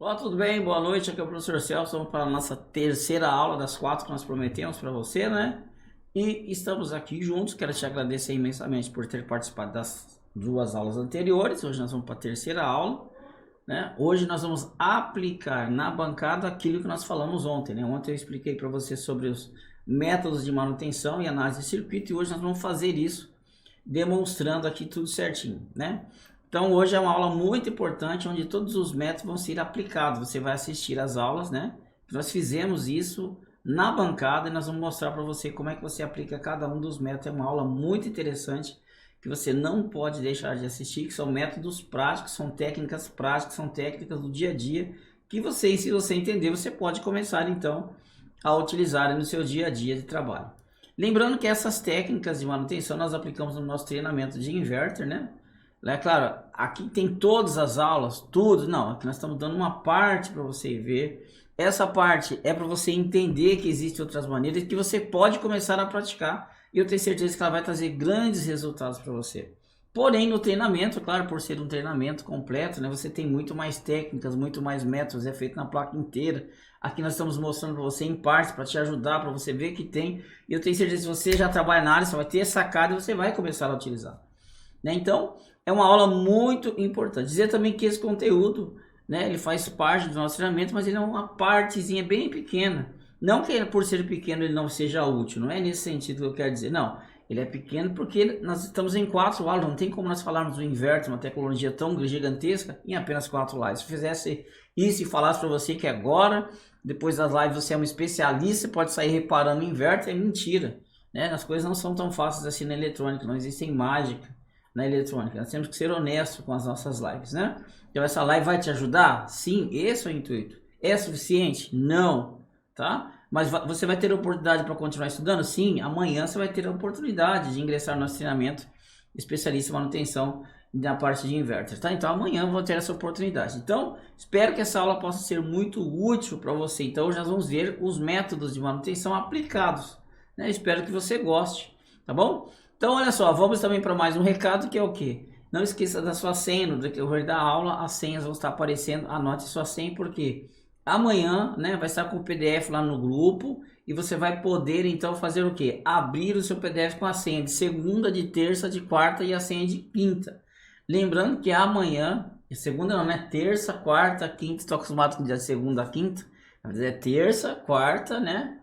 Olá, tudo bem? Boa noite, aqui é o professor Celso. Vamos para a nossa terceira aula das 4 que nós prometemos para você, né? E estamos aqui juntos. Quero te agradecer imensamente por ter participado das duas aulas anteriores. Hoje nós vamos para a terceira aula, né? Hoje nós vamos aplicar na bancada aquilo que nós falamos ontem, né? Ontem eu expliquei para você sobre os métodos de manutenção e análise de circuito e hoje nós vamos fazer isso demonstrando aqui tudo certinho, né? Então hoje é uma aula muito importante onde todos os métodos vão ser aplicados. Você vai assistir as aulas, né? Nós fizemos isso na bancada e nós vamos mostrar para você como é que você aplica cada um dos métodos. É uma aula muito interessante que você não pode deixar de assistir, que são métodos práticos, são técnicas práticas, são técnicas do dia a dia que você, se você entender, você pode começar então a utilizar no seu dia a dia de trabalho. Lembrando que essas técnicas de manutenção nós aplicamos no nosso treinamento de inverter, né? É claro, aqui tem todas as aulas, tudo. Não, aqui nós estamos dando uma parte para você ver. Essa parte é para você entender que existem outras maneiras que você pode começar a praticar. E eu tenho certeza que ela vai trazer grandes resultados para você. Porém, no treinamento, claro, por ser um treinamento completo, né, você tem muito mais técnicas, muito mais métodos, é feito na placa inteira. Aqui nós estamos mostrando para você em partes, para te ajudar, para você ver que tem. E eu tenho certeza que se você já trabalha na área, você vai ter sacada e você vai começar a utilizar. Né? Então, é uma aula muito importante. Dizer também que esse conteúdo, né, ele faz parte do nosso treinamento, mas ele é uma partezinha bem pequena. Não que por ser pequeno ele não seja útil, não é nesse sentido que eu quero dizer. Não, ele é pequeno porque nós estamos em 4 aulas, não tem como nós falarmos do inverter, uma tecnologia tão gigantesca, em apenas 4 lives. Se eu fizesse isso e falasse para você que agora, depois das lives, você é um especialista, pode sair reparando o inverter, é mentira. Né? As coisas não são tão fáceis assim na eletrônica, não existem mágica na eletrônica. Nós temos que ser honestos com as nossas lives, né? Então essa live vai te ajudar? Sim, esse é o intuito. É suficiente? Não, tá? Mas você vai ter a oportunidade para continuar estudando? Sim, amanhã você vai ter a oportunidade de ingressar no nosso treinamento especialista em manutenção na parte de inverter, tá? Então amanhã eu vou ter essa oportunidade. Então, espero que essa aula possa ser muito útil para você. Então, hoje nós vamos ver os métodos de manutenção aplicados, né? Espero que você goste, tá bom? Então, olha só, vamos também para mais um recado que é o que? Não esqueça da sua senha, no decorrer da aula, as senhas vão estar aparecendo, anote sua senha, porque amanhã, né, vai estar com o PDF lá no grupo e você vai poder então fazer o que? Abrir o seu PDF com a senha de segunda, de terça, de quarta e a senha de quinta. Lembrando que amanhã, segunda não, né? Terça, quarta, quinta, estou acostumado com o dia de segunda a quinta, mas é terça, quarta, né?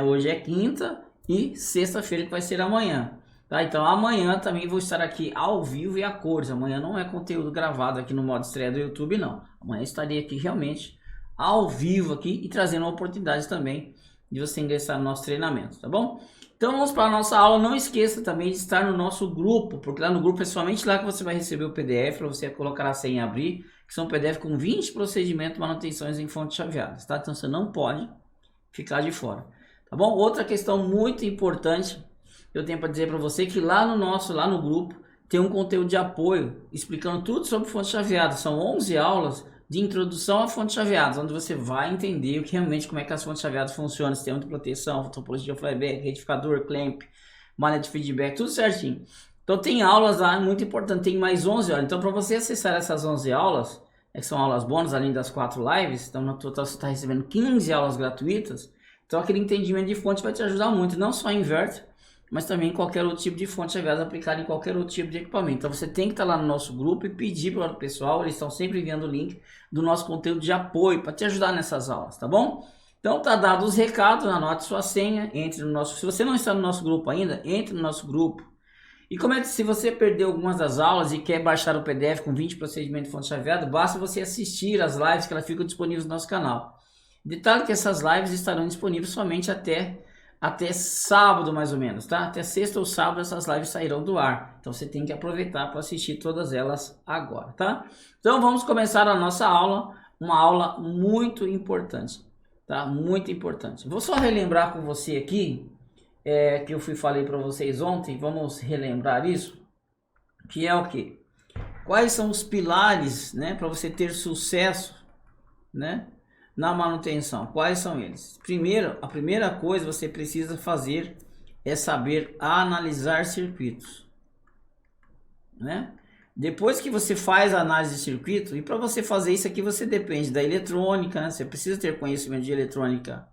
Hoje é quinta e sexta-feira que vai ser amanhã. Tá, então amanhã também vou estar aqui ao vivo e a cores. Amanhã não é conteúdo gravado aqui no modo estreia do YouTube, não. Amanhã estarei aqui realmente ao vivo aqui e trazendo uma oportunidade também de você ingressar no nosso treinamento, tá bom? Então vamos para a nossa aula. Não esqueça também de estar no nosso grupo, porque lá no grupo é somente lá que você vai receber o PDF para você colocar a senha e abrir, que são PDF com 20 procedimentos de manutenções em fontes chaveadas, tá? Então você não pode ficar de fora, tá bom? Outra questão muito importante eu tenho para dizer para você que lá no grupo, tem um conteúdo de apoio explicando tudo sobre fontes chaveadas. São 11 aulas de introdução a fontes chaveadas, onde você vai entender o que realmente como é que as fontes chaveadas funcionam, sistema de proteção, topologia flyback, retificador, clamp, malha de feedback, tudo certinho. Então tem aulas lá muito importante, tem mais 11 aulas. Então para você acessar essas 11 aulas, que são aulas bônus além das 4 lives, então no total você está recebendo 15 aulas gratuitas. Então aquele entendimento de fonte vai te ajudar muito, não só inverter, mas também qualquer outro tipo de fonte chaveada aplicada em qualquer outro tipo de equipamento. Então você tem que estar lá no nosso grupo e pedir para o pessoal, eles estão sempre enviando o link do nosso conteúdo de apoio para te ajudar nessas aulas, tá bom? Então tá dado os recados, anote sua senha, entre no nosso. Se você não está no nosso grupo ainda, entre no nosso grupo. E como é que se você perdeu algumas das aulas e quer baixar o PDF com 20 procedimentos de fonte chaveada, basta você assistir as lives que elas ficam disponíveis no nosso canal. Detalhe que essas lives estarão disponíveis somente até sábado mais ou menos, tá? Até sexta ou sábado essas lives sairão do ar. Então você tem que aproveitar para assistir todas elas agora, tá? Então vamos começar a nossa aula, uma aula muito importante, tá? Muito importante. Vou só relembrar com você aqui, que eu falei para vocês ontem, vamos relembrar isso, que é o que? Quais são os pilares, né, para você ter sucesso, né, na manutenção? Quais são eles? Primeiro, a primeira coisa que você precisa fazer é saber analisar circuitos, né? Depois que você faz a análise de circuito, e para você fazer isso aqui você depende da eletrônica, né? Você precisa ter conhecimento de eletrônica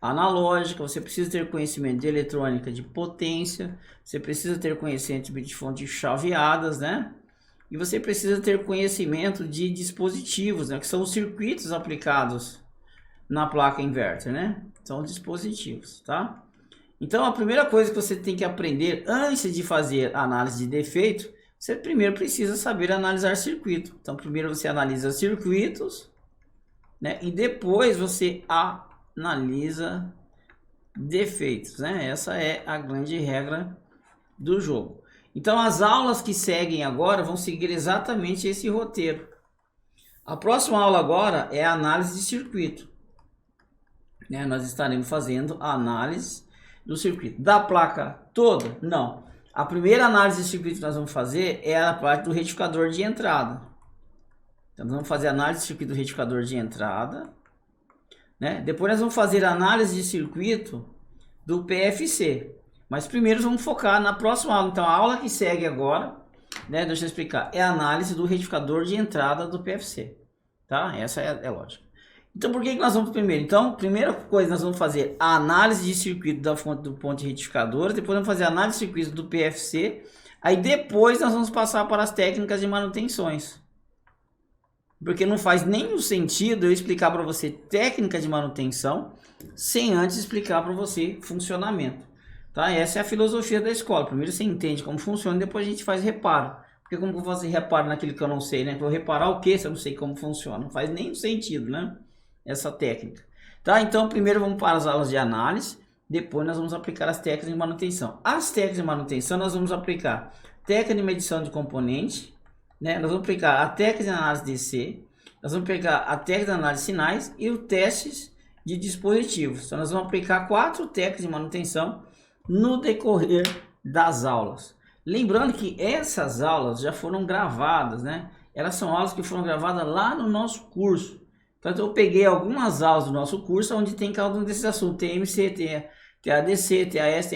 analógica, você precisa ter conhecimento de eletrônica de potência, você precisa ter conhecimento de fontes chaveadas, né? E você precisa ter conhecimento de dispositivos, né? Que são os circuitos aplicados na placa inverter, né? São os dispositivos, tá? Então a primeira coisa que você tem que aprender antes de fazer análise de defeito, você primeiro precisa saber analisar circuito. Então primeiro você analisa circuitos, né? E depois você analisa defeitos, né? Essa é a grande regra do jogo. Então as aulas que seguem agora vão seguir exatamente esse roteiro. A próxima aula agora é a análise de circuito, né? Nós estaremos fazendo a análise do circuito da placa toda? Não. A primeira análise de circuito que nós vamos fazer é a parte do retificador de entrada. Então nós vamos fazer a análise de circuito do retificador de entrada, né? Depois nós vamos fazer a análise de circuito do PFC. Mas primeiro vamos focar na próxima aula. Então a aula que segue agora, né, deixa eu explicar, é a análise do retificador de entrada do PFC, tá? Essa é lógica. Então por que nós vamos primeiro? Então, primeira coisa, nós vamos fazer a análise de circuito da fonte do ponte retificadora, depois vamos fazer a análise de circuito do PFC, aí depois nós vamos passar para as técnicas de manutenções. Porque não faz nenhum sentido eu explicar para você técnica de manutenção sem antes explicar para você funcionamento. Tá? Essa é a filosofia da escola. Primeiro você entende como funciona, depois a gente faz reparo. Porque como eu vou fazer reparo naquilo que eu não sei, né? Vou reparar o que se eu não sei como funciona? Não faz nenhum sentido, né? Essa técnica. Tá? Então primeiro vamos para as aulas de análise, depois nós vamos aplicar as técnicas de manutenção. As técnicas de manutenção nós vamos aplicar técnica de medição de componente, né? Nós vamos aplicar a técnica de análise DC, nós vamos pegar a técnica de análise de sinais e os testes de dispositivos. Então nós vamos aplicar 4 técnicas de manutenção no decorrer das aulas. Lembrando que essas aulas já foram gravadas, né? Elas são aulas que foram gravadas lá no nosso curso. Então eu peguei algumas aulas do nosso curso onde tem cada um desses assuntos, TMC, TADC, TAS,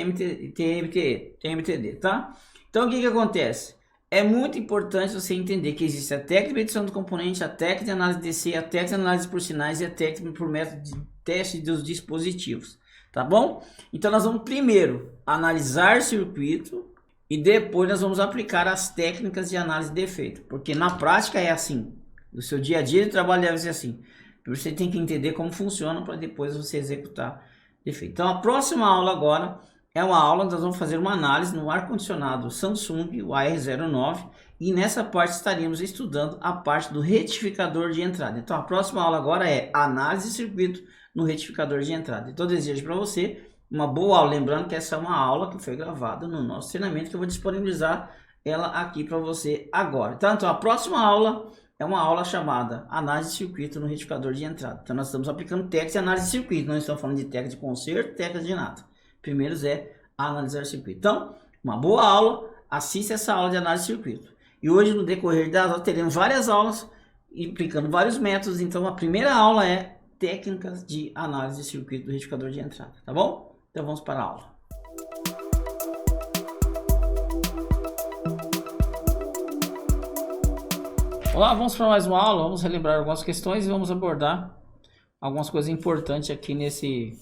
TMTD, tá? Então o que acontece? É muito importante você entender que existe a técnica de medição do componente, a técnica de análise DC, a técnica de análise por sinais e a técnica por método de teste dos dispositivos, tá bom? Então nós vamos primeiro analisar circuito e depois nós vamos aplicar as técnicas de análise de defeito, porque na prática é assim, no seu dia a dia de trabalho deve ser assim. Você tem que entender como funciona para depois você executar defeito. Então a próxima aula agora é uma aula onde nós vamos fazer uma análise no ar-condicionado Samsung, o AR09, e nessa parte estaríamos estudando a parte do retificador de entrada. Então a próxima aula agora é análise de circuito no retificador de entrada. Então eu desejo para você uma boa aula, lembrando que essa é uma aula que foi gravada no nosso treinamento, que eu vou disponibilizar ela aqui para você agora. Então a próxima aula é uma aula chamada análise de circuito no retificador de entrada. Então nós estamos aplicando técnicas de análise de circuito, não estamos falando de técnica de conserto, técnica de nada. Primeiro é analisar circuito. Então, uma boa aula, assista essa aula de análise de circuito. E hoje, no decorrer das aulas, teremos várias aulas implicando vários métodos. Então, a primeira aula é técnicas de análise de circuito do retificador de entrada, tá bom? Então, vamos para a aula. Olá, vamos para mais uma aula, vamos relembrar algumas questões e vamos abordar algumas coisas importantes aqui nesse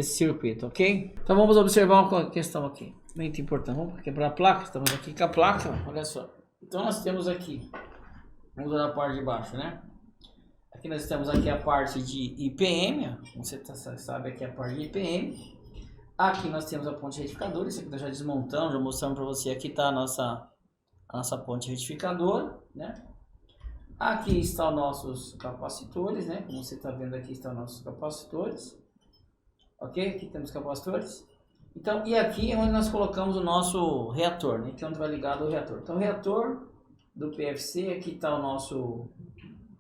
circuito, ok? Então vamos observar uma questão aqui, muito importante. Vamos quebrar a placa, estamos aqui com a placa, olha só. Então nós temos aqui, vamos olhar a parte de baixo, né? Aqui nós temos aqui a parte de IPM, como você sabe aqui é a parte de IPM. Aqui nós temos a ponte retificadora, isso aqui nós já desmontamos, já mostramos para você, aqui está a nossa ponte retificadora, né? Aqui estão nossos capacitores, né? Como você está vendo aqui estão nossos capacitores. Ok? Aqui temos capacitores. Então, e aqui é onde nós colocamos o nosso reator, né? Que é onde vai ligado o reator. Então, o reator do PFC, aqui está o nosso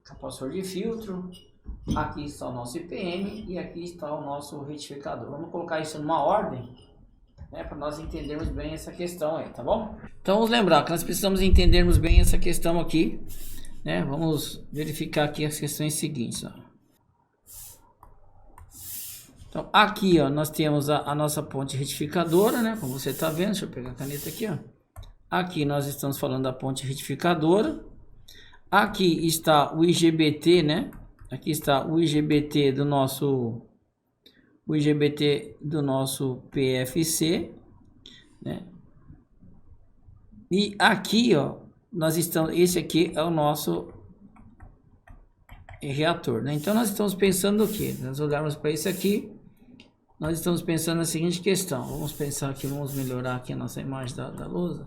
capacitor de filtro, aqui está o nosso IPM e aqui está o nosso retificador. Vamos colocar isso numa ordem, né? Para nós entendermos bem essa questão aí, tá bom? Então, vamos lembrar que nós precisamos entendermos bem essa questão aqui, né? Vamos verificar aqui as questões seguintes, ó. Então, aqui, ó, nós temos a nossa ponte retificadora, né? Como você está vendo, deixa eu pegar a caneta aqui, ó. Aqui nós estamos falando da ponte retificadora. Aqui está o IGBT, né? Aqui está o IGBT do nosso PFC, né? E aqui, ó, nós estamos, esse aqui é o nosso reator, né? Então nós estamos pensando o quê? Nós olharmos para isso aqui, nós estamos pensando na seguinte questão. Vamos pensar aqui, vamos melhorar aqui a nossa imagem da lousa.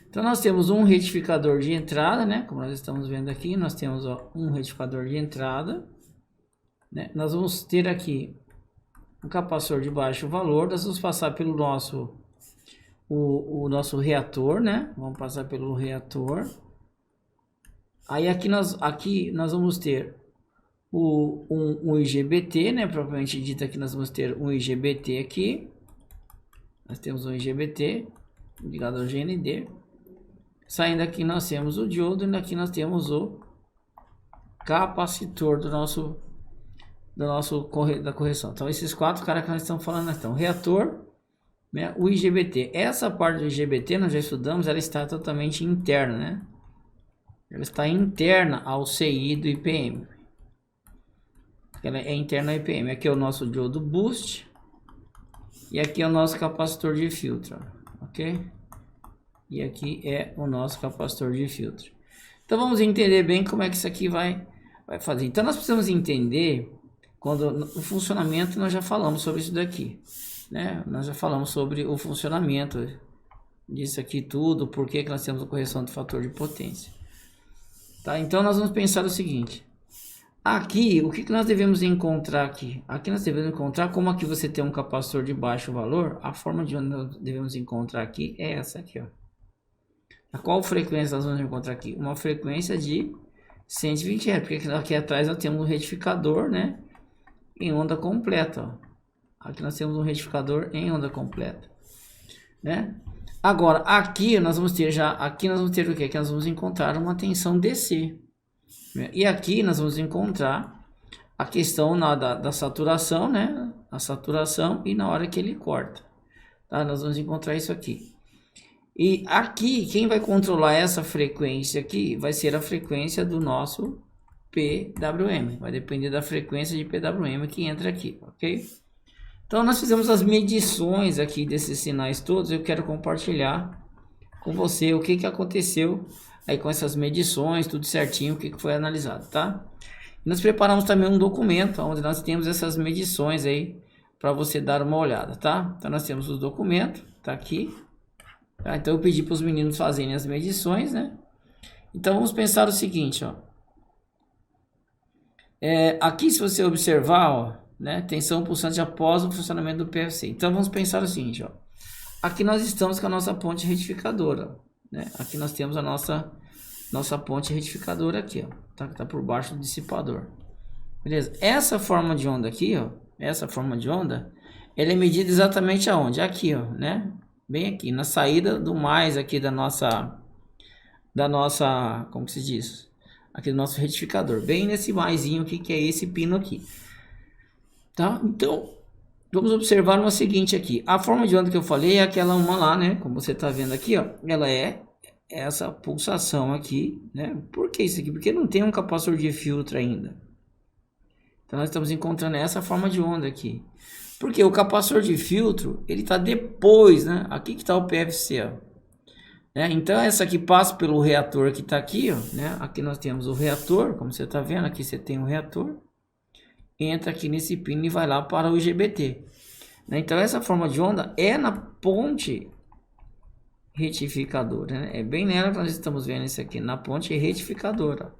Então nós temos um retificador de entrada, né? Como nós estamos vendo aqui, nós temos, ó, um retificador de entrada, né? Nós vamos ter aqui um capacitor de baixo valor. Nós vamos passar pelo nosso o nosso reator, né? Vamos passar pelo reator. Aí aqui nós vamos ter um IGBT, né? Propriamente dito, aqui nós vamos ter um IGBT aqui. Nós temos um IGBT ligado ao GND. Saindo aqui nós temos o diodo e aqui nós temos o capacitor da correção. Então esses quatro caras que nós estamos falando, então reator, né, o IGBT. Essa parte do IGBT nós já estudamos, ela está totalmente interna, né? Ela está interna ao CI do IPM. Ela é interna ao IPM. Aqui é o nosso diodo boost e aqui é o nosso capacitor de filtro, ok? E aqui é o nosso capacitor de filtro. Então vamos entender bem como é que isso aqui vai fazer. Então nós precisamos entender, quando o funcionamento nós já falamos sobre isso daqui, né? Nós já falamos sobre o funcionamento disso aqui tudo, por que nós temos a correção do fator de potência. Tá? Então nós vamos pensar o seguinte. Aqui, o que nós devemos encontrar aqui? Aqui nós devemos encontrar, como aqui você tem um capacitor de baixo valor, a forma de onde nós devemos encontrar aqui é essa aqui, ó. A qual frequência nós vamos encontrar aqui? Uma frequência de 120 Hz, porque aqui atrás nós temos um retificador, né? Em onda completa, ó. Aqui nós temos um retificador em onda completa, né? Agora, aqui nós vamos ter o que? Aqui nós vamos encontrar uma tensão DC. Né? E aqui nós vamos encontrar a questão da saturação, né? A saturação e na hora que ele corta. Tá? Nós vamos encontrar isso aqui. E aqui, quem vai controlar essa frequência aqui vai ser a frequência do nosso PWM. Vai depender da frequência de PWM que entra aqui, ok? Então, nós fizemos as medições aqui desses sinais todos. Eu quero compartilhar com você o que aconteceu aí com essas medições, tudo certinho, o que foi analisado, tá? E nós preparamos também um documento onde nós temos essas medições aí para você dar uma olhada, tá? Então, nós temos o documento, tá aqui. Tá? Então eu pedi para os meninos fazerem as medições, né? Então vamos pensar o seguinte, ó. Aqui se você observar, ó, né, tensão pulsante após o funcionamento do PFC. Então vamos pensar o seguinte, ó. Aqui nós estamos com a nossa ponte retificadora, né? Aqui nós temos a nossa ponte retificadora aqui, ó. Tá por baixo do dissipador. Beleza? Essa forma de onda aqui, ó, essa forma de onda, ela é medida exatamente aonde? Aqui, ó, né? Bem aqui, na saída do mais aqui da nossa, como que se diz? Aqui do nosso retificador, bem nesse maisinho aqui, que é esse pino aqui. Tá? Então, vamos observar uma seguinte aqui. A forma de onda que eu falei é aquela uma lá, né? Como você tá vendo aqui, ó, ela é essa pulsação aqui, né? Por que isso aqui? Porque não tem um capacitor de filtro ainda. Então, nós estamos encontrando essa forma de onda aqui. Porque o capacitor de filtro, ele está depois, né? Aqui que está o PFC, ó. Né? Então, essa aqui passa pelo reator que está aqui, ó. Né? Aqui nós temos o reator, como você está vendo. Aqui você tem o reator. Entra aqui nesse pino e vai lá para o IGBT. Né? Então, essa forma de onda é na ponte retificadora. Né? É bem nela que nós estamos vendo isso aqui, na ponte retificadora.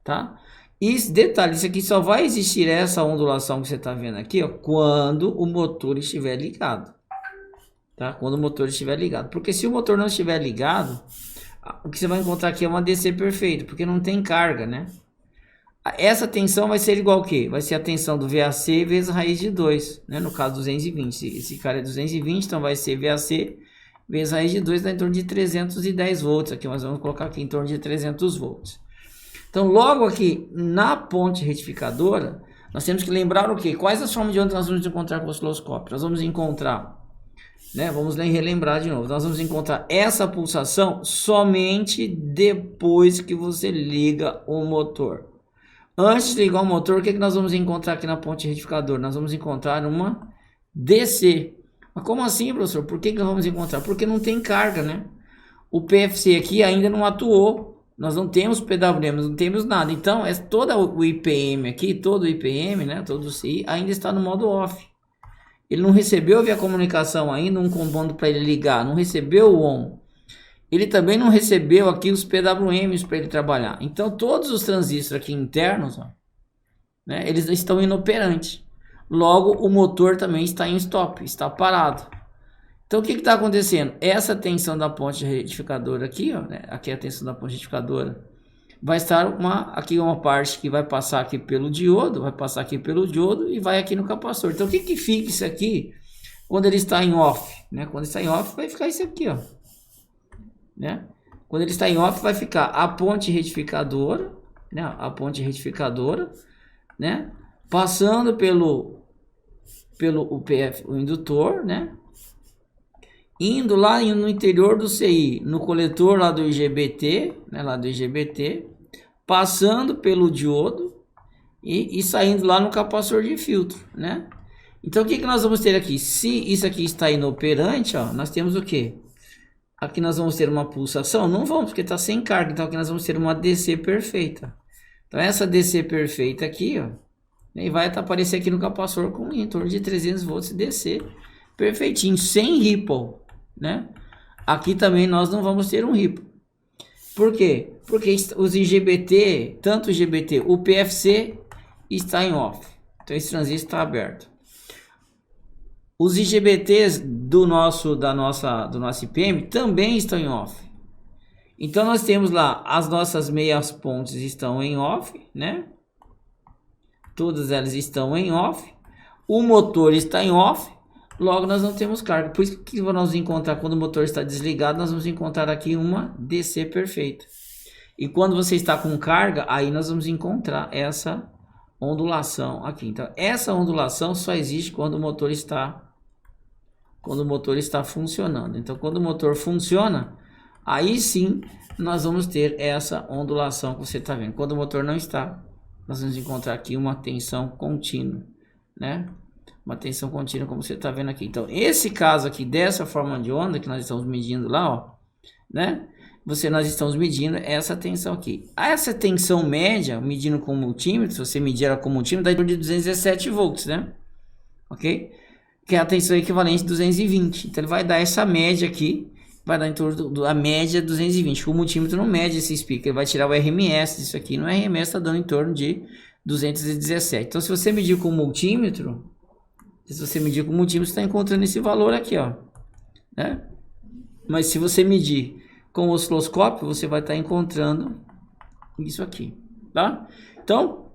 Tá? E detalhe, isso aqui só vai existir essa ondulação que você está vendo aqui, ó, quando o motor estiver ligado. Tá? Quando o motor estiver ligado. Porque se o motor não estiver ligado, o que você vai encontrar aqui é uma DC perfeita, porque não tem carga, né? Essa tensão vai ser igual ao quê? Vai ser a tensão do VAC vezes a raiz de 2, né? No caso 220. Esse cara é 220, então vai ser VAC vezes a raiz de 2, dá em torno de 310 volts. Aqui nós vamos colocar aqui em torno de 300 volts. Então, logo aqui na ponte retificadora, Nós temos que lembrar o quê? Quais as formas de onda que nós vamos encontrar com o osciloscópio? Nós vamos encontrar, né? Vamos relembrar de novo. Nós vamos encontrar essa pulsação somente depois que você liga o motor. Antes de ligar o motor, o que nós vamos encontrar aqui na ponte retificadora? Nós vamos encontrar uma DC. Mas como assim, professor? Por que nós vamos encontrar? Porque não tem carga, né? O PFC aqui ainda não atuou. Nós não temos PWM, não temos nada. Então, todo o IPM aqui, todo o IPM, né? Todo o CI ainda está no modo off. Ele não recebeu via comunicação ainda um comando para ele ligar. Não recebeu o ON. Ele também não recebeu aqui os PWMs para ele trabalhar. Então, todos os transistores aqui internos, ó, né, eles estão inoperantes. Logo, o motor também está em stop, está parado. Então, o que está acontecendo? Essa tensão da ponte retificadora aqui, ó, né, aqui é a tensão da ponte retificadora, vai estar aqui uma parte que vai passar aqui pelo diodo, vai passar aqui pelo diodo e vai aqui no capacitor. Então, o que fica isso aqui quando ele está em off? Né? Quando está em off, vai ficar isso aqui, ó. Né? Quando ele está em off, vai ficar a ponte retificadora, né? A ponte retificadora, né? Passando pelo o indutor, né? Indo lá no interior do CI, no coletor lá do IGBT, né? Lá do IGBT, passando pelo diodo e saindo lá no capacitor de filtro, né? Então, o que nós vamos ter aqui? Se isso aqui está inoperante, ó, nós temos o quê? Aqui nós vamos ter uma pulsação? Não vamos, porque está sem carga. Então aqui nós vamos ter uma DC perfeita. Então essa DC perfeita aqui, ó, e vai aparecer aqui no capacitor com em torno de 300 volts DC perfeitinho, sem ripple, né? Aqui também nós não vamos ter um ripple. Por quê? Porque os IGBT, tanto o IGBT, o PFC está em off. Então esse transistor está aberto. Os IGBTs do nosso IPM também estão em off. Então nós temos lá as nossas meias pontes estão em off, né? Todas elas estão em off. O motor está em off. Logo nós não temos carga. Por isso que nós vamos encontrar quando o motor está desligado, nós vamos encontrar aqui uma DC perfeita. E quando você está com carga, aí nós vamos encontrar essa ondulação aqui. Então essa ondulação só existe quando o motor está funcionando. Então, quando o motor funciona, aí sim nós vamos ter essa ondulação que você está vendo. Quando o motor não está, nós vamos encontrar aqui uma tensão contínua, né? Uma tensão contínua, como você está vendo aqui. Então, esse caso aqui dessa forma de onda que nós estamos medindo lá, ó, né? Nós estamos medindo essa tensão aqui. Essa tensão média, medindo com multímetro, se você medir ela com multímetro, dá em torno de 217 volts, né? Ok? Que é a tensão equivalente a 220. Então ele vai dar essa média aqui, vai dar em torno da média 220. O multímetro não mede esse pico, ele vai tirar o RMS disso aqui. No RMS está dando em torno de 217. Então se você medir com o multímetro, você está encontrando esse valor aqui, ó, né? Mas se você medir com o osciloscópio, você vai estar encontrando isso aqui, tá? Então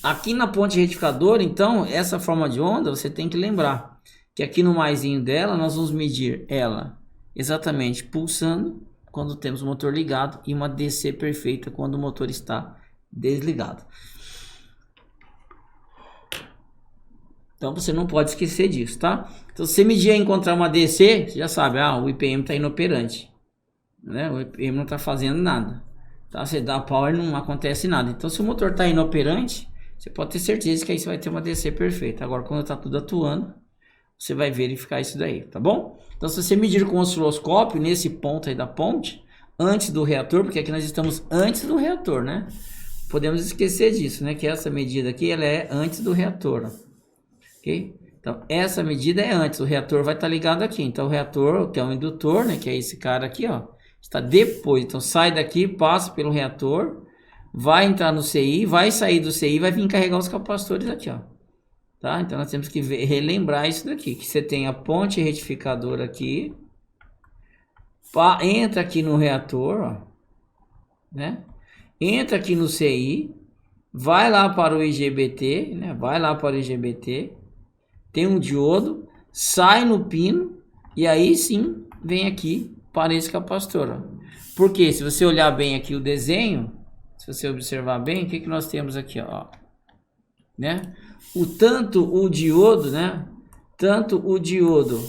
aqui na ponte retificadora, então, essa forma de onda, você tem que lembrar que aqui no maisinho dela, nós vamos medir ela exatamente pulsando quando temos o motor ligado e uma DC perfeita quando o motor está desligado. Então, você não pode esquecer disso, tá? Então, se você medir e encontrar uma DC, você já sabe, o IPM está inoperante, né? O IPM não está fazendo nada, tá? Você dá power, não acontece nada. Então, se o motor está inoperante, você pode ter certeza que aí você vai ter uma DC perfeita. Agora, quando está tudo atuando, você vai verificar isso daí, tá bom? Então, se você medir com o osciloscópio, nesse ponto aí da ponte, antes do reator, porque aqui nós estamos antes do reator, né? Podemos esquecer disso, né? Que essa medida aqui, ela é antes do reator, ó. Ok? Então, essa medida é antes, o reator vai estar ligado aqui. Então, o reator, que é o indutor, né? Que é esse cara aqui, ó, está depois. Então, sai daqui, passa pelo reator, vai entrar no CI, vai sair do CI, vai vir carregar os capacitores aqui, ó. Tá? Então nós temos que relembrar isso daqui, que você tem a ponte retificadora aqui, entra aqui no reator, ó, né? Entra aqui no CI, vai lá para o IGBT, né? Vai lá para o IGBT, tem um diodo, sai no pino e aí sim vem aqui para esse capacitor, ó. Porque se você olhar bem aqui o desenho, se você observar bem, o que nós temos aqui, ó? né? Tanto o diodo, né? Tanto o diodo,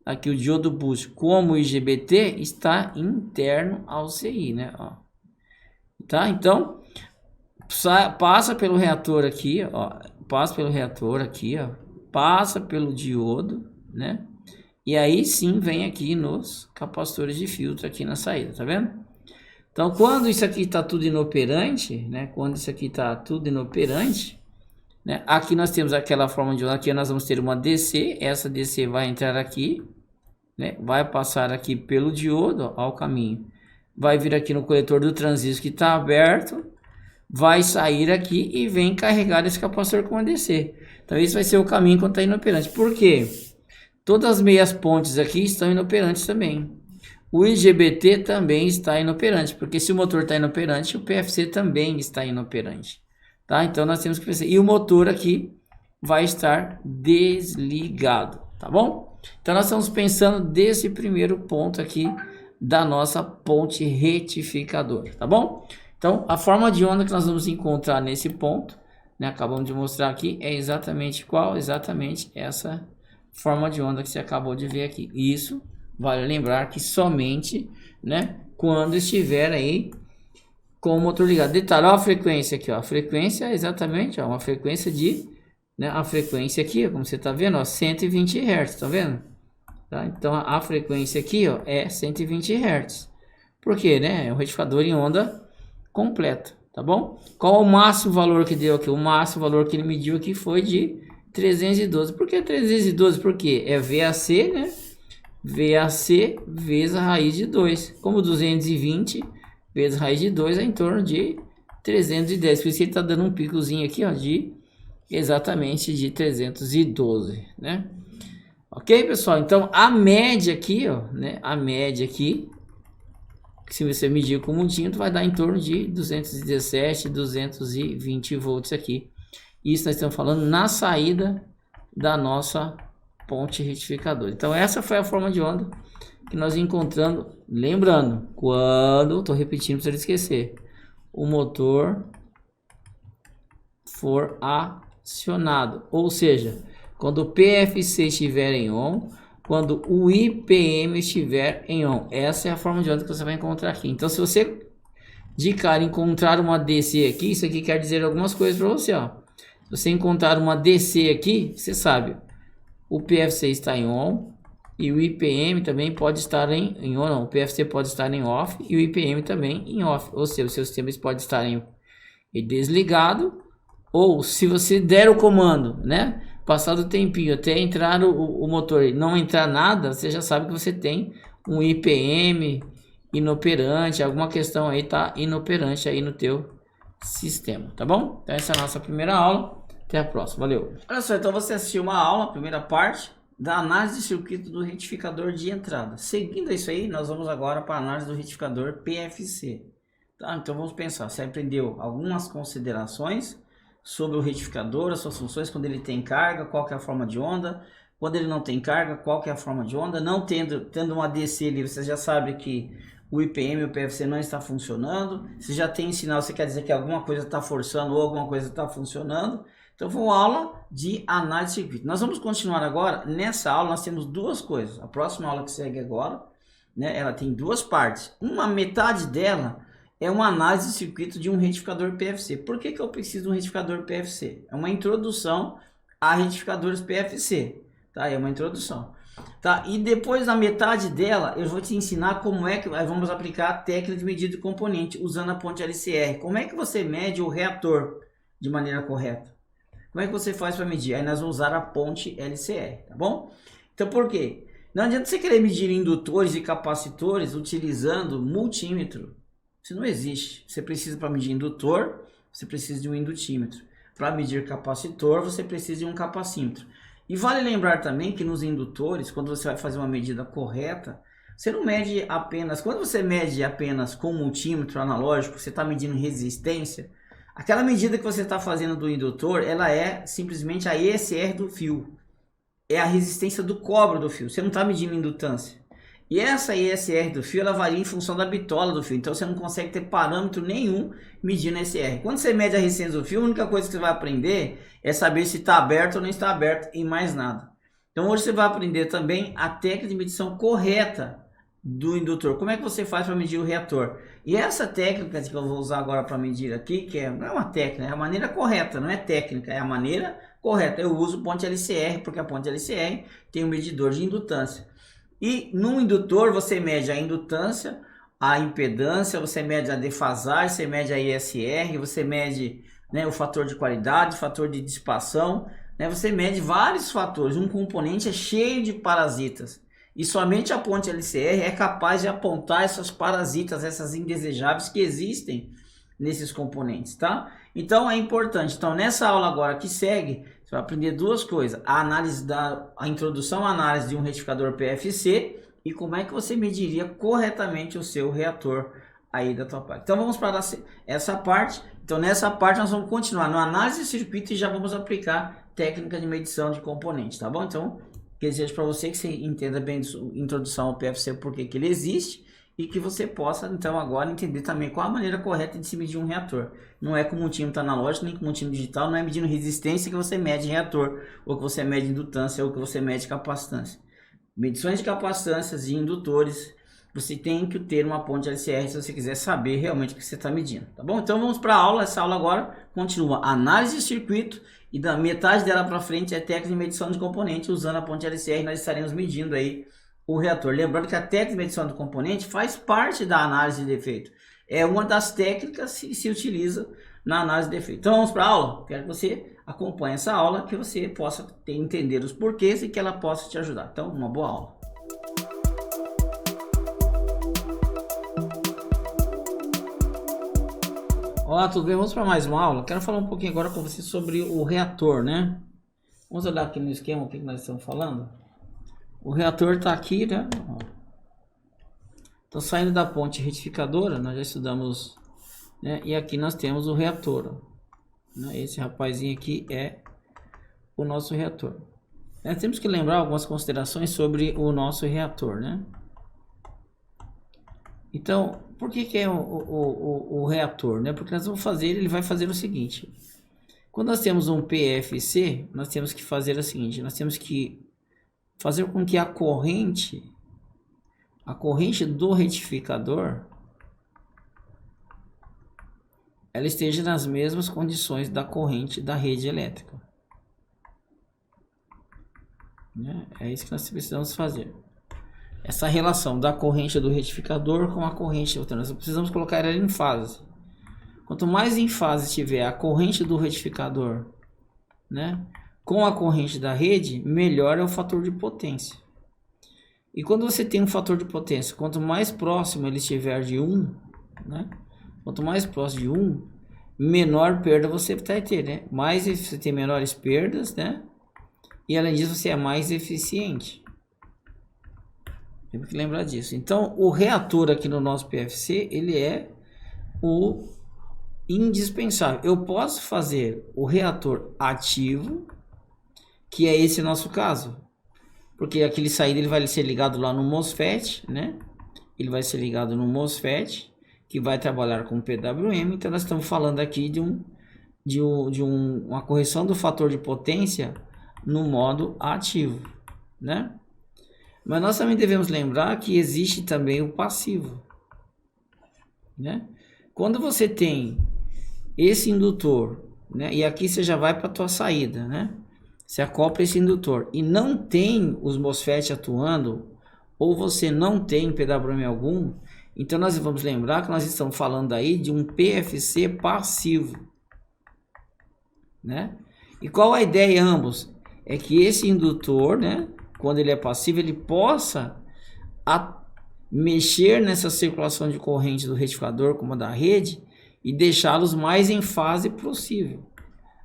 aqui o diodo boost, como o IGBT está interno ao CI, né? Ó. Tá? Então, passa pelo reator aqui, ó. Passa pelo reator aqui, ó. Passa pelo diodo, né? E aí sim vem aqui nos capacitores de filtro aqui na saída, tá vendo? Então, quando isso aqui está tudo inoperante, né? Quando isso aqui está tudo inoperante, né? Aqui nós temos aquela forma de onda, aqui nós vamos ter uma DC, essa DC vai entrar aqui, né? Vai passar aqui pelo diodo, ó, o caminho. Vai vir aqui no coletor do transistor que está aberto, vai sair aqui e vem carregar esse capacitor com a DC. Então, esse vai ser o caminho quando está inoperante. Por quê? Todas as meias pontes aqui estão inoperantes também. O IGBT também está inoperante, porque se o motor está inoperante, o PFC também está inoperante. Tá? Então nós temos que pensar. E o motor aqui vai estar desligado, tá bom? Então nós estamos pensando desse primeiro ponto aqui da nossa ponte retificadora, tá bom? Então a forma de onda que nós vamos encontrar nesse ponto, né, acabamos de mostrar aqui, é exatamente qual? Exatamente essa forma de onda que você acabou de ver aqui. Isso vale lembrar que somente, né, quando estiver aí com o motor ligado. Detalhe, ó, a frequência aqui, ó, a frequência é exatamente, ó, uma frequência de, né, a frequência aqui, ó, como você tá vendo, ó, 120 Hz, tá vendo? Tá? Então a frequência aqui, ó, é 120 Hz. Por quê, né? É um retificador em onda completa, tá bom? Qual o máximo valor que deu aqui? O máximo valor que ele mediu aqui foi de 312. Por que 312? Porque é VAC, né? VAC vezes a raiz de 2. Como 220 vezes a raiz de 2 é em torno de 310. Por isso que ele está dando um picozinho aqui, ó, de exatamente de 312, né? Ok, pessoal? Então, a média aqui, ó, né? A média aqui, se você medir com um dínamo, vai dar em torno de 217, 220 volts aqui. Isso nós estamos falando na saída da nossa ponte retificadora. Então essa foi a forma de onda que nós encontrando, lembrando, quando, estou repetindo para você não esquecer, o motor for acionado, ou seja, quando o PFC estiver em on, quando o IPM estiver em on. Essa é a forma de onda que você vai encontrar aqui. Então se você de cara encontrar uma DC aqui, isso aqui quer dizer algumas coisas para você, ó. Se você encontrar uma DC aqui, você sabe, o PFC está em on e o IPM também pode estar em on, não. O PFC pode estar em off e o IPM também em off. Ou seja, o seu sistema pode estar em desligado, ou se você der o comando, né? Passado o tempinho até entrar o motor e não entrar nada, você já sabe que você tem um IPM inoperante, alguma questão aí tá inoperante aí no teu sistema, tá bom? Então essa é a nossa primeira aula. Até a próxima, valeu. Olha só, então você assistiu uma aula, primeira parte, da análise de circuito do retificador de entrada. Seguindo isso aí, nós vamos agora para a análise do retificador PFC. Tá? Então vamos pensar, você aprendeu algumas considerações sobre o retificador, as suas funções, quando ele tem carga, qual que é a forma de onda, quando ele não tem carga, qual que é a forma de onda, não tendo uma DC ali, você já sabe que o IPM e o PFC não está funcionando, se já tem sinal, você quer dizer que alguma coisa está forçando ou alguma coisa está funcionando. Então foi uma aula de análise de circuito. Nós vamos continuar agora. Nessa aula nós temos duas coisas. A próxima aula que segue agora, né, ela tem duas partes. Uma metade dela é uma análise de circuito de um retificador PFC. Por que eu preciso de um retificador PFC? É uma introdução a retificadores PFC. Tá? É uma introdução. Tá? E depois da metade dela eu vou te ensinar como é que vamos aplicar a técnica de medida de componente usando a ponte LCR. Como é que você mede o reator de maneira correta? Como é que você faz para medir? Aí nós vamos usar a ponte LCR, tá bom? Então por quê? Não adianta você querer medir indutores e capacitores utilizando multímetro. Isso não existe. Você precisa, para medir indutor, você precisa de um indutímetro. Para medir capacitor, você precisa de um capacímetro. E vale lembrar também que nos indutores, quando você vai fazer uma medida correta, você não mede apenas... Quando você mede apenas com multímetro analógico, você está medindo resistência. Aquela medida que você está fazendo do indutor, ela é simplesmente a ESR do fio. É a resistência do cobre do fio. Você não está medindo indutância. E essa ISR do fio, ela varia em função da bitola do fio. Então você não consegue ter parâmetro nenhum medindo ISR. Quando você mede a resistência do fio, a única coisa que você vai aprender é saber se está aberto ou não está aberto e mais nada. Então hoje você vai aprender também a técnica de medição correta do indutor. Como é que você faz para medir o reator? E essa técnica que eu vou usar agora para medir aqui, que não é uma técnica, é a maneira correta, não é técnica, é a maneira correta. Eu uso ponte LCR, porque a ponte LCR tem um medidor de indutância. E no indutor você mede a indutância, a impedância, você mede a defasagem, você mede a ISR, você mede, né, o fator de qualidade, o fator de dissipação, né, você mede vários fatores. Um componente é cheio de parasitas. E somente a ponte LCR é capaz de apontar essas parasitas, essas indesejáveis que existem nesses componentes, tá? Então é importante. Então nessa aula agora que segue, você vai aprender duas coisas: a introdução à análise de um retificador PFC e como é que você mediria corretamente o seu reator aí da tua parte. Então vamos para essa parte. Então nessa parte nós vamos continuar no análise de circuito e já vamos aplicar técnica de medição de componentes, tá bom? Então desejo para você que você entenda bem a introdução ao PFC, por que ele existe, e que você possa então agora entender também qual a maneira correta de se medir um reator. Não é com multímetro analógico nem com multímetro digital, não é medindo resistência que você mede reator, ou que você mede indutância, ou que você mede capacitância. Medições de capacitâncias e indutores, você tem que ter uma ponte LCR se você quiser saber realmente o que você está medindo, tá bom? Então vamos para a aula. Essa aula agora continua análise de circuito e da metade dela para frente é técnica de medição de componente. Usando a ponte LCR nós estaremos medindo aí o reator. Lembrando que a técnica de medição do componente faz parte da análise de defeito. É uma das técnicas que se utiliza na análise de defeito. Então vamos para a aula? Quero que você acompanhe essa aula, que você possa entender os porquês e que ela possa te ajudar. Então, uma boa aula. Olá, tudo bem? Vamos para mais uma aula. Quero falar um pouquinho agora com você sobre o reator, né? Vamos olhar aqui no esquema o que nós estamos falando. O reator está aqui, né? Então, saindo da ponte retificadora, nós já estudamos, né? E aqui nós temos o reator. Né? Esse rapazinho aqui é o nosso reator. Nós temos que lembrar algumas considerações sobre o nosso reator, né? Então, por que é o reator, né? Porque nós vamos fazer, ele vai fazer o seguinte. Quando nós temos um PFC, nós temos que fazer o seguinte, nós temos que fazer com que a corrente do retificador, ela esteja nas mesmas condições da corrente da rede elétrica. Né? É isso que nós precisamos fazer. Essa relação da corrente do retificador com a corrente outra. Nós precisamos colocar ela em fase. Quanto mais em fase estiver a corrente do retificador, né, com a corrente da rede, melhor é o fator de potência. E quando você tem um fator de potência, quanto mais próximo ele estiver de 1, né, quanto mais próximo de 1, menor perda você vai ter, né? Mais você tem menores perdas, né? E além disso você é mais eficiente. Temos que lembrar disso. Então, o reator aqui no nosso PFC, ele é o indispensável. Eu posso fazer o reator ativo, que é esse nosso caso. Porque aquele saída ele vai ser ligado lá no MOSFET, né? Ele vai ser ligado no MOSFET, que vai trabalhar com PWM. Então, nós estamos falando aqui de uma correção do fator de potência no modo ativo, né? Mas nós também devemos lembrar que existe também o passivo, né? Quando você tem esse indutor, né? E aqui você já vai para a tua saída, né? Você acopla esse indutor e não tem os MOSFET atuando, ou você não tem PWM algum, então nós vamos lembrar que nós estamos falando aí de um PFC passivo, né? E qual a ideia em ambos? É que esse indutor, né, quando ele é passivo, ele possa mexer nessa circulação de corrente do retificador como da rede e deixá-los mais em fase possível,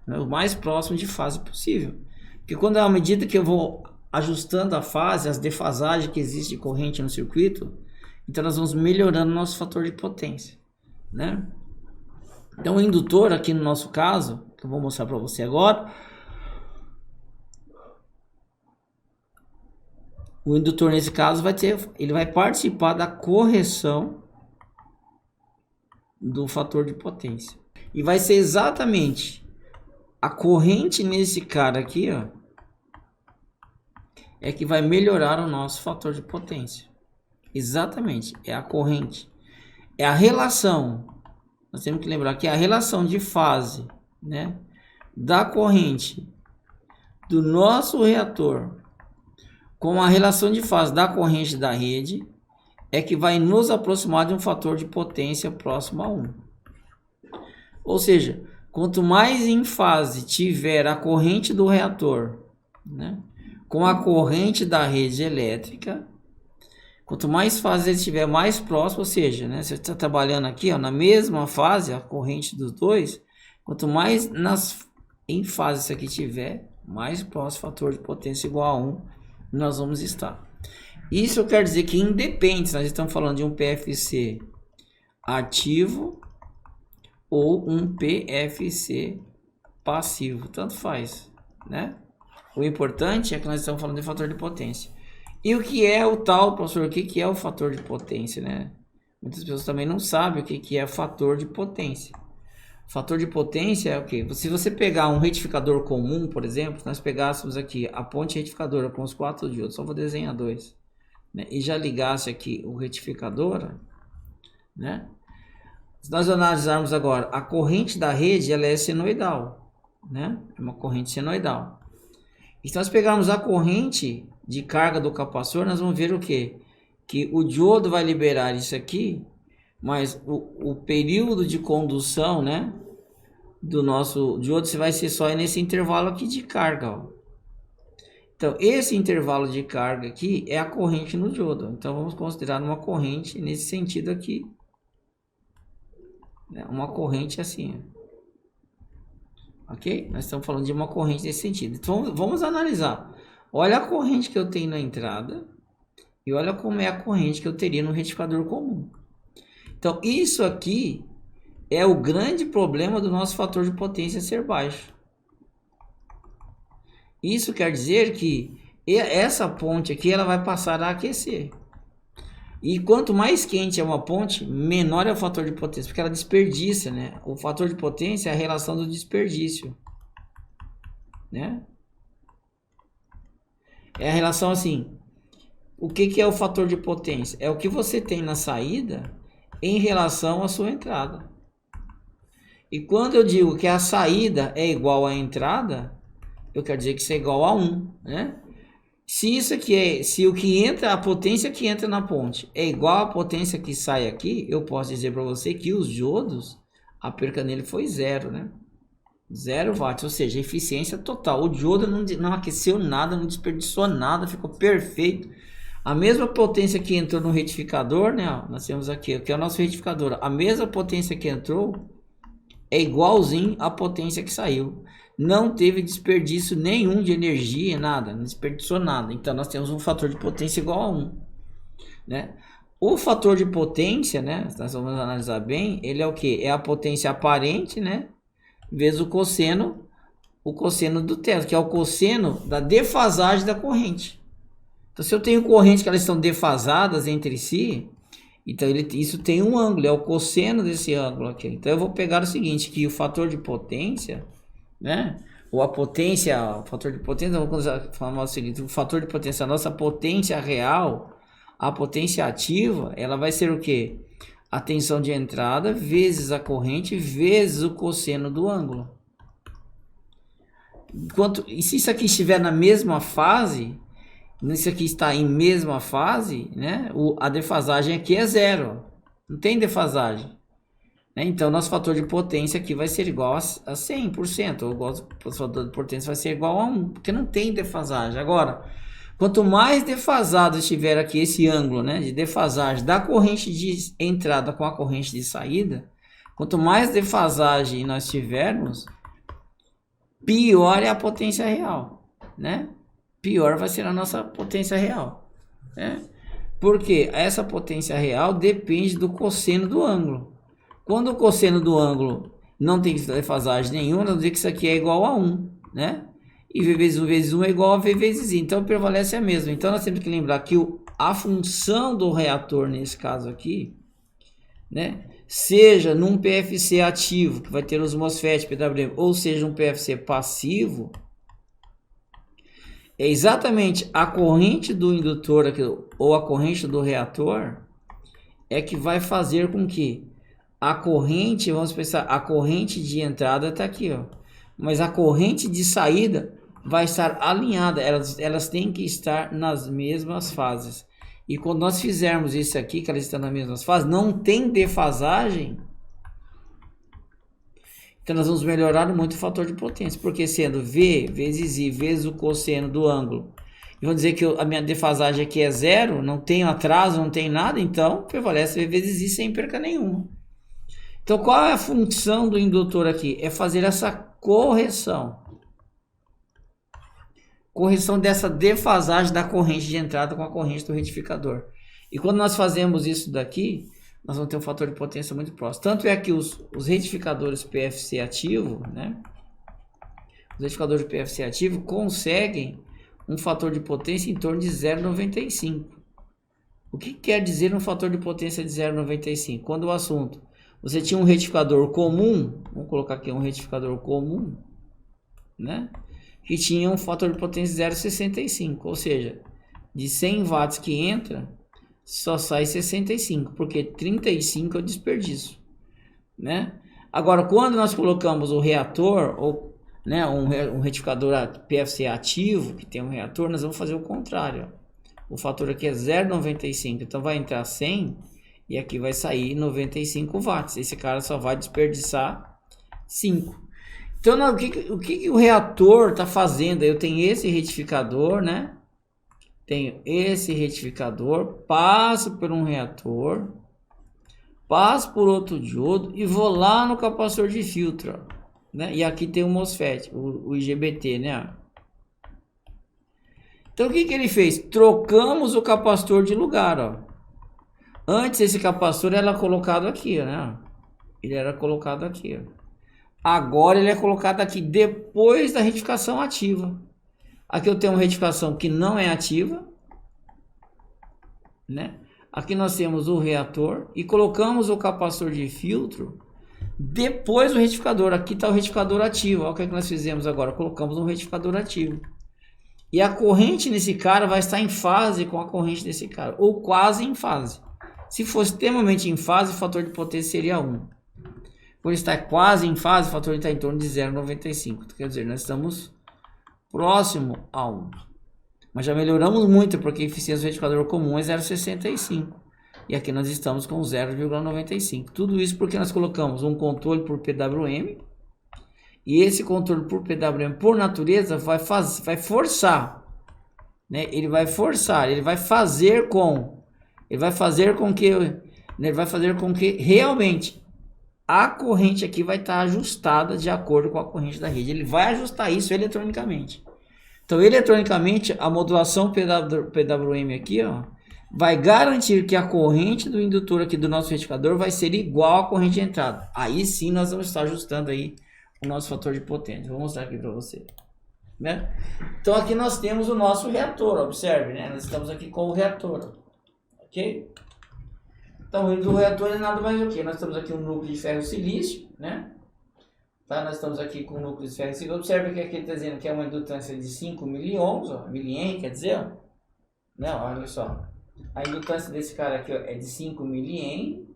né, o mais próximo de fase possível. Porque quando à medida que eu vou ajustando a fase, as defasagens que existe de corrente no circuito, então nós vamos melhorando nosso fator de potência, né? Então o indutor aqui no nosso caso, que eu vou mostrar para você agora, O indutor, nesse caso, ele vai participar da correção do fator de potência. E vai ser exatamente a corrente nesse cara aqui, ó, é que vai melhorar o nosso fator de potência. Exatamente, é a corrente. É a relação. Nós temos que lembrar que é a relação de fase, né, da corrente do nosso reator com a relação de fase da corrente da rede é que vai nos aproximar de um fator de potência próximo a 1. Ou seja, quanto mais em fase tiver a corrente do reator, né, com a corrente da rede elétrica, quanto mais fase ele estiver mais próximo, ou seja, né, você está trabalhando aqui, ó, na mesma fase, a corrente dos dois, quanto mais em fase isso aqui tiver, mais próximo fator de potência igual a 1 nós vamos estar. Isso quer dizer que independe, nós estamos falando de um PFC ativo ou um PFC passivo, tanto faz, né? O importante é que nós estamos falando de fator de potência. E o que é o tal, professor, o que é o fator de potência, né? Muitas pessoas também não sabem o que é fator de potência. Fator de potência é o quê? Se você pegar um retificador comum, por exemplo, nós pegássemos aqui a ponte retificadora com os 4 diodos, só vou desenhar 2, né? E já ligasse aqui o retificador, né? Se nós analisarmos agora, a corrente da rede, ela é senoidal, né? É uma corrente senoidal. E se nós pegarmos a corrente de carga do capacitor, nós vamos ver o quê? Que o diodo vai liberar isso aqui, mas o período de condução, né, do nosso diodo vai ser só nesse intervalo aqui de carga, ó. Então, esse intervalo de carga aqui é a corrente no diodo. Então, vamos considerar uma corrente nesse sentido aqui, né, uma corrente assim, ó. Ok? Nós estamos falando de uma corrente nesse sentido. Então, vamos analisar. Olha a corrente que eu tenho na entrada e olha como é a corrente que eu teria no retificador comum. Então, isso aqui é o grande problema do nosso fator de potência ser baixo. Isso quer dizer que essa ponte aqui ela vai passar a aquecer. E quanto mais quente é uma ponte, menor é o fator de potência, porque ela desperdiça, né? O fator de potência é a relação do desperdício, né? É a relação assim. O que é o fator de potência? É o que você tem na saída em relação à sua entrada. E quando eu digo que a saída é igual à entrada, eu quero dizer que isso é igual a 1, né? Se o que entra, a potência que entra na ponte é igual à potência que sai aqui, eu posso dizer para você que os diodos, a perca nele foi 0, né? 0 watts, ou seja, eficiência total. O diodo não aqueceu nada, não desperdiçou nada, ficou perfeito. A mesma potência que entrou no retificador, né? Ó, nós temos aqui, o que é o nosso retificador. A mesma potência que entrou é igualzinho à potência que saiu. Não teve desperdício nenhum de energia, nada, não desperdiçou nada. Então nós temos um fator de potência igual a 1, né? O fator de potência, né? Nós vamos analisar bem, ele é o que? É a potência aparente, né? Vezes o cosseno do teto, que é o cosseno da defasagem da corrente. Então, se eu tenho correntes que elas estão defasadas entre si, então isso tem um ângulo, é o cosseno desse ângulo aqui. Então, eu vou pegar o seguinte, que o fator de potência, né? Ou a potência, o fator de potência, vamos falar o seguinte, o fator de potência, a nossa potência real, a potência ativa, ela vai ser o quê? A tensão de entrada vezes a corrente vezes o cosseno do ângulo. E se isso aqui estiver na mesma fase, isso aqui está em mesma fase, né? A defasagem aqui é 0. Não tem defasagem, né? Então, nosso fator de potência aqui vai ser igual a 100%. Ou o fator de potência vai ser igual a 1, porque não tem defasagem. Agora, quanto mais defasado estiver aqui esse ângulo, né, de defasagem da corrente de entrada com a corrente de saída, quanto mais defasagem nós tivermos, pior é a potência real, né? Pior vai ser a nossa potência real, né? Porque essa potência real depende do cosseno do ângulo. Quando o cosseno do ângulo não tem defasagem nenhuma, nós vamos dizer que isso aqui é igual a 1, né? E V vezes 1 é igual a V vezes I. Então prevalece a mesma. Então nós temos que lembrar que a função do reator, nesse caso aqui, né, seja num PFC ativo, que vai ter os MOSFET, PWM, ou seja um PFC passivo, é exatamente a corrente do indutor aqui, ou a corrente do reator, é que vai fazer com que a corrente, vamos pensar, a corrente de entrada está aqui, ó, mas a corrente de saída vai estar alinhada, elas têm que estar nas mesmas fases. E quando nós fizermos isso aqui, que elas estão nas mesmas fases, não tem defasagem, então nós vamos melhorar muito o fator de potência, porque sendo V vezes I vezes o cosseno do ângulo, e vamos dizer que a minha defasagem aqui é zero, não tem atraso, não tem nada, então prevalece V vezes I sem perca nenhuma. Então qual é a função do indutor aqui? É fazer essa correção dessa defasagem da corrente de entrada com a corrente do retificador. E quando nós fazemos isso daqui, nós vamos ter um fator de potência muito próximo. Tanto é que os retificadores PFC ativo, né? Os retificadores de PFC ativo conseguem um fator de potência em torno de 0,95. O que quer dizer um fator de potência de 0,95? Quando o assunto, você tinha um retificador comum, vamos colocar aqui um retificador comum, né? Que tinha um fator de potência de 0,65, ou seja, de 100 watts que entra, só sai 65, porque 35 é o desperdício, né? Agora, quando nós colocamos o reator, ou né, um retificador PFC ativo, que tem um reator, nós vamos fazer o contrário. O fator aqui é 0,95, então vai entrar 100 e aqui vai sair 95 watts. Esse cara só vai desperdiçar 5. Então, o que o reator está fazendo? Eu tenho esse retificador, né? Tenho esse retificador, passo por um reator, passo por outro diodo e vou lá no capacitor de filtro, né? E aqui tem o MOSFET, o IGBT, né? Então, o que ele fez? Trocamos o capacitor de lugar, ó. Antes, esse capacitor era colocado aqui, né? Ele era colocado aqui, ó. Agora ele é colocado aqui depois da retificação ativa. Aqui eu tenho uma retificação que não é ativa, né? Aqui nós temos o reator e colocamos o capacitor de filtro depois do retificador. Aqui está o retificador ativo. Olha o que nós fizemos agora. Colocamos um retificador ativo. E a corrente nesse cara vai estar em fase com a corrente desse cara, ou quase em fase. Se fosse extremamente em fase, o fator de potência seria 1. Por estar quase em fase, o fator está em torno de 0,95. Quer dizer, nós estamos próximo a 1. Mas já melhoramos muito, porque a eficiência do retificador comum é 0,65. E aqui nós estamos com 0,95. Tudo isso porque nós colocamos um controle por PWM. E esse controle por PWM, por natureza, vai forçar. Né? Ele vai forçar, ele vai fazer com que realmente a corrente aqui vai estar ajustada de acordo com a corrente da rede. Ele vai ajustar isso eletronicamente. Então, eletronicamente, a modulação PWM aqui, ó, vai garantir que a corrente do indutor aqui do nosso retificador vai ser igual à corrente de entrada. Aí sim nós vamos estar ajustando aí o nosso fator de potência. Vou mostrar aqui para você. Né? Então, aqui nós temos o nosso reator, observe, né? Nós estamos aqui com o reator. Ok? Então, o reator é nada mais do que nós estamos aqui um núcleo de ferro silício, né? Tá? Nós estamos aqui com um núcleo de ferro silício. Observe que aqui ele está dizendo que é uma indutância de 5 miliohms, ó, milien, quer dizer, ó. Não, olha só. A indutância desse cara aqui, ó, é de 5 milien.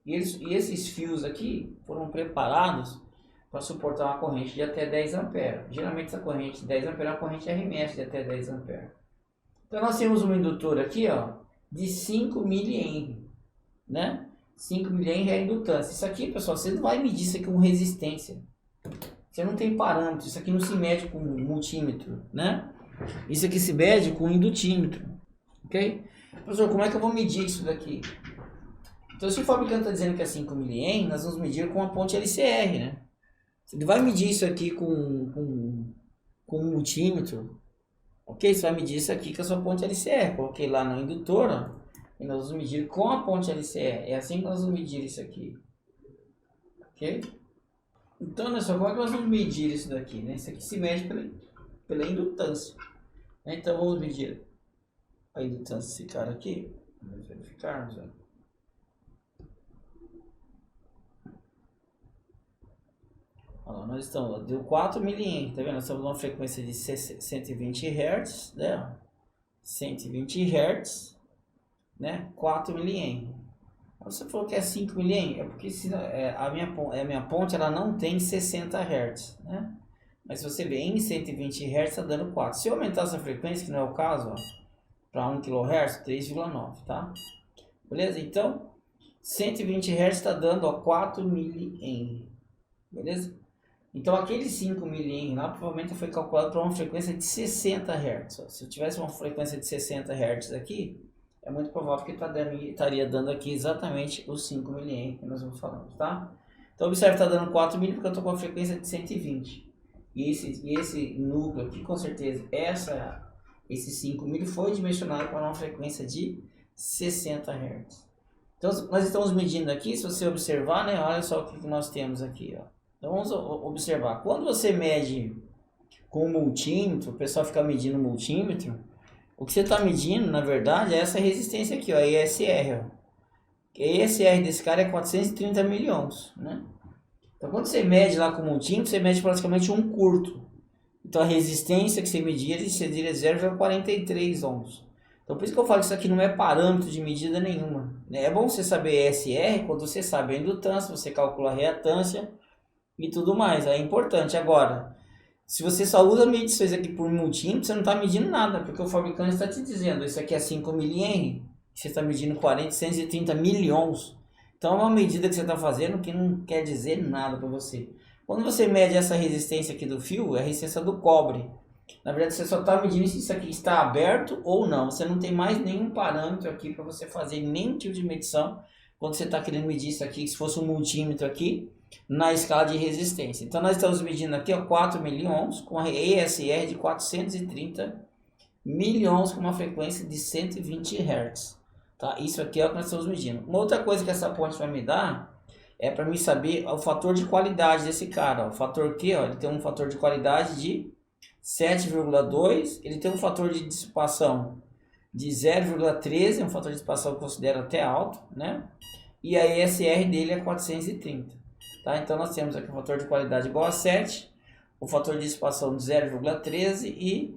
E esses fios aqui foram preparados para suportar uma corrente de até 10 amperes. Geralmente essa corrente de 10 amperes é uma corrente RMS de até 10 amperes. Então nós temos um indutor aqui, ó, de 5 milien. Né? 5 milien é a indutância. Isso aqui, pessoal, você não vai medir isso aqui com resistência. Você não tem parâmetro. Isso aqui não se mede com multímetro, né? Isso aqui se mede com indutímetro, ok? Professor, como é que eu vou medir isso daqui? Então, se o fabricante está dizendo que é 5 milien, nós vamos medir com a ponte LCR, né? Você vai medir isso aqui com multímetro, ok? Você vai medir isso aqui com a sua ponte LCR. Coloquei lá no indutor, ó. E nós vamos medir com a ponte LCR. É assim que nós vamos medir isso aqui. Ok? Então, olha só, como é que nós vamos medir isso daqui? Né? Isso aqui se mede pela indutância. Então vamos medir a indutância desse cara aqui. Vamos verificar. Olha lá, nós estamos, deu 4 mA, tá vendo? Nós estamos numa frequência de 120 Hz, né? 120 Hz, né? 4 mA. Você falou que é 5 mA, é porque a minha ponte ela não tem 60 Hz, né? Mas se você vê em 120 Hz está dando 4. Se eu aumentar essa frequência, que não é o caso, para 1 kHz, 3,9, tá? Beleza? Então, 120 Hz está dando, ó, 4 mA. Beleza? Então, aquele 5 mA lá provavelmente foi calculado para uma frequência de 60 Hz. Se eu tivesse uma frequência de 60 Hz aqui, é muito provável que estaria dando aqui exatamente os 5 mA que nós vamos falando, tá? Então, observe que está dando 4 mA porque eu estou com a frequência de 120. E esse núcleo aqui, com certeza, esse 5 mA foi dimensionado para uma frequência de 60 Hz. Então, nós estamos medindo aqui, se você observar, né? Olha só o que nós temos aqui, ó. Então, vamos observar. Quando você mede com o multímetro, o pessoal fica medindo o multímetro, o que você está medindo, na verdade, é essa resistência aqui, ó, a ESR. Ó. A ESR desse cara é 430 miliohms, né? Então, quando você mede lá com o multímetro, você mede praticamente um curto. Então, a resistência que você media seria 0,43 ohms. Então, por isso que eu falo que isso aqui não é parâmetro de medida nenhuma. É bom você saber ESR quando você sabe a indutância, você calcula a reatância e tudo mais. É importante. Agora, se você só usa medições aqui por multímetro, você não está medindo nada, porque o fabricante está te dizendo, isso aqui é 5 mA, você está medindo 130 milhões. Então é uma medida que você está fazendo que não quer dizer nada para você. Quando você mede essa resistência aqui do fio, é a resistência do cobre. Na verdade, você só está medindo se isso aqui está aberto ou não. Você não tem mais nenhum parâmetro aqui para você fazer nenhum tipo de medição. Quando você está querendo medir isso aqui, se fosse um multímetro aqui, na escala de resistência. Então nós estamos medindo aqui, ó, 4 miliohms com a ESR de 430 milhões com uma frequência de 120 Hz. Tá? Isso aqui é o que nós estamos medindo. Uma outra coisa que essa ponte vai me dar é para mim saber o fator de qualidade desse cara. Ó. O fator Q, ó, ele tem um fator de qualidade de 7,2, ele tem um fator de dissipação de 0,13, um fator de dissipação que eu considero até alto, né? E a ESR dele é 430. Tá? Então nós temos aqui o fator de qualidade igual a 7, o fator de dissipação de 0,13 e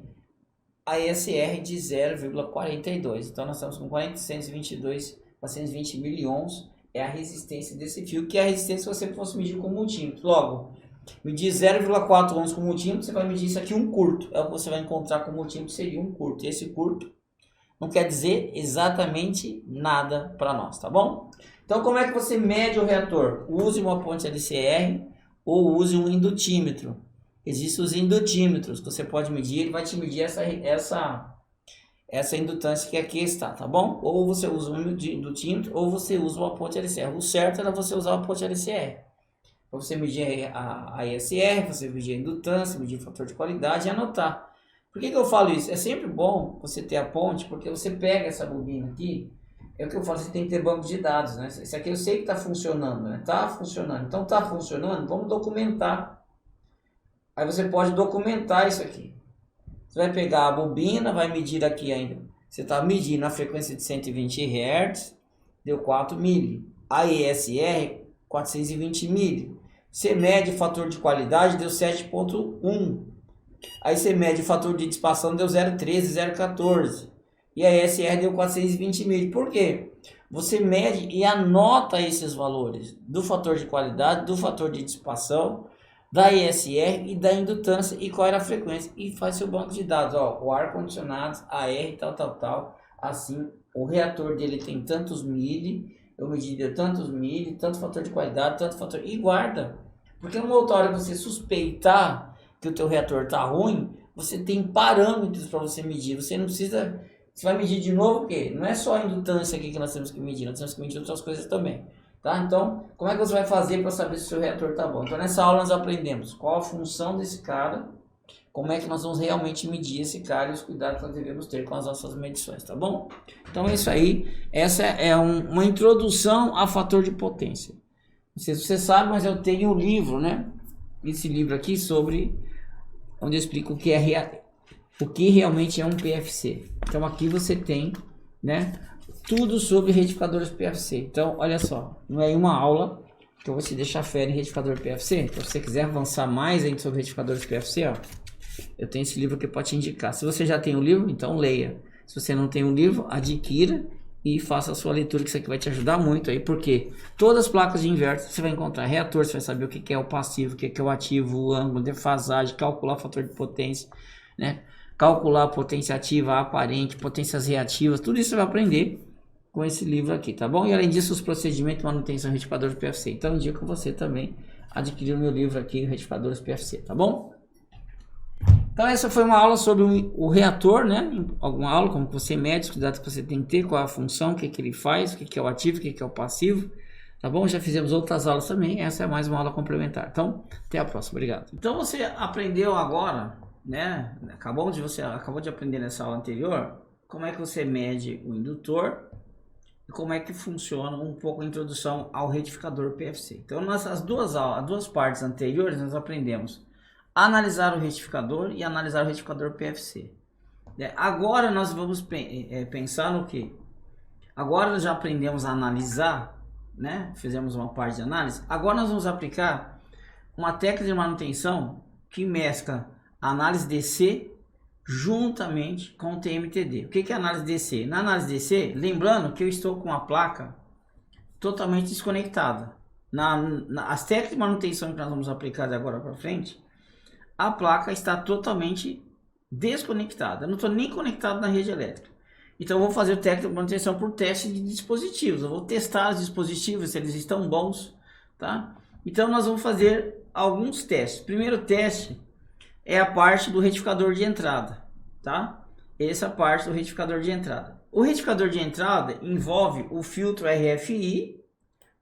a ESR de 0,42. Então nós estamos com 420 milhões é a resistência desse fio, que é a resistência que você fosse medir com multímetro. Logo, medir 0,4 ohms com multímetro, você vai medir isso aqui um curto. É o que você vai encontrar com multímetro, seria um curto. E esse curto não quer dizer exatamente nada para nós, tá bom? Então, como é que você mede o reator? Use uma ponte LCR ou use um indutímetro. Existem os indutímetros que você pode medir, ele vai te medir essa indutância que aqui está, tá bom? Ou você usa um indutímetro ou você usa uma ponte LCR. O certo era você usar uma ponte LCR. Para você medir a ESR, você medir a indutância, medir o fator de qualidade e anotar. Por que eu falo isso? É sempre bom você ter a ponte, porque você pega essa bobina aqui. É o que eu falo, você tem que ter banco de dados, né? Isso aqui eu sei que está funcionando, né? Está funcionando. Então, está funcionando, vamos documentar. Aí você pode documentar isso aqui. Você vai pegar a bobina, vai medir aqui ainda. Você está medindo a frequência de 120 Hz, deu 4 mil. A ESR, 420 mil. Você mede o fator de qualidade, deu 7,1. Aí você mede o fator de dissipação, deu 0,13, 0,14. E a ESR deu 420 mil. Por quê? Você mede e anota esses valores do fator de qualidade, do fator de dissipação, da ESR e da indutância e qual era a frequência. E faz seu banco de dados. Ó, o ar-condicionado, AR, tal. Assim, o reator dele tem tantos mil, eu medi deu tantos mil, tanto fator de qualidade, tanto fator... E guarda. Porque numa outra hora que você suspeitar que o teu reator está ruim, você tem parâmetros para você medir. Você não precisa... Você vai medir de novo o quê? Não é só a indutância aqui que nós temos que medir, nós temos que medir outras coisas também. Tá? Então, como é que você vai fazer para saber se o seu reator está bom? Então, nessa aula nós aprendemos qual a função desse cara, como é que nós vamos realmente medir esse cara e os cuidados que nós devemos ter com as nossas medições, tá bom? Então é isso aí. Essa é uma introdução a fator de potência. Não sei se você sabe, mas eu tenho um livro, né? Esse livro aqui sobre onde eu explico o que realmente é um PFC. Então aqui você tem, né, tudo sobre retificadores PFC. Então olha só, não é uma aula que eu vou te deixar fera em retificador PFC. Então se você quiser avançar mais ainda sobre retificadores PFC, ó, eu tenho esse livro que pode te indicar. Se você já tem o livro, então leia. Se você não tem o livro, adquira e faça a sua leitura, que isso aqui vai te ajudar muito aí, porque todas as placas de inverter você vai encontrar reator, você vai saber o que é o passivo, o que é o ativo, o ângulo, defasagem, calcular o fator de potência, né? Calcular a potência ativa, a aparente, potências reativas, tudo isso você vai aprender com esse livro aqui, tá bom? E além disso, os procedimentos de manutenção retificador de PFC. Então, eu indico você também adquirir o meu livro aqui, Retificadores PFC, tá bom? Então, essa foi uma aula sobre o reator, né? Alguma aula, como que você mede, os cuidados que você tem que ter, qual é a função, o que ele faz, o que é o ativo, o que é o passivo, tá bom? Já fizemos outras aulas também, essa é mais uma aula complementar. Então, até a próxima, obrigado. Então, você aprendeu agora, né? Acabou de aprender nessa aula anterior, como é que você mede o indutor, como é que funciona um pouco a introdução ao retificador PFC. Então, as duas partes anteriores nós aprendemos a analisar o retificador e analisar o retificador PFC. Agora nós vamos pensar no que? Agora nós já aprendemos a analisar, né? Fizemos uma parte de análise. Agora nós vamos aplicar uma técnica de manutenção que mescla a análise DC juntamente com o TMTD. O que é análise DC? Na análise DC, lembrando que eu estou com a placa totalmente desconectada. As técnicas de manutenção que nós vamos aplicar de agora para frente, a placa está totalmente desconectada. Eu não estou nem conectado na rede elétrica. Então eu vou fazer o técnico de manutenção por teste de dispositivos. Eu vou testar os dispositivos, se eles estão bons, tá? Então nós vamos fazer alguns testes. O primeiro teste é a parte do retificador de entrada, tá? Essa parte do retificador de entrada. O retificador de entrada envolve o filtro RFI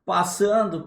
passando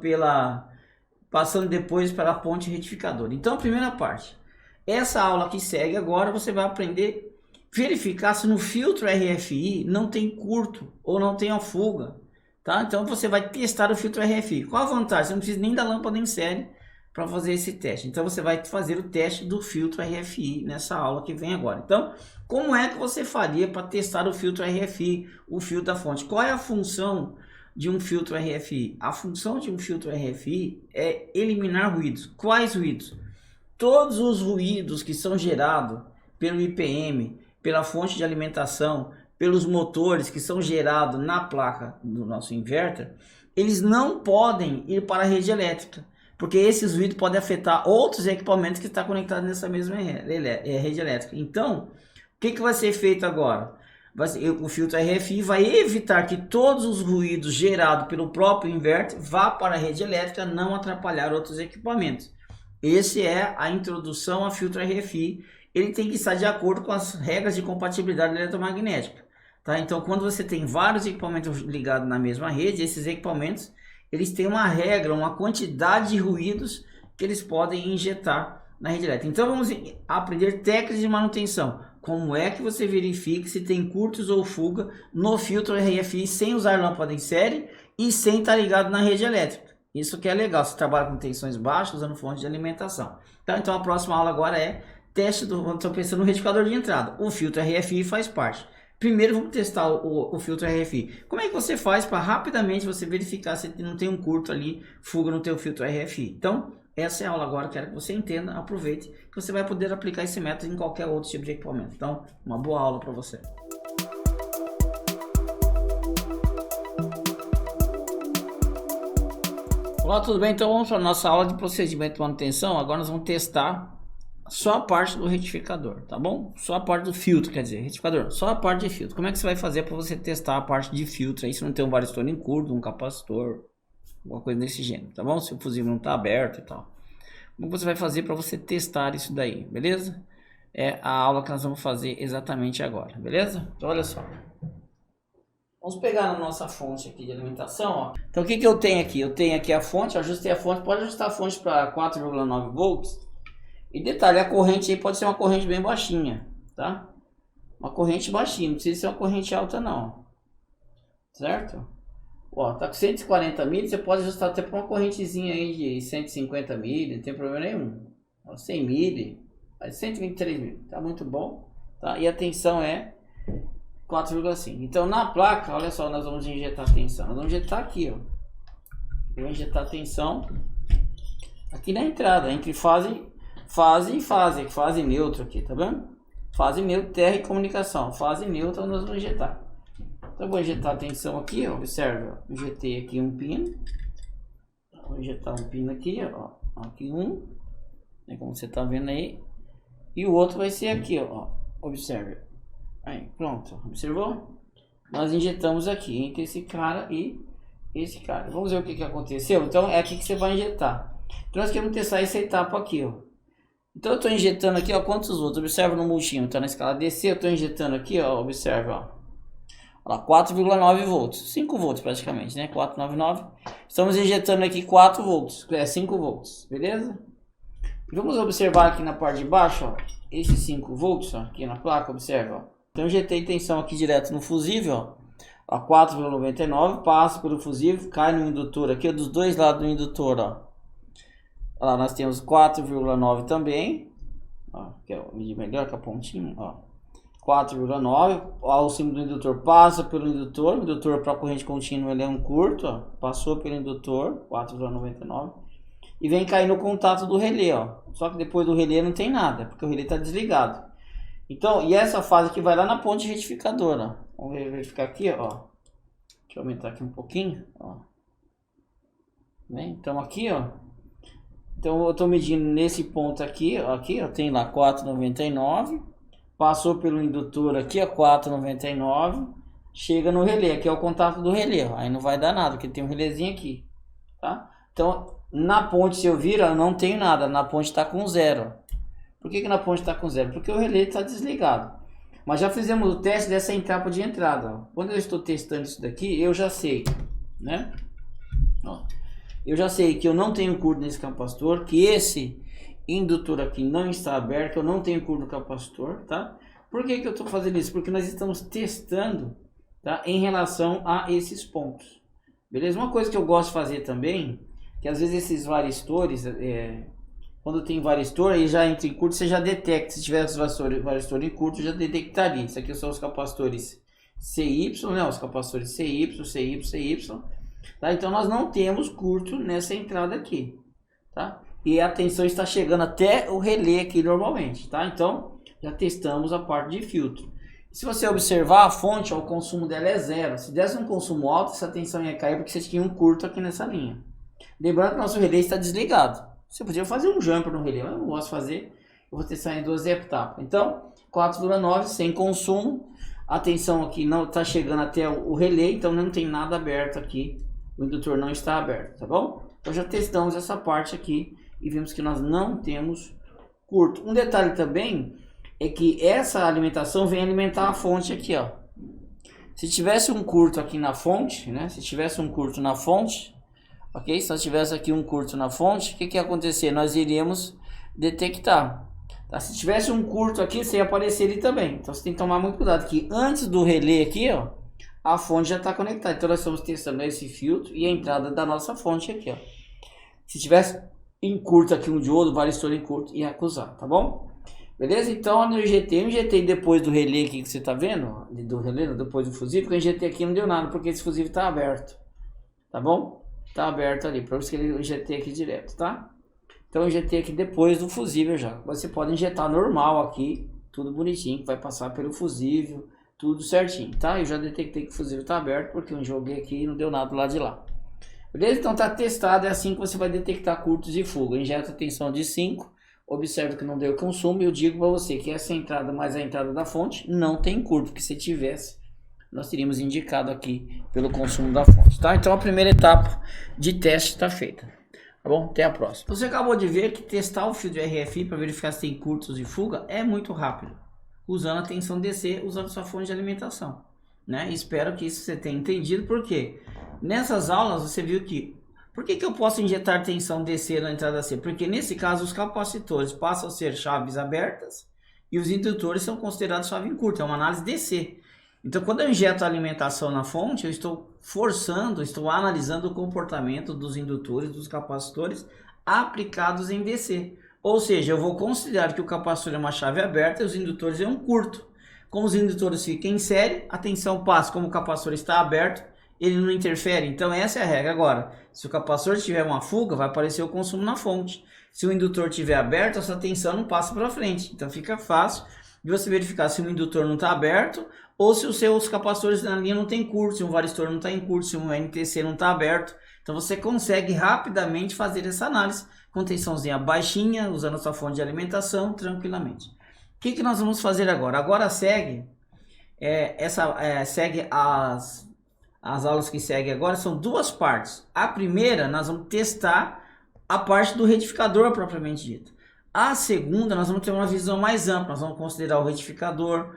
depois pela ponte retificadora. Então, a primeira parte. Essa aula que segue agora, você vai aprender a verificar se no filtro RFI não tem curto ou não tem a fuga, tá? Então, você vai testar o filtro RFI. Qual a vantagem? Você não precisa nem da lâmpada em série para fazer esse teste. Então, você vai fazer o teste do filtro RFI nessa aula que vem agora. Então, como é que você faria para testar o filtro RFI, o filtro da fonte? Qual é a função de um filtro RFI? A função de um filtro RFI é eliminar ruídos. Quais ruídos? Todos os ruídos que são gerados pelo IPM, pela fonte de alimentação, pelos motores que são gerados na placa do nosso inverter, eles não podem ir para a rede elétrica, porque esses ruídos podem afetar outros equipamentos que estão conectados nessa mesma rede elétrica. Então, o que vai ser feito agora? O filtro RFI vai evitar que todos os ruídos gerados pelo próprio inverter vá para a rede elétrica, não atrapalhar outros equipamentos. Essa é a introdução ao filtro RFI. Ele tem que estar de acordo com as regras de compatibilidade eletromagnética, tá? Então, quando você tem vários equipamentos ligados na mesma rede, esses equipamentos eles têm uma regra, uma quantidade de ruídos que eles podem injetar na rede elétrica. Então, vamos aprender técnicas de manutenção. Como é que você verifica se tem curtos ou fuga no filtro RFI sem usar lâmpada em série e sem estar ligado na rede elétrica. Isso que é legal, você trabalha com tensões baixas usando fonte de alimentação. Então a próxima aula agora é teste estou pensando no retificador de entrada. O filtro RFI faz parte. Primeiro vamos testar o filtro RFI. Como é que você faz para rapidamente você verificar se não tem um curto ali, fuga no teu filtro RFI? Então, essa é a aula agora, quero que você entenda, aproveite, que você vai poder aplicar esse método em qualquer outro tipo de equipamento. Então, uma boa aula para você. Olá, tudo bem? Então vamos para a nossa aula de procedimento de manutenção. Agora nós vamos testar só a parte do retificador, tá bom? Só a parte do filtro, quer dizer, retificador, só a parte de filtro. Como é que você vai fazer para você testar a parte de filtro? Aí se não tem um varistor em curto, um capacitor, alguma coisa desse gênero, tá bom? Se o fusível não está aberto e tal. Como você vai fazer para você testar isso daí, beleza? É a aula que nós vamos fazer exatamente agora, beleza? Então olha só. Vamos pegar a nossa fonte aqui de alimentação, ó. Então o que eu tenho aqui? Eu tenho aqui a fonte, ajustei a fonte, pode ajustar a fonte para 4,9 volts. E detalhe, a corrente aí pode ser uma corrente bem baixinha, tá? Uma corrente baixinha, não precisa ser uma corrente alta não. Certo? Ó, tá com 140 mil, você pode ajustar até para uma correntezinha aí de 150 mil, não tem problema nenhum. 100 mil, 123 mil, tá muito bom, tá? E a tensão é 4,5. Então na placa, olha só, nós vamos injetar tensão. Nós vamos injetar aqui, ó. Eu vou injetar tensão aqui na entrada, entre fase e fase neutra aqui, tá vendo? Fase neutra, terra e comunicação. Fase neutra nós vamos injetar. Então eu vou injetar tensão aqui, ó. Observe, ó. Injetei aqui um pino. Vou injetar um pino aqui, ó. Aqui um, né, como você tá vendo aí. E o outro vai ser aqui, ó. Observe. Aí, pronto. Observou? Nós injetamos aqui entre esse cara e esse cara. Vamos ver o que que aconteceu. Então é aqui que você vai injetar. Então nós queremos testar essa etapa aqui, ó. Então eu estou injetando aqui, ó, quantos volts? Observa no multímetro, tá na escala DC, eu estou injetando aqui, ó, observa, ó. Olha lá, 4,9 volts, 5 volts praticamente, né? 499. Estamos injetando aqui 4 volts, 5 volts, beleza? E vamos observar aqui na parte de baixo, ó, esses 5 volts, ó, aqui na placa, observa, ó. Então eu injetei tensão aqui direto no fusível, ó, a 4,99, passa pelo fusível, cai no indutor aqui, ó, dos dois lados do indutor, ó. Olha lá, nós temos 4,9 também, ó, que é medir melhor que a pontinha, ó. 4,9, o símbolo do indutor passa pelo indutor, o indutor para corrente contínua ele é um curto, ó, passou pelo indutor, 4,99, e vem cair no contato do relé, ó. Só que depois do relé não tem nada, porque o relé está desligado. Então, e essa fase aqui vai lá na ponte retificadora, ó. Vamos verificar aqui, ó. Deixa eu aumentar aqui um pouquinho, ó. Bem, então aqui, ó. Então eu estou medindo nesse ponto aqui, ó, tem lá 4,99, passou pelo indutor aqui, ó, 4,99, chega no relé, aqui é o contato do relé, ó, aí não vai dar nada, porque tem um relézinho aqui, tá? Então na ponte, se eu vir, ó, eu não tenho nada, na ponte está com zero. Por que na ponte está com zero? Porque o relé está desligado. Mas já fizemos o teste dessa etapa de entrada, ó. Quando eu estou testando isso daqui, eu já sei, né? Ó. Eu já sei que eu não tenho curto nesse capacitor, que esse indutor aqui não está aberto, eu não tenho curto no capacitor, tá? Por que que eu estou fazendo isso? Porque nós estamos testando, tá, em relação a esses pontos, beleza? Uma coisa que eu gosto de fazer também, que às vezes esses varistores, quando tem varistor, aí já entra em curto, você já detecta, se tiver varistor em curto, já detectaria. Isso aqui são os capacitores CY, né? Os capacitores CY, CY. Tá? Então nós não temos curto nessa entrada aqui, tá? E a tensão está chegando até o relé aqui normalmente, tá? Então já testamos a parte de filtro. Se você observar a fonte, ó, o consumo dela é zero. Se desse um consumo alto, essa tensão ia cair porque você tinha um curto aqui nessa linha. Lembrando que nosso relé está desligado. Você podia fazer um jumper no relé, mas eu não gosto de fazer. Eu vou testar em 12 etapas. Então 4,9 sem consumo. A tensão aqui não está chegando até o relé, então não tem nada aberto aqui. O indutor não está aberto, tá bom? Então já testamos essa parte aqui e vimos que nós não temos curto. Um detalhe também é que essa alimentação vem alimentar a fonte aqui, ó. Se tivesse um curto aqui na fonte, né? Se tivesse um curto na fonte, ok? Se nós tivesse aqui um curto na fonte, o que que ia acontecer? Nós iríamos detectar. Tá? Se tivesse um curto aqui, você ia aparecer ele também. Então você tem que tomar muito cuidado que antes do relé aqui, ó, a fonte já está conectada. Então nós estamos testando esse filtro e a entrada da nossa fonte aqui, ó. Se tivesse em curto aqui um diodo, varistor em curto, ia acusar, tá bom? Beleza? Então eu injetei depois do relé aqui que você tá vendo, ó, do relé, depois do fusível, que eu injetei aqui não deu nada, porque esse fusível está aberto, tá bom? Tá aberto ali, por isso que eu injetei aqui direto, tá? Então eu injetei aqui depois do fusível já. Você pode injetar normal aqui, tudo bonitinho, que vai passar pelo fusível, tudo certinho, tá? Eu já detectei que o fusível tá aberto, porque eu joguei aqui e não deu nada do lado de lá. Beleza? Então tá testado, é assim que você vai detectar curtos e fuga. Injeta tensão de 5, observe que não deu consumo, e eu digo para você que essa entrada mais a entrada da fonte não tem curto, porque se tivesse, nós teríamos indicado aqui pelo consumo da fonte, tá? Então a primeira etapa de teste está feita, tá bom? Até a próxima. Você acabou de ver que testar o fio de RFI para verificar se tem curtos e fuga é muito rápido, usando a tensão DC, usando sua fonte de alimentação, né? Espero que isso você tenha entendido, porque nessas aulas você viu que por que eu posso injetar tensão DC na entrada C? Porque nesse caso os capacitores passam a ser chaves abertas e os indutores são considerados chave em curto, é uma análise DC. Então quando eu injeto a alimentação na fonte, eu estou forçando, estou analisando o comportamento dos indutores, dos capacitores aplicados em DC. Ou seja, eu vou considerar que o capacitor é uma chave aberta e os indutores é um curto. Como os indutores ficam em série, a tensão passa. Como o capacitor está aberto, ele não interfere. Então essa é a regra. Agora, se o capacitor tiver uma fuga, vai aparecer o consumo na fonte. Se o indutor estiver aberto, essa tensão não passa para frente. Então fica fácil de você verificar se o indutor não está aberto ou se os seus capacitores na linha não tem curto, se um varistor não está em curto, se um NTC não está aberto. Então você consegue rapidamente fazer essa análise com tensãozinha baixinha, usando a sua fonte de alimentação tranquilamente. O que nós vamos fazer agora? Agora segue as aulas que seguem agora, são duas partes. A primeira, nós vamos testar a parte do retificador propriamente dito. A segunda, nós vamos ter uma visão mais ampla. Nós vamos considerar o retificador,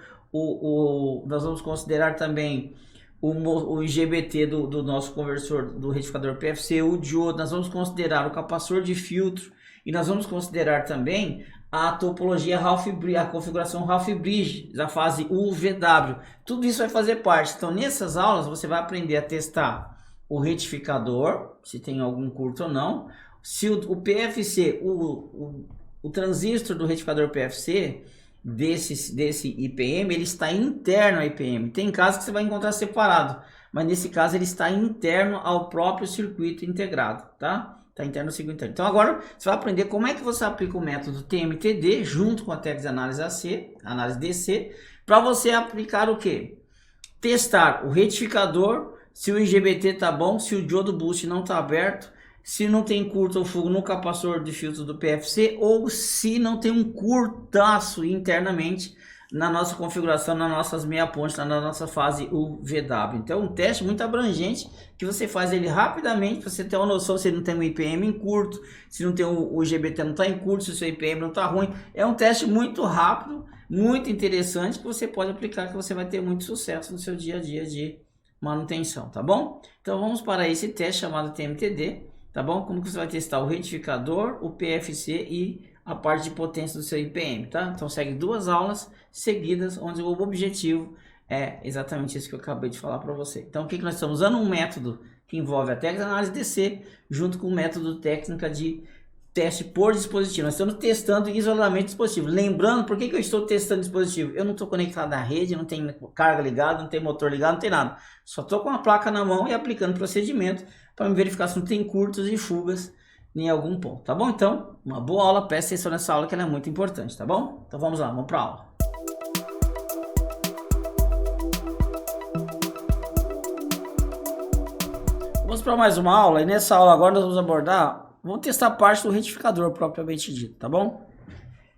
nós vamos considerar também o IGBT do nosso conversor, do retificador PFC, o diodo. Nós vamos considerar o capacitor de filtro e nós vamos considerar também a topologia a configuração Ralph Bridge da fase UVW. Tudo isso vai fazer parte. Então, nessas aulas você vai aprender a testar o retificador, se tem algum curto ou não, se o PFC, o transistor do retificador PFC desse IPM, ele está interno ao IPM. Tem casos que você vai encontrar separado, mas nesse caso ele está interno ao próprio circuito integrado, tá? Está interno ao circuito interno. Então agora você vai aprender como é que você aplica o método TMTD junto com a técnica de análise AC, análise DC, para você aplicar o que? Testar o retificador, se o IGBT está bom, se o diodo boost não está aberto, se não tem curto ou fuga no capacitor de filtro do PFC ou se não tem um curtaço internamente na nossa configuração, nas nossas meia pontes, na nossa fase UVW. Então, um teste muito abrangente que você faz ele rapidamente para você ter uma noção se não tem um IPM em curto, se não tem o IGBT não está em curto, se o seu IPM não está ruim. É um teste muito rápido, muito interessante que você pode aplicar, que você vai ter muito sucesso no seu dia a dia de manutenção, tá bom? Então, vamos para esse teste chamado TMTD. Tá bom? Como que você vai testar o retificador, o PFC e a parte de potência do seu IPM, tá? Então segue duas aulas seguidas, onde o objetivo é exatamente isso que eu acabei de falar para você. Então o que nós estamos usando? Um método que envolve a técnica de análise DC, junto com o método técnica de teste por dispositivo. Nós estamos testando isolamento dispositivo. Lembrando, por que eu estou testando dispositivo? Eu não estou conectado à rede, não tem carga ligada, não tem motor ligado, não tem nada. Só estou com a placa na mão e aplicando procedimento para verificar se não tem curtos e fugas em algum ponto, tá bom? Então, uma boa aula, presta atenção nessa aula que ela é muito importante, tá bom? Então vamos lá, vamos para a aula. Vamos para mais uma aula e nessa aula agora nós vamos abordar, vamos testar a parte do retificador propriamente dito, tá bom?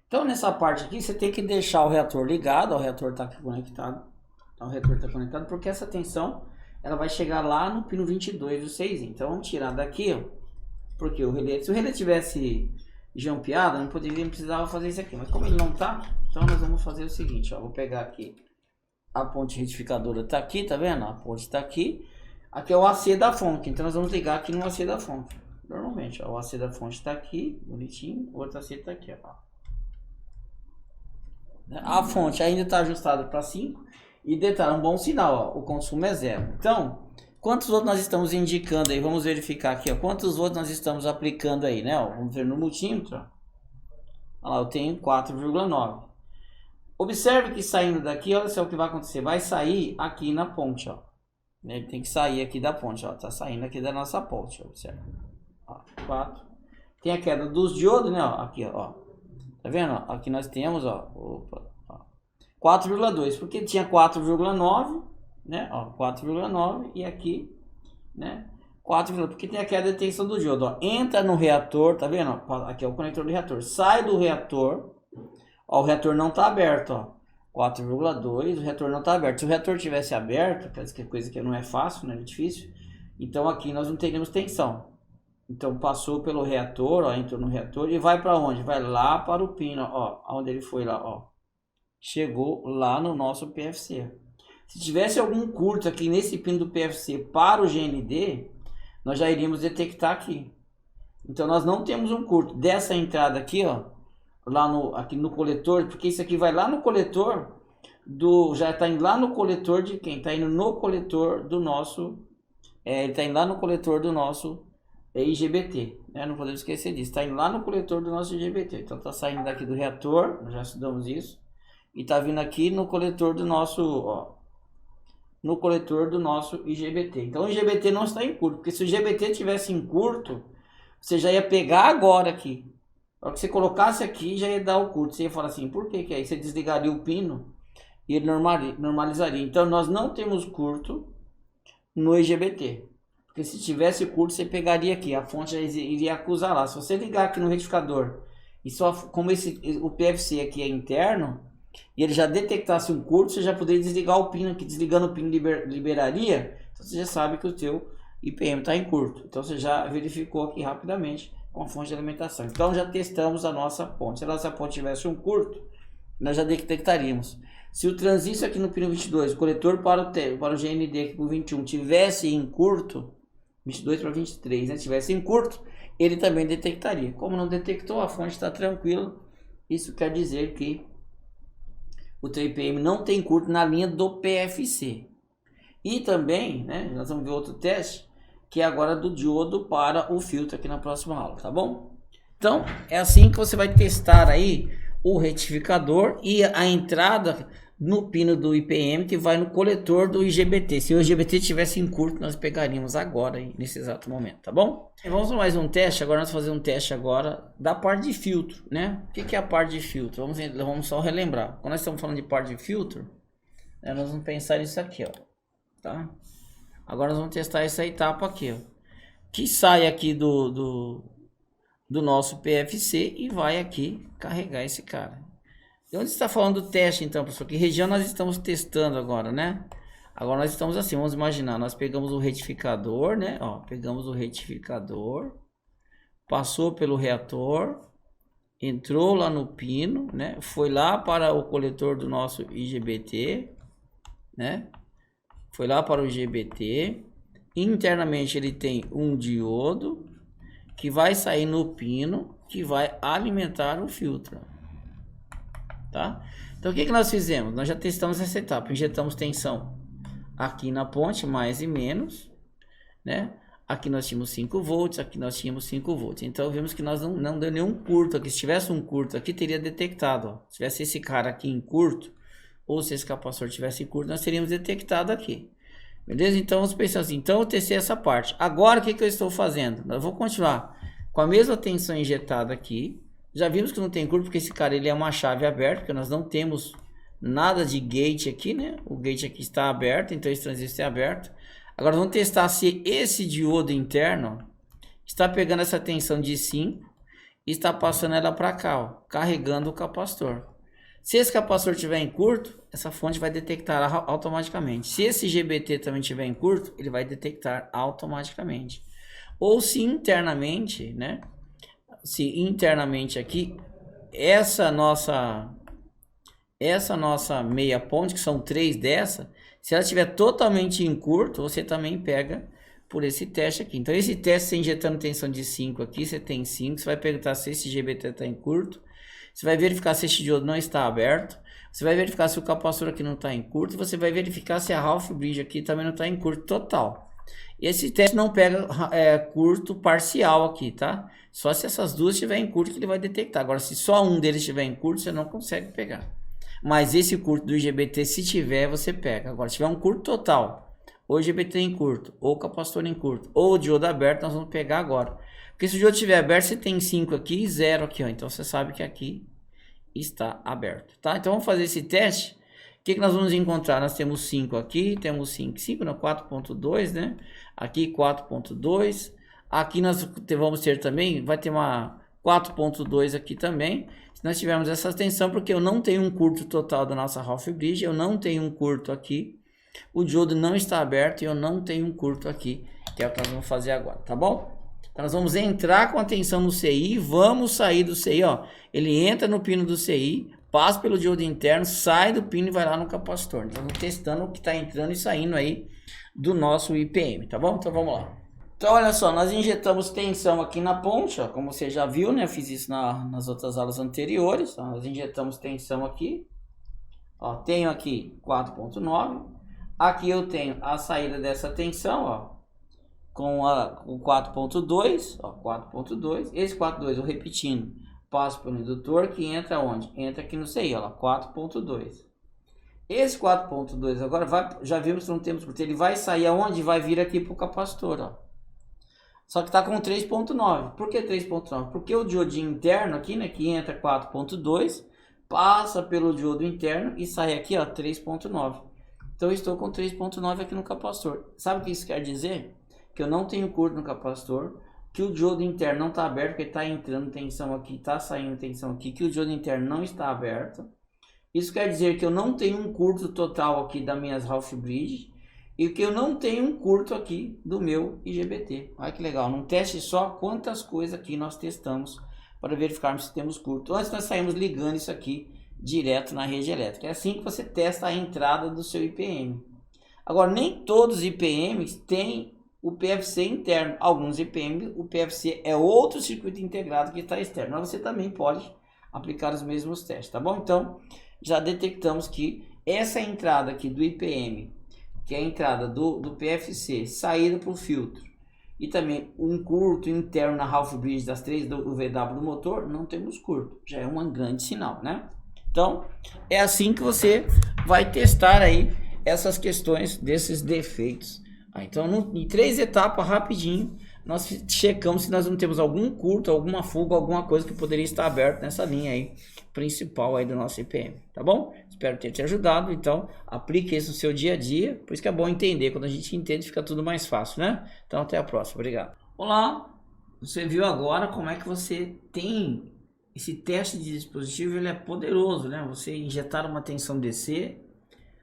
Então nessa parte aqui você tem que deixar o reator ligado, ó, o reator está aqui conectado, o reator está conectado porque essa tensão ela vai chegar lá no pino 22 do 6. Então vamos tirar daqui, ó, porque o relé, se o relé tivesse jampeado, não precisava fazer isso aqui, mas como ele não tá, então nós vamos fazer o seguinte, ó, vou pegar aqui a ponte retificadora, tá aqui, tá vendo? A ponte tá aqui, aqui é o AC da fonte, então nós vamos ligar aqui no AC da fonte. Normalmente, ó, o AC da fonte tá aqui, bonitinho, o outro AC tá aqui, ó. A fonte ainda está ajustada para 5. E detalhe, um bom sinal, ó, o consumo é 0. Então, quantos volts nós estamos indicando aí? Vamos verificar aqui, ó, quantos volts nós estamos aplicando aí, né? Ó, vamos ver no multímetro. Olha lá, eu tenho 4,9. Observe que saindo daqui, olha só o que vai acontecer. Vai sair aqui na ponte, ó. Ele tem que sair aqui da ponte, ó. Tá saindo aqui da nossa ponte, observe. Ó, 4. Tem a queda dos diodos, né? Ó, aqui, ó. Tá vendo? Ó, aqui nós temos, ó. Opa. 4,2, porque tinha 4,9, né? Ó, 4,9 e aqui, né? 4,2, porque tem a queda de tensão do diodo, ó. Entra no reator, tá vendo? Ó, aqui é o conector do reator. Sai do reator, ó, o reator não tá aberto, ó. 4,2, o reator não tá aberto. Se o reator tivesse aberto, que é coisa que não é fácil, né? É difícil. Então aqui nós não teríamos tensão. Então passou pelo reator, ó, entrou no reator e vai para onde? Vai lá para o pino, ó, onde ele foi lá, ó. Chegou lá no nosso PFC. Se tivesse algum curto aqui nesse pino do PFC para o GND, nós já iríamos detectar aqui. Então nós não temos um curto dessa entrada aqui, ó, lá aqui no coletor, porque isso aqui vai lá no coletor já está indo lá no coletor de quem? Está indo no coletor do nosso, ele está indo lá no coletor do nosso é IGBT, né? Não podemos esquecer disso. Está indo lá no coletor do nosso IGBT. Então está saindo daqui do reator, nós já estudamos isso, e está vindo aqui no coletor do nosso, ó, no coletor do nosso IGBT. Então o IGBT não está em curto, porque se o IGBT tivesse em curto, você já ia pegar agora aqui. Na hora que você colocasse aqui, já ia dar o curto. Você ia falar assim, por que que é? Aí você desligaria o pino e ele normalizaria. Então nós não temos curto no IGBT. Porque se tivesse curto, você pegaria aqui, a fonte já iria acusar lá. Se você ligar aqui no retificador, e só como o PFC aqui é interno, e ele já detectasse um curto, você já poderia desligar o pino aqui. Desligando o pino liberaria, então você já sabe que o teu IPM está em curto. Então você já verificou aqui rapidamente com a fonte de alimentação. Então já testamos a nossa ponte. Se a nossa ponte tivesse um curto, nós já detectaríamos. Se o transistor aqui no pino 22, o coletor para o GND aqui para o 21 tivesse em curto, 22 para 23, né, tivesse em curto, ele também detectaria. Como não detectou, a fonte está tranquila. Isso quer dizer que o teu IPM não tem curto na linha do PFC. E também, né, nós vamos ver outro teste, que é agora do diodo para o filtro aqui na próxima aula, tá bom? Então, é assim que você vai testar aí o retificador e a entrada no pino do IPM que vai no coletor do IGBT. Se o IGBT tivesse em curto, nós pegaríamos agora, aí, nesse exato momento, tá bom? E vamos a mais um teste. Agora nós vamos fazer um teste agora da parte de filtro, né? O que é a parte de filtro? Vamos só relembrar. Quando nós estamos falando de parte de filtro, né, nós vamos pensar nisso aqui, ó, tá? Agora nós vamos testar essa etapa aqui, ó, que sai aqui do nosso PFC e vai aqui carregar esse cara. E onde está falando do teste, então, professor? Que região nós estamos testando agora, né? Agora nós estamos assim, vamos imaginar, nós pegamos o retificador, né? Ó, pegamos o retificador, passou pelo reator, entrou lá no pino, né? Foi lá para o coletor do nosso IGBT, né? Foi lá para o IGBT. Internamente ele tem um diodo que vai sair no pino, que vai alimentar o filtro. Tá? Então o que nós fizemos? Nós já testamos essa etapa, injetamos tensão aqui na ponte, mais e menos, né? Aqui nós tínhamos 5 volts, aqui nós tínhamos 5 volts. Então vimos que nós não deu nenhum curto aqui. Se tivesse um curto aqui, teria detectado. Ó. Se tivesse esse cara aqui em curto, ou se esse capacitor tivesse em curto, nós teríamos detectado aqui. Beleza? Então vamos pensar assim. Então eu testei essa parte. Agora o que eu estou fazendo? Eu vou continuar com a mesma tensão injetada aqui. Já vimos que não tem curto porque esse cara ele é uma chave aberta, porque nós não temos nada de gate aqui, né? O gate aqui está aberto, então esse transistor é aberto. Agora vamos testar se esse diodo interno está pegando essa tensão de 5 e está passando ela para cá, ó, carregando o capacitor. Se esse capacitor estiver em curto, essa fonte vai detectar automaticamente. Se esse GBT também estiver em curto, ele vai detectar automaticamente. Ou se internamente, né? Se internamente aqui, essa nossa meia ponte, que são 3 dessa, se ela estiver totalmente em curto, você também pega por esse teste aqui. Então esse teste, você injetando tensão de 5 aqui, você tem 5, você vai perguntar se esse GBT está em curto, você vai verificar se esse diodo não está aberto, você vai verificar se o capacitor aqui não está em curto, e você vai verificar se a half bridge aqui também não está em curto total. Esse teste não pega curto parcial aqui, tá? Só se essas duas estiverem em curto que ele vai detectar. Agora, se só um deles estiver em curto, você não consegue pegar. Mas esse curto do IGBT, se tiver, você pega. Agora, se tiver um curto total, ou IGBT em curto, ou capacitor em curto, ou o diodo aberto, nós vamos pegar agora. Porque se o diodo estiver aberto, você tem 5 aqui e 0 aqui, ó. Então, você sabe que aqui está aberto, tá? Então, vamos fazer esse teste. O que nós vamos encontrar? Nós temos 5 aqui, temos 5 não, 4.2, né? Aqui 4.2, aqui nós vamos ter também, vai ter uma 4.2 aqui também, se nós tivermos essa tensão, porque eu não tenho um curto total da nossa half bridge, eu não tenho um curto aqui, o diodo não está aberto e eu não tenho um curto aqui, que é o que nós vamos fazer agora, tá bom? Então nós vamos entrar com a tensão no CI, vamos sair do CI, ó, ele entra no pino do CI, passa pelo diodo interno, sai do pino e vai lá no capacitor. Então vamos testando o que está entrando e saindo aí do nosso IPM, tá bom? Então vamos lá. Então olha só, nós injetamos tensão aqui na ponte, ó, como você já viu, né? Eu fiz isso nas outras aulas anteriores, ó, nós injetamos tensão aqui, ó, tenho aqui 4.9, aqui eu tenho a saída dessa tensão, ó, com o 4.2, ó, 4.2, esse 4.2, eu repetindo, passo pelo indutor que entra onde? Entra aqui no CI, ó, 4.2. Esse 4.2 agora já vimos que não temos curto, ele vai sair aonde? Vai vir aqui para o capacitor, ó. Só que está com 3.9. Por que 3.9? Porque o diodinho interno aqui, né, que entra 4.2, passa pelo diodo interno e sai aqui, ó, 3.9. Então eu estou com 3.9 aqui no capacitor. Sabe o que isso quer dizer? Que eu não tenho curto no capacitor, que o diodo interno não está aberto, porque está entrando tensão aqui, está saindo tensão aqui, que o diodo interno não está aberto. Isso quer dizer que eu não tenho um curto total aqui das minhas half bridge e que eu não tenho um curto aqui do meu IGBT. Olha que legal, num teste só, quantas coisas aqui nós testamos para verificarmos se temos curto. Antes nós saímos ligando isso aqui direto na rede elétrica. É assim que você testa a entrada do seu IPM. Agora, nem todos os IPMs têm o PFC interno. Alguns IPMs, o PFC é outro circuito integrado que está externo. Mas você também pode aplicar os mesmos testes, tá bom? Então, já detectamos que essa entrada aqui do IPM, que é a entrada do PFC, saída para o filtro, e também um curto interno na half bridge das 3 do VW do motor, não temos curto. Já é um grande sinal, né? Então, é assim que você vai testar aí essas questões desses defeitos. Então, em 3 etapas, rapidinho, nós checamos se nós não temos algum curto, alguma fuga, alguma coisa que poderia estar aberta nessa linha aí principal aí do nosso IPM, tá bom? Espero ter te ajudado. Então, aplique isso no seu dia a dia, por isso que é bom entender. Quando a gente entende, fica tudo mais fácil, né? Então, até a próxima. Obrigado. Olá, você viu agora como é que você tem esse teste de dispositivo, ele é poderoso, né? Você injetar uma tensão DC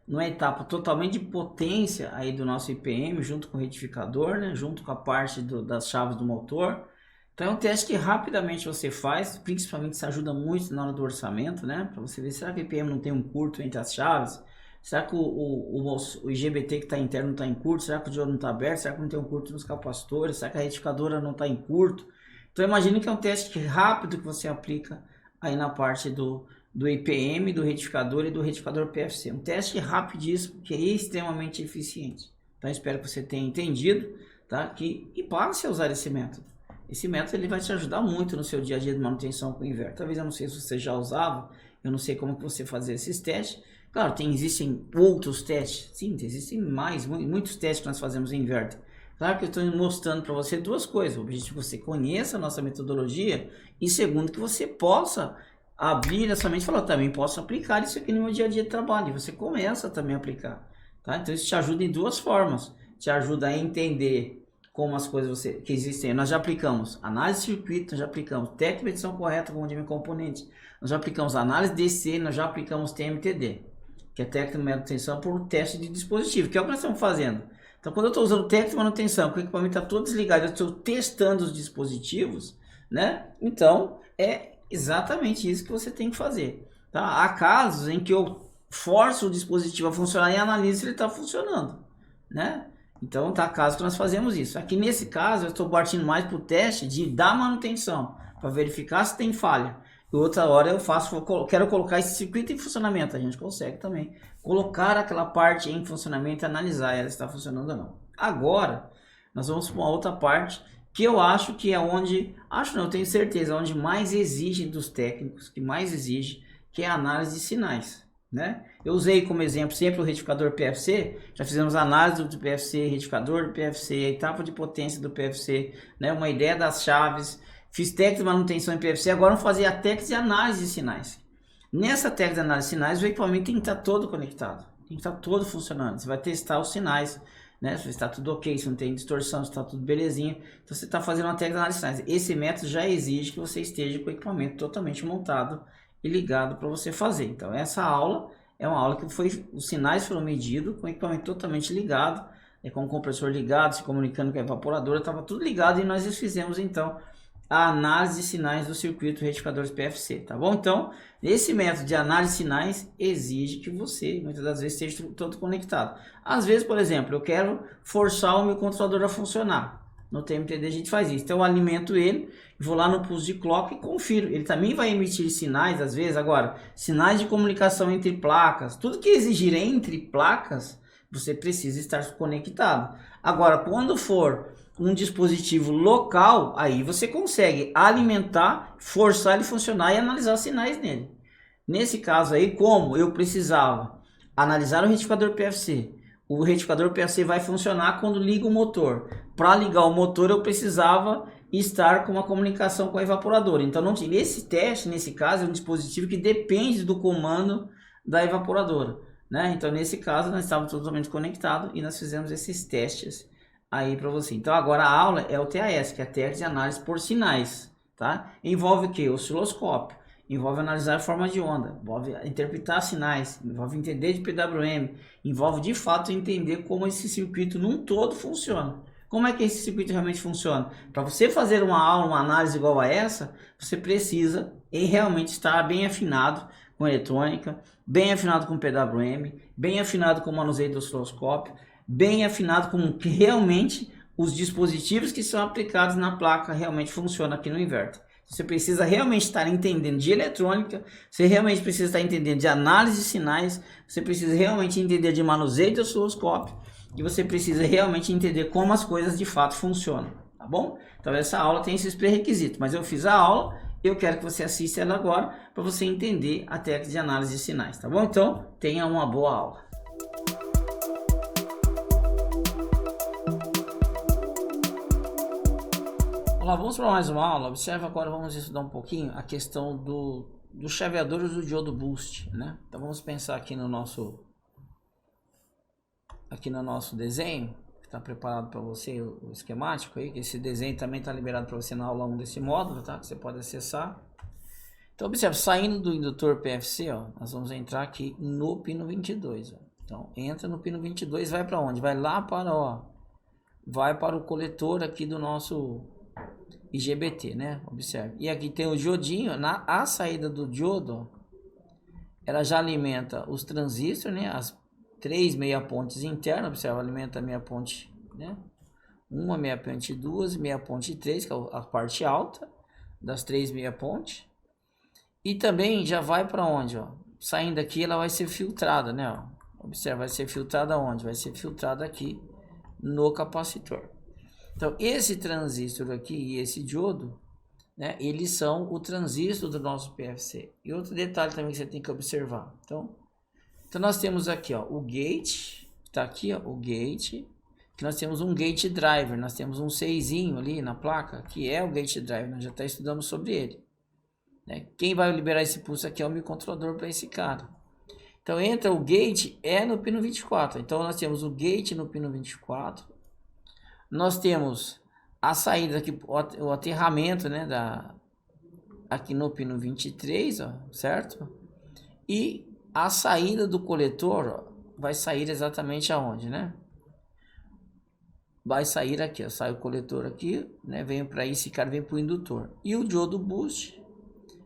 numa etapa totalmente de potência aí do nosso IPM, junto com o retificador, né? Junto com a parte das chaves do motor. Então é um teste que rapidamente você faz, principalmente se ajuda muito na hora do orçamento, né? Para você ver, será que o IPM não tem um curto entre as chaves? Será que o IGBT que está interno não está em curto? Será que o diodo não está aberto? Será que não tem um curto nos capacitores? Será que a retificadora não está em curto? Então imagine que é um teste rápido que você aplica aí na parte do IPM, do retificador e do retificador PFC. Um teste rapidíssimo que é extremamente eficiente. Então espero que você tenha entendido, tá? E passe a usar esse método. Esse método ele vai te ajudar muito no seu dia a dia de manutenção com o inverter. Talvez eu não sei se você já usava, eu não sei como que você fazia esses testes. Claro, existem outros testes. Sim, existem muitos testes que nós fazemos em inverter. Claro que eu estou mostrando para você duas coisas. O objetivo é que você conheça a nossa metodologia e segundo, que você possa abrir essa mente e falar, também posso aplicar isso aqui no meu dia a dia de trabalho. E você começa também a aplicar. Tá? Então isso te ajuda em duas formas. Te ajuda a entender como as coisas que existem. Nós já aplicamos análise de circuito, nós já aplicamos técnica de medição correta com o componente, nós já aplicamos análise DC, nós já aplicamos TMTD, que é técnica de manutenção por teste de dispositivo, que é o que nós estamos fazendo. Então, quando eu estou usando técnica de manutenção, que o equipamento está todo desligado, eu estou testando os dispositivos, né? Então, é exatamente isso que você tem que fazer. Tá? Há casos em que eu forço o dispositivo a funcionar e analiso se ele está funcionando, né? Então, tá caso que nós fazemos isso. Aqui nesse caso, eu estou partindo mais para o teste de dar manutenção, para verificar se tem falha. E outra hora eu quero colocar esse circuito em funcionamento. A gente consegue também colocar aquela parte em funcionamento e analisar ela se está funcionando ou não. Agora, nós vamos para uma outra parte que eu acho que é onde, eu tenho certeza, onde mais exige dos técnicos, que mais exige, que é a análise de sinais. Né? Eu usei como exemplo sempre o retificador PFC, já fizemos análise do PFC, retificador do PFC, a etapa de potência do PFC, né? Uma ideia das chaves, fiz técnica de manutenção em PFC, agora vamos fazer a técnica de análise de sinais. Nessa técnica de análise de sinais, o equipamento tem que estar todo conectado, tem que estar todo funcionando, você vai testar os sinais, né? Se está tudo ok, se não tem distorção, se está tudo belezinha, então você está fazendo uma técnica de análise de sinais. Esse método já exige que você esteja com o equipamento totalmente montado e ligado para você fazer. Então essa aula é uma aula que os sinais foram medidos com o equipamento totalmente ligado, com o compressor ligado, se comunicando com a evaporadora, estava tudo ligado e nós fizemos então a análise de sinais do circuito retificadores PFC, tá bom? Então esse método de análise de sinais exige que você muitas das vezes esteja todo conectado. Às vezes, por exemplo, eu quero forçar o meu controlador a funcionar. No TMTD a gente faz isso. Então eu alimento ele, vou lá no pulso de clock e confiro. Ele também vai emitir sinais, às vezes. Agora, sinais de comunicação entre placas. Tudo que exigir entre placas, você precisa estar conectado. Agora, quando for um dispositivo local, aí você consegue alimentar, forçar ele funcionar e analisar sinais nele. Nesse caso aí, como eu precisava analisar o retificador PFC, o retificador PFC vai funcionar quando liga o motor. Para ligar o motor eu precisava estar com uma comunicação com a evaporadora. Então não tinha. Esse teste, nesse caso, é um dispositivo que depende do comando da evaporadora, né? Então nesse caso nós estávamos totalmente conectados e nós fizemos esses testes aí para você. Então agora a aula é o TAS, que é a técnica de análise por sinais, tá? Envolve o que? Osciloscópio. Envolve analisar a forma de onda, envolve interpretar sinais, envolve entender de PWM, envolve de fato entender como esse circuito num todo funciona. Como é que esse circuito realmente funciona? Para você fazer uma aula, uma análise igual a essa, você precisa realmente estar bem afinado com eletrônica, bem afinado com PWM, bem afinado com o manuseio do osciloscópio, bem afinado com que realmente os dispositivos que são aplicados na placa realmente funcionam aqui no inverter. Você precisa realmente estar entendendo de eletrônica, você realmente precisa estar entendendo de análise de sinais, você precisa realmente entender de manuseio de osciloscópio e você precisa realmente entender como as coisas de fato funcionam, tá bom? Então essa aula tem esses pré-requisitos, mas eu fiz a aula, eu quero que você assista ela agora para você entender a técnica de análise de sinais, tá bom? Então tenha uma boa aula. Olá, vamos para mais uma aula. Observe agora, vamos estudar um pouquinho a questão do chaveador do diodo boost, né? Então vamos pensar aqui no nosso desenho, que está preparado para você, o esquemático aí, que esse desenho também está liberado para você na aula 1 desse módulo, tá? Que você pode acessar. Então observe, saindo do indutor PFC, ó, nós vamos entrar aqui no pino 22, ó. Então entra no pino 22, vai para onde? Vai lá para, ó, vai para o coletor aqui do nosso IGBT, né? Observe. E aqui tem o diodinho, a saída do diodo, ela já alimenta os transistores, né? As 3 meia pontes internas, observa, alimenta a meia ponte, né? Uma meia ponte 2, meia ponte 3, que é a parte alta das 3 meia pontes. E também já vai para onde, ó? Saindo aqui, ela vai ser filtrada, né? Ó. Observa, vai ser filtrada onde? Vai ser filtrada aqui no capacitor. Então, esse transistor aqui e esse diodo, né, eles são o transistor do nosso PFC. E outro detalhe também que você tem que observar. Então nós temos aqui, ó, o gate, está aqui, ó, o gate, que nós temos um gate driver, nós temos um 6zinho ali na placa, que é o gate driver, nós já está estudando sobre ele. Né? Quem vai liberar esse pulso aqui é o microcontrolador para esse cara. Então, entra o gate, é no pino 24. Então, nós temos o gate no pino 24. Nós temos a saída aqui, o aterramento, né, aqui no pino 23, ó, certo? E a saída do coletor, ó, vai sair exatamente aonde, né? Vai sair aqui, ó, sai o coletor aqui, né? Vem para esse cara, vem para o indutor. E o diodo boost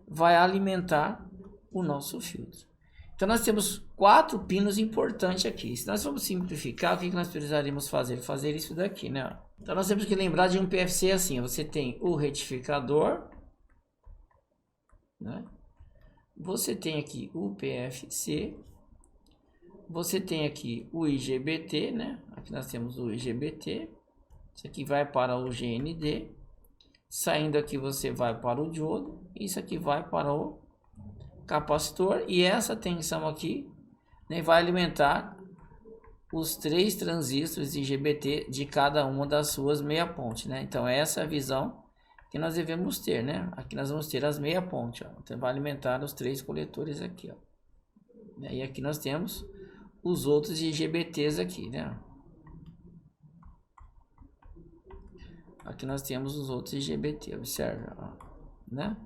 vai alimentar o nosso filtro. Então nós temos 4 pinos importantes aqui. Se nós vamos simplificar, o que nós precisaríamos fazer? Fazer isso daqui, né? Então nós temos que lembrar de um PFC assim. Você tem o retificador, né? Você tem aqui o PFC. Você tem aqui o IGBT, né? Aqui nós temos o IGBT. Isso aqui vai para o GND. Saindo aqui você vai para o diodo. Isso aqui vai para o capacitor. E essa tensão aqui, né, vai alimentar os 3 transistores IGBT de cada uma das suas meia pontes, né? Então essa é a visão que nós devemos ter, né? Aqui nós vamos ter as meia pontes, ó. Então vai alimentar os 3 coletores aqui, ó. E aqui nós temos os outros IGBTs aqui, né? Aqui nós temos os outros IGBT, observa, ó, né?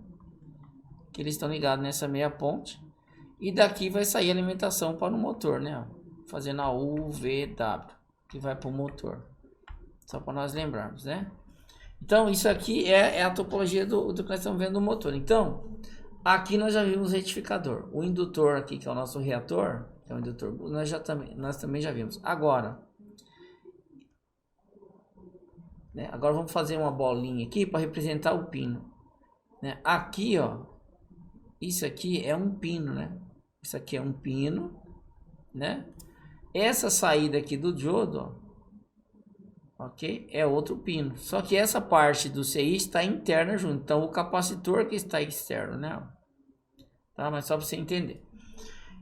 Que eles estão ligados nessa meia ponte. E daqui vai sair a alimentação para o motor, né? Fazendo a UVW, que vai para o motor. Só para nós lembrarmos, né? Então, isso aqui é a topologia do que nós estamos vendo no motor. Então, aqui nós já vimos o retificador. O indutor aqui, que é o nosso reator, que é o indutor, nós também já vimos. Agora, né? Agora vamos fazer uma bolinha aqui para representar o pino. Né? Aqui, ó, isso aqui é um pino, né? Isso aqui é um pino, né? Essa saída aqui do diodo, ok? É outro pino. Só que essa parte do CI está interna junto. Então, o capacitor que está externo, né? Tá? Mas só para você entender.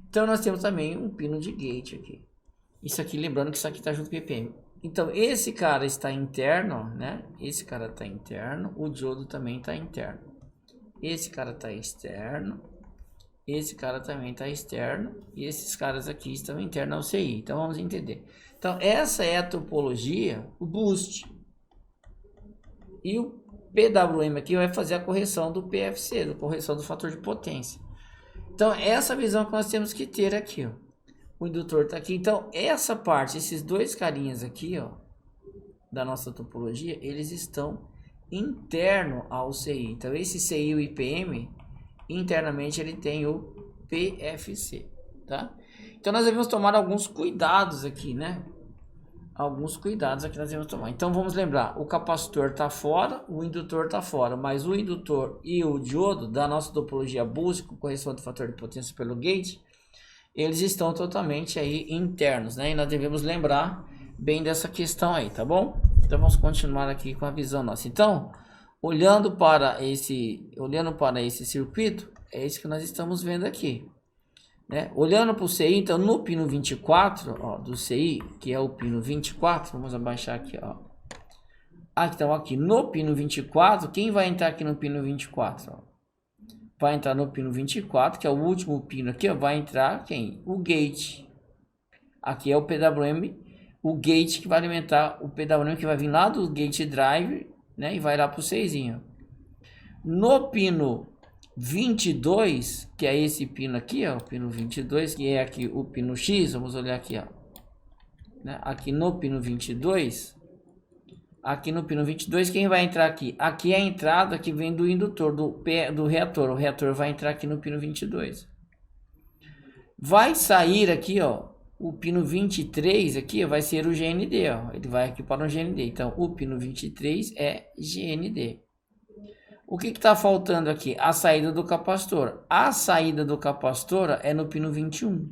Então, nós temos também um pino de gate aqui. Isso aqui, lembrando que isso aqui está junto com o IPM. Então, esse cara está interno, né? Esse cara está interno. O diodo também está interno. Esse cara está externo. Esse cara também está externo. E esses caras aqui estão internos ao CI. Então, vamos entender. Então, essa é a topologia, o boost. E o PWM aqui vai fazer a correção do PFC, a correção do fator de potência. Então, essa visão que nós temos que ter aqui, ó. O indutor está aqui. Então, essa parte, esses dois carinhas aqui, ó, da nossa topologia, eles estão interno ao CI. Então, esse CI, o IPM, internamente ele tem o PFC, tá? Então, nós devemos tomar alguns cuidados aqui, né? Alguns cuidados aqui nós devemos tomar. Então, vamos lembrar, o capacitor está fora, o indutor está fora, mas o indutor e o diodo da nossa topologia boost, com correção do fator de potência pelo gate, eles estão totalmente aí internos, né? E nós devemos lembrar bem dessa questão aí, tá bom? Então, vamos continuar aqui com a visão nossa. Então, olhando para esse circuito, é isso que nós estamos vendo aqui. Né? Olhando para o CI, então no pino 24, ó, do CI, que é o pino 24, vamos abaixar aqui, ó. Então aqui no pino 24, quem vai entrar aqui no pino 24? Ó? Vai entrar no pino 24, que é o último pino aqui, ó, vai entrar quem? O gate. Aqui é o PWM, o gate que vai alimentar o PWM que vai vir lá do gate drive, né? E vai lá para o 6zinho. No pino 22, que é esse pino aqui, ó, o pino 22, que é aqui o pino X, vamos olhar aqui, ó, né? Aqui no pino 22, quem vai entrar aqui? Aqui é a entrada que vem do indutor, do reator, o reator vai entrar aqui no pino 22. Vai sair aqui, ó, o pino 23 aqui, ó, vai ser o GND, ó, ele vai aqui para o GND, então o pino 23 é GND. O que está faltando aqui? A saída do capacitor. A saída do capacitor é no pino 21.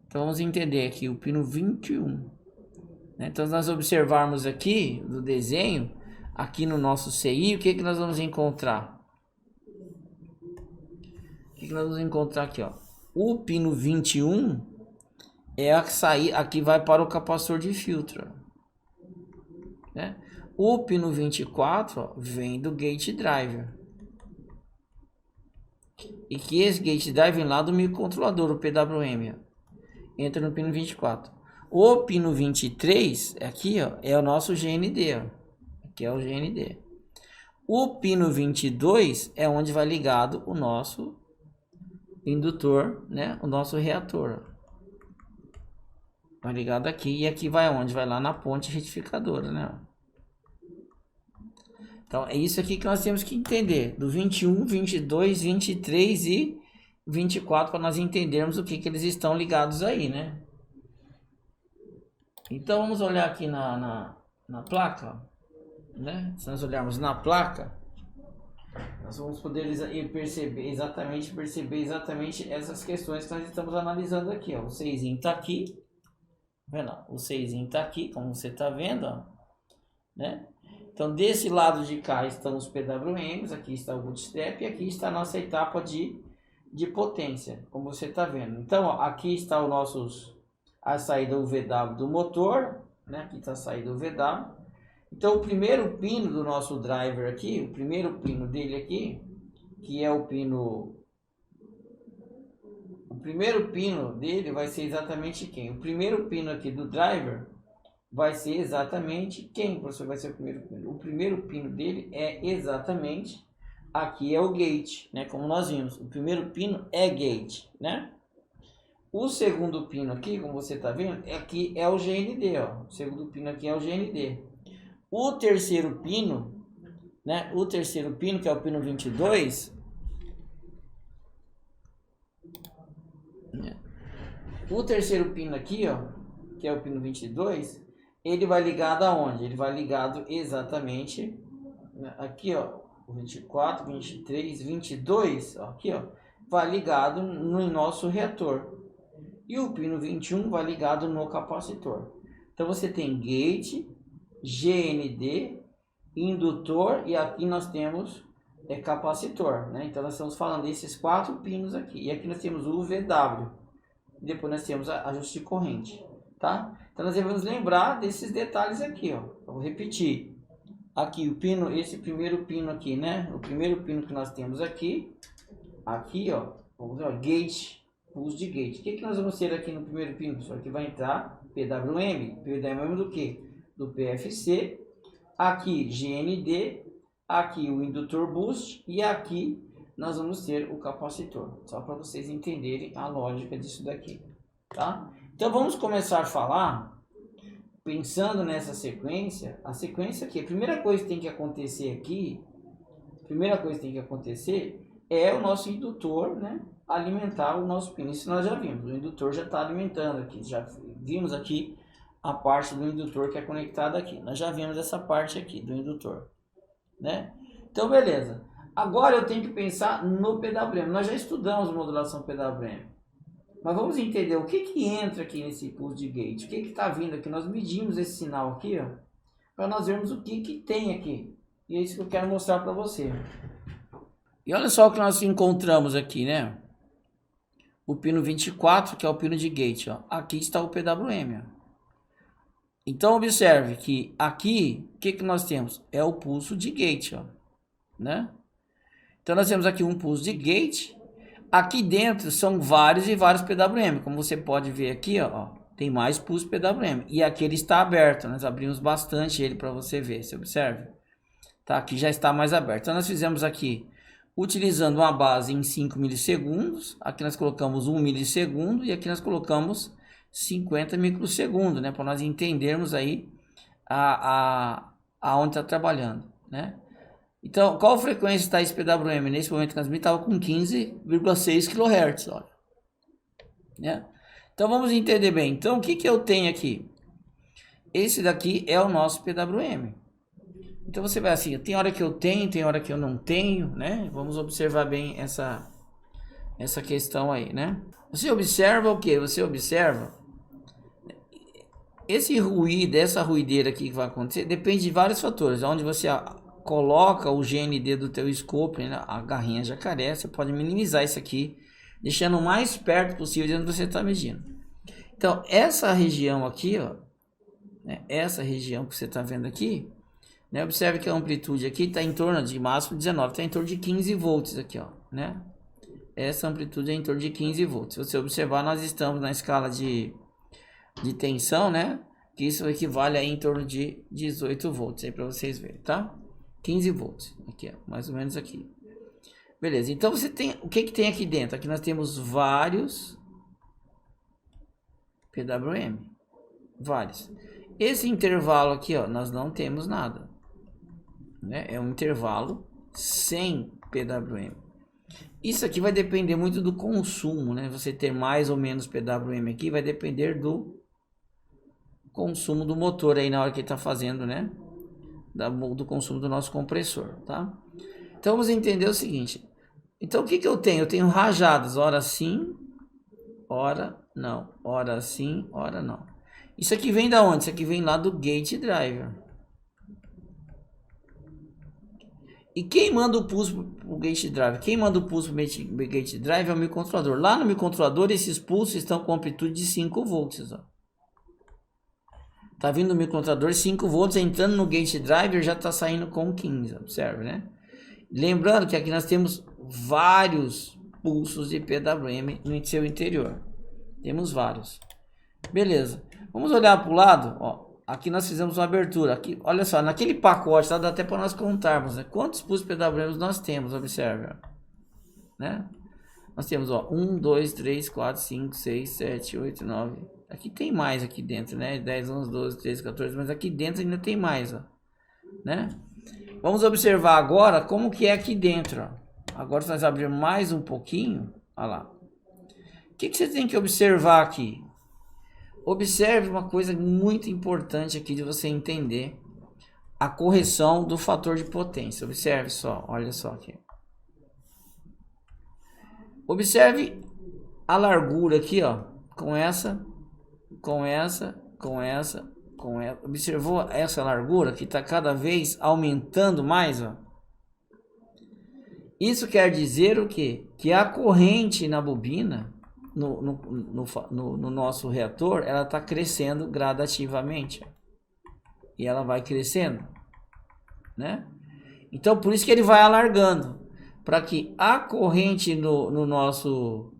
Então, vamos entender aqui o pino 21. Então, se nós observarmos aqui no desenho, aqui no nosso CI, o que nós vamos encontrar? O que nós vamos encontrar aqui? Ó? O pino 21 é a sair, aqui vai para o capacitor de filtro. Né? O pino 24 ó, vem do gate driver. E que esse gate driver vem lá do microcontrolador, o PWM. Ó, entra no pino 24. O pino 23, aqui ó, é o nosso GND. Ó. Aqui é o GND. O pino 22 é onde vai ligado o nosso indutor, né? O nosso reator. Ó. Vai ligado aqui. E aqui vai onde? Vai lá na ponte retificadora, né? Então, é isso aqui que nós temos que entender. Do 21, 22, 23 e 24, para nós entendermos o que eles estão ligados aí, né? Então, vamos olhar aqui na placa, né? Se nós olharmos na placa, nós vamos poder perceber exatamente essas questões que nós estamos analisando aqui, ó. O 6zinho está aqui, vendo? O 6zinho está aqui, como você está vendo, ó, né? Então, desse lado de cá estão os PWMs, aqui está o bootstrap e aqui está a nossa etapa de potência, como você está vendo. Então, ó, aqui está a saída UVW do motor, né? Aqui está a saída UVW. Então, o primeiro pino do nosso driver aqui, o primeiro pino dele aqui, que é o pino... O primeiro pino dele vai ser exatamente quem? O primeiro pino aqui do driver vai ser exatamente quem, professor, vai ser o primeiro pino? O primeiro pino dele é exatamente, aqui é o gate, né? Como nós vimos, o primeiro pino é gate, né? O segundo pino aqui, como você está vendo, aqui é o GND, ó. O segundo pino aqui é o GND. O terceiro pino, né? O terceiro pino, que é o pino 22, né? O terceiro pino aqui, ó, que é o pino 22, ele vai ligado aonde? Ele vai ligado exatamente, né? Aqui, ó, 24, 23, 22, ó, aqui, ó, vai ligado no nosso reator. E o pino 21 vai ligado no capacitor. Então, você tem gate, GND, indutor, e aqui nós temos capacitor, né? Então nós estamos falando desses 4 pinos aqui. E aqui nós temos o VW. Depois nós temos ajuste de corrente, tá? Então nós devemos lembrar desses detalhes aqui, ó. Eu vou repetir. Aqui o pino, esse primeiro pino aqui, né? O primeiro pino que nós temos aqui, ó, vamos ver, ó, gate, pulso de gate. O que nós vamos ter aqui no primeiro pino, pessoal? Aqui vai entrar PWM. PWM do que? Do PFC. Aqui GND, aqui o indutor boost e aqui nós vamos ter o capacitor. Só para vocês entenderem a lógica disso daqui, tá? Então vamos começar a falar, pensando nessa sequência. A sequência aqui, a primeira coisa que tem que acontecer aqui, é o nosso indutor, né, alimentar o nosso pino. Isso nós já vimos, o indutor já está alimentando aqui, já vimos aqui a parte do indutor que é conectada aqui. Nós já vimos essa parte aqui do indutor, né? Então, beleza. Agora eu tenho que pensar no PWM. Nós já estudamos modulação PWM. Mas vamos entender o que entra aqui nesse pulso de gate. O que está vindo aqui? Nós medimos esse sinal aqui, ó, para nós vermos o que tem aqui. E é isso que eu quero mostrar para você. E olha só o que nós encontramos aqui, né? O pino 24, que é o pino de gate, ó. Aqui está o PWM, ó. Então, observe que aqui, o que nós temos? É o pulso de gate, ó, né? Então, nós temos aqui um pulso de gate. Aqui dentro são vários e vários PWM. Como você pode ver aqui, ó, tem mais pulso PWM. E aqui ele está aberto. Nós abrimos bastante ele para você ver, você observe. Tá? Aqui já está mais aberto. Então, nós fizemos aqui, utilizando uma base em 5 milissegundos. Aqui nós colocamos 1 milissegundo e aqui nós colocamos 50 microsegundos, né? Para nós entendermos aí aonde está trabalhando, né? Então, qual frequência está esse PWM? Nesse momento que nós estava com 15,6 kHz, olha, né? Então, vamos entender bem. Então, o que eu tenho aqui? Esse daqui é o nosso PWM. Então, você vai assim, tem hora que eu tenho, tem hora que eu não tenho, né? Vamos observar bem essa questão aí, né? Você observa o que? Você observa esse ruído, essa ruideira aqui que vai acontecer, depende de vários fatores. Onde você coloca o GND do teu scope, né, a garrinha jacaré, você pode minimizar isso aqui, deixando o mais perto possível de onde você está medindo. Então, essa região aqui, ó, né, essa região que você está vendo aqui, né, observe que a amplitude aqui está em torno de máximo 19, está em torno de 15 volts aqui, ó, né? Essa amplitude é em torno de 15 volts. Se você observar, nós estamos na escala de tensão, né? Que isso equivale a em torno de 18 volts aí para vocês verem, tá? 15 volts, aqui, ó, mais ou menos aqui. Beleza, então você tem, o que tem aqui dentro? Aqui nós temos vários PWM, vários. Esse intervalo aqui, ó, nós não temos nada, né? É um intervalo sem PWM. Isso aqui vai depender muito do consumo, né? Você ter mais ou menos PWM aqui vai depender do consumo do motor aí na hora que ele está fazendo, né? Do consumo do nosso compressor, tá? Então vamos entender o seguinte. Então o que eu tenho? Eu tenho rajadas, ora sim, ora não, ora sim, ora não. Isso aqui vem da onde? Isso aqui vem lá do gate driver. E quem manda o pulso para o gate driver? Quem manda o pulso para o gate driver é o microcontrolador. Lá no microcontrolador, esses pulsos estão com amplitude de 5 volts. Ó. Tá vindo no microcontrolador 5 volts, entrando no gate driver, já está saindo com 15. Observe, né? Lembrando que aqui nós temos vários pulsos de PWM no seu interior. Temos vários. Beleza. Vamos olhar para o lado, ó. Aqui nós fizemos uma abertura. Aqui, olha só, naquele pacote, tá, dá até para nós contarmos, né? Quantos pulsos PWM nós temos, observe, ó, né? Nós temos, ó, 1, 2, 3, 4, 5, 6, 7, 8, 9. Aqui tem mais aqui dentro, né? 10, 11, 12, 13, 14, mas aqui dentro ainda tem mais, ó, né? Vamos observar agora como que é aqui dentro, ó. Agora se nós abrirmos mais um pouquinho, olha lá. O que você tem que observar aqui? Observe uma coisa muito importante aqui de você entender a correção do fator de potência. Observe só, olha só aqui. Observe a largura aqui, ó, com essa, com essa, com essa observou essa largura que está cada vez aumentando mais, ó? Isso quer dizer o quê? Que a corrente na bobina, no nosso reator, ela está crescendo gradativamente. E ela vai crescendo, né? Então, por isso que ele vai alargando. Para que a corrente no nosso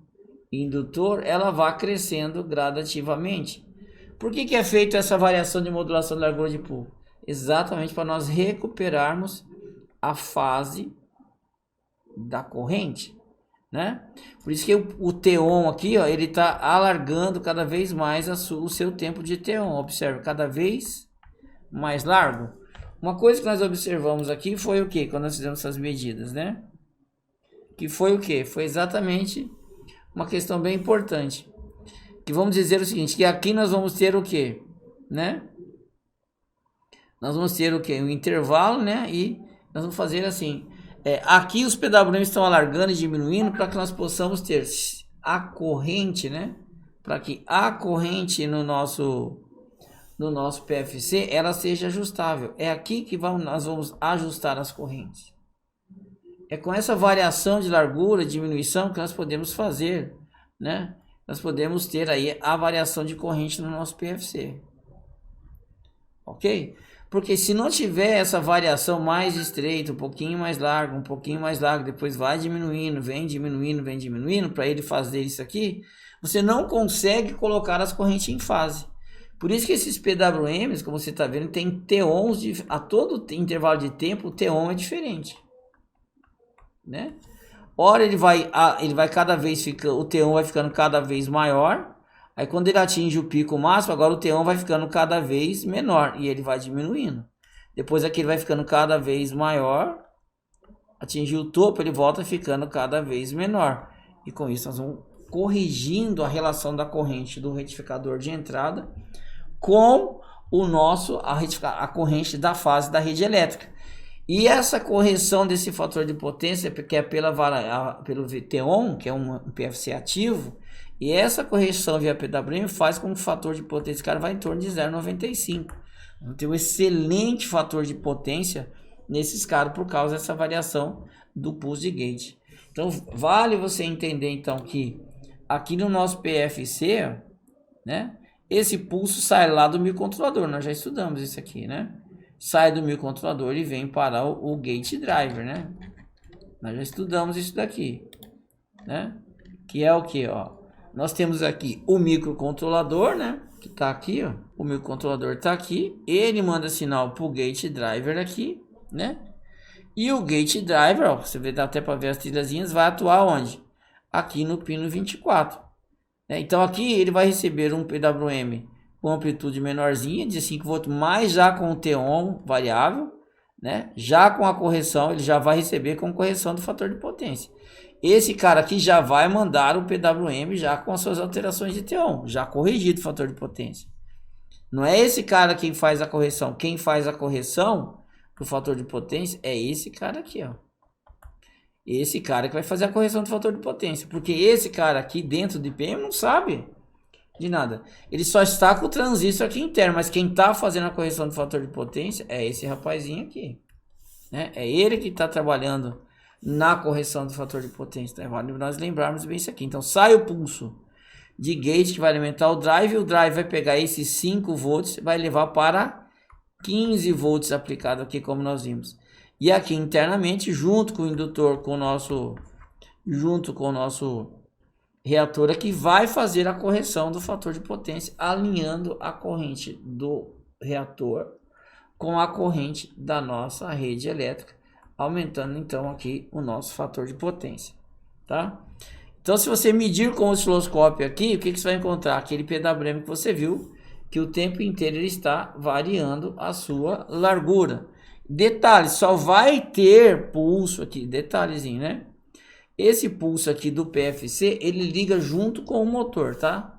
indutor, ela vá crescendo gradativamente. Por que é feita essa variação de modulação de largura de pool? Exatamente para nós recuperarmos a fase da corrente, né? Por isso que o T-on aqui, ó, ele está alargando cada vez mais o seu tempo de T-on. Observe, cada vez mais largo. Uma coisa que nós observamos aqui foi o que? Quando nós fizemos essas medidas, né? Que foi o que? Foi exatamente uma questão bem importante. Que vamos dizer o seguinte, que aqui nós vamos ter o que, né? Nós vamos ter o que? Um intervalo, né? E nós vamos fazer assim. Aqui os PWM estão alargando e diminuindo para que nós possamos ter a corrente, né? Para que a corrente no nosso PFC ela seja ajustável. É aqui que nós vamos ajustar as correntes. É com essa variação de largura, diminuição que nós podemos fazer, né? Nós podemos ter aí a variação de corrente no nosso PFC. Ok? Porque se não tiver essa variação mais estreita, um pouquinho mais largo, depois vai diminuindo, vem diminuindo, para ele fazer isso aqui, você não consegue colocar as correntes em fase. Por isso que esses PWMs, como você está vendo, tem T-ons, a todo intervalo de tempo, o T-on é diferente, né? Ora ele vai cada vez o T-on vai ficando cada vez maior. Aí quando ele atinge o pico máximo, agora o T-on vai ficando cada vez menor e ele vai diminuindo. Depois aqui ele vai ficando cada vez maior. Atingiu o topo, ele volta ficando cada vez menor. E com isso nós vamos corrigindo a relação da corrente do retificador de entrada com a corrente da fase da rede elétrica. E essa correção desse fator de potência, que é pelo T-on, que é um PFC ativo, e essa correção via PWM faz com que o fator de potência cara vai em torno de 0,95. Então, tem um excelente fator de potência nesses caras por causa dessa variação do pulse de gate. Então, vale você entender então que aqui no nosso PFC, né, esse pulso sai lá do microcontrolador. Nós já estudamos isso aqui, né? Sai do microcontrolador e vem para o gate driver, né? Nós já estudamos isso daqui, né? Que é o que, ó? Nós temos aqui o microcontrolador, né? Que tá aqui, ó. O microcontrolador tá aqui. Ele manda sinal pro gate driver aqui, né? E o gate driver, ó, você vê, dá até para ver as trilhazinhas, vai atuar onde? Aqui no pino 24. Né? Então aqui ele vai receber um PWM com amplitude menorzinha, de 5 volts, mas já com o T-on variável, né? Já com a correção, ele já vai receber com correção do fator de potência. Esse cara aqui já vai mandar o PWM já com as suas alterações de T-on, já corrigido o fator de potência. Não é esse cara quem faz a correção. Quem faz a correção do fator de potência é esse cara aqui, ó. Esse cara que vai fazer a correção do fator de potência. Porque esse cara aqui dentro do IPM não sabe de nada. Ele só está com o transistor aqui interno, mas quem está fazendo a correção do fator de potência é esse rapazinho aqui, né? É ele que está trabalhando na correção do fator de potência. Então, vale nós lembrarmos bem isso aqui. Então, sai o pulso de gate que vai alimentar o drive vai pegar esses 5 volts e vai levar para 15 volts aplicado aqui, como nós vimos. E aqui internamente, junto com o indutor, junto com o nosso reator aqui, vai fazer a correção do fator de potência, alinhando a corrente do reator com a corrente da nossa rede elétrica, aumentando então aqui o nosso fator de potência, tá? Então, se você medir com o osciloscópio aqui, o que você vai encontrar? Aquele PWM que você viu, que o tempo inteiro ele está variando a sua largura. Detalhe, só vai ter pulso aqui, detalhezinho, né? Esse pulso aqui do PFC, ele liga junto com o motor, tá?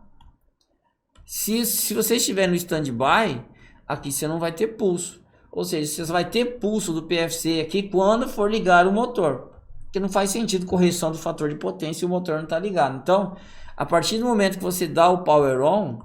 Se você estiver no standby, aqui você não vai ter pulso. Ou seja, você vai ter pulso do PFC aqui quando for ligar o motor. Porque não faz sentido correção do fator de potência e o motor não está ligado. Então, a partir do momento que você dá o power on,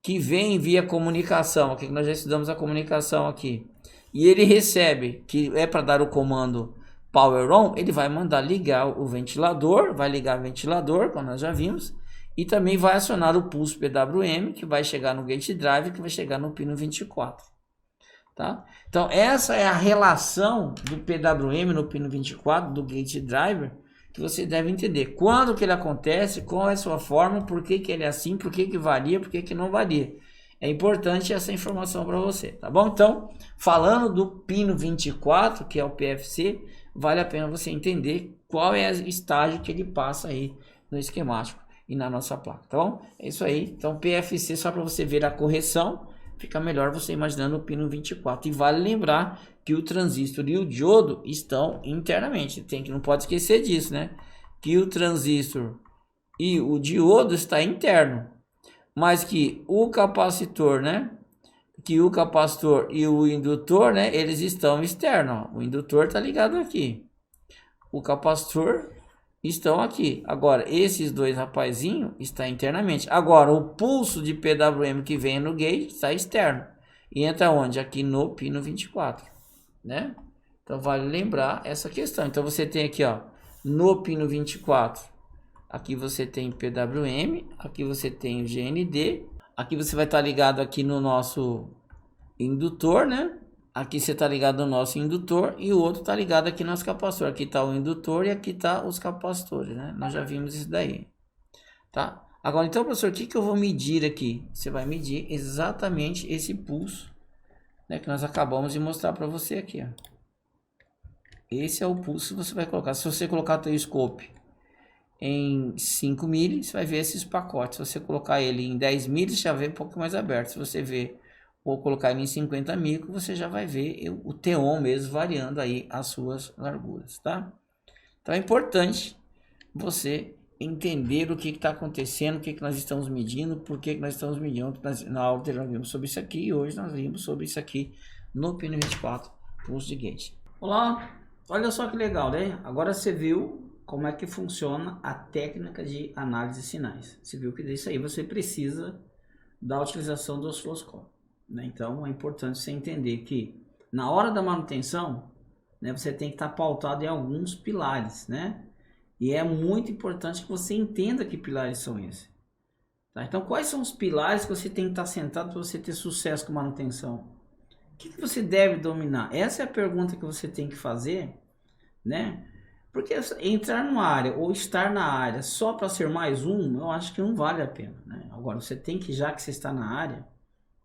que vem via comunicação, aqui que nós já estudamos a comunicação aqui, e ele recebe, que é para dar o comando Power On, ele vai mandar ligar o ventilador, vai ligar o ventilador, como nós já vimos, e também vai acionar o pulso PWM, que vai chegar no gate drive, que vai chegar no pino 24. Tá? Então essa é a relação do PWM no pino 24 do gate driver, que você deve entender quando que ele acontece, qual é a sua forma, por que que ele é assim, por que que varia, por que que não varia. É importante essa informação para você, tá bom? Então, falando do pino 24, que é o PFC, vale a pena você entender qual é o estágio que ele passa aí no esquemático e na nossa placa, tá bom? É isso aí. Então, PFC, só para você ver a correção, fica melhor você imaginando o pino 24. E vale lembrar que o transistor e o diodo estão internamente. Não pode esquecer disso, né? Que o transistor e o diodo está interno, mas que o capacitor, né? Que o capacitor e o indutor, né? Eles estão externos. Ó. O indutor está ligado aqui. O capacitor estão aqui. Agora, esses dois rapazinhos está internamente. Agora, o pulso de PWM que vem no gate está externo. E entra onde? Aqui no pino 24, né? Então, vale lembrar essa questão. Então, você tem aqui, ó, no pino 24, aqui você tem PWM, aqui você tem o GND, aqui você vai estar ligado aqui no nosso indutor, né? Aqui você está ligado no nosso indutor e o outro está ligado aqui no nosso capacitor. Aqui está o indutor e aqui está os capacitores, né? Nós já vimos isso daí, tá? Agora, então, professor, o que que eu vou medir aqui? Você vai medir exatamente esse pulso, né? Que nós acabamos de mostrar para você aqui, ó. Esse é o pulso que você vai colocar. Se você colocar o teu scope em 5 milli, você vai ver esses pacotes. Se você colocar ele em 10 milli, você já vê um pouco mais aberto. Se você vê ou colocar ele em 50 micro, você já vai ver o T-on mesmo variando aí as suas larguras, tá? Então é importante você entender o que está acontecendo, o que nós estamos medindo, por que nós estamos medindo. Na aula nós vimos sobre isso aqui e hoje nós vimos sobre isso aqui no pino 24, pulso de gate. Olá, olha só que legal, né? Agora você viu como é que funciona a técnica de análise de sinais. Você viu que disso aí você precisa da utilização do osciloscópio, né? Então é importante você entender que na hora da manutenção, né, você tem que estar pautado em alguns pilares, né? E é muito importante que você entenda que pilares são esses. Tá? Então quais são os pilares que você tem que estar sentado para você ter sucesso com manutenção? O que você deve dominar? Essa é a pergunta que você tem que fazer, né? Porque entrar numa área ou estar na área só para ser mais um, eu acho que não vale a pena, né? Agora, você tem que, já que você está na área,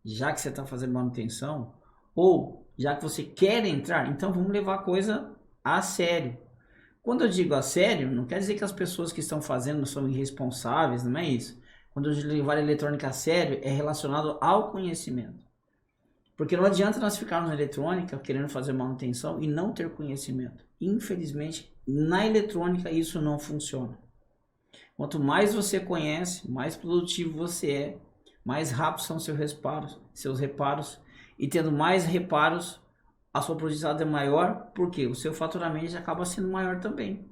já que você está fazendo manutenção, ou já que você quer entrar, então vamos levar a coisa a sério. Quando eu digo a sério, não quer dizer que as pessoas que estão fazendo são irresponsáveis, não é isso. Quando eu digo levar a eletrônica a sério, é relacionado ao conhecimento. Porque não adianta nós ficarmos na eletrônica querendo fazer manutenção e não ter conhecimento. Infelizmente, na eletrônica isso não funciona. Quanto mais você conhece, mais produtivo você é, mais rápidos são seus reparos, e tendo mais reparos, a sua produtividade é maior, porque o seu faturamento já acaba sendo maior também.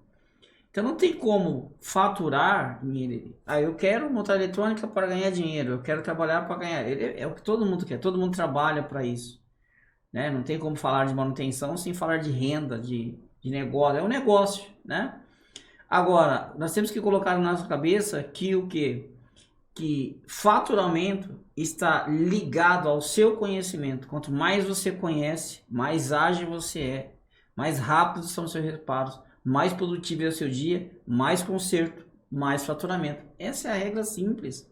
Então não tem como faturar, eu quero montar eletrônica para ganhar dinheiro, eu quero trabalhar para ganhar, é o que todo mundo quer, todo mundo trabalha para isso, né? Não tem como falar de manutenção sem falar de renda, de negócio, é um negócio, né? Agora, nós temos que colocar na nossa cabeça que o quê? Que faturamento está ligado ao seu conhecimento. Quanto mais você conhece, mais ágil você é, mais rápidos são os seus reparos, mais produtivo é o seu dia, mais conserto, mais faturamento. Essa é a regra simples.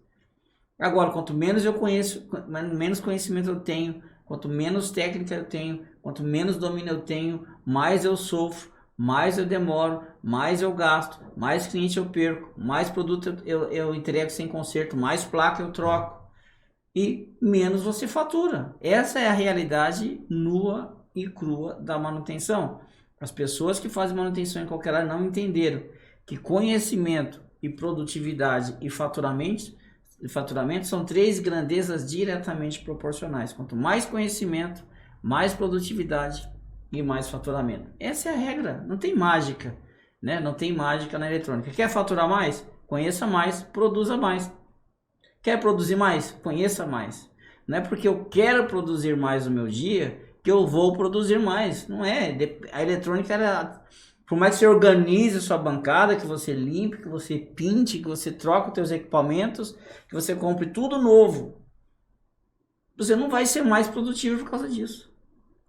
Agora, quanto menos eu conheço, menos conhecimento eu tenho, quanto menos técnica eu tenho, quanto menos domínio eu tenho, mais eu sofro, mais eu demoro, mais eu gasto, mais cliente eu perco, mais produto eu entrego sem conserto, mais placa eu troco e menos você fatura. Essa é a realidade nua e crua da manutenção. As pessoas que fazem manutenção em qualquer área não entenderam que conhecimento e produtividade e faturamento são três grandezas diretamente proporcionais. Quanto mais conhecimento, mais produtividade e mais faturamento. Essa é a regra, não tem mágica, né? Não tem mágica na eletrônica. Quer faturar mais? Conheça mais, produza mais. Quer produzir mais? Conheça mais. Não é porque eu quero produzir mais no meu dia que eu vou produzir mais. Não é. A eletrônica era... Por mais que você organize a sua bancada, que você limpe, que você pinte, que você troque os seus equipamentos, que você compre tudo novo, você não vai ser mais produtivo por causa disso.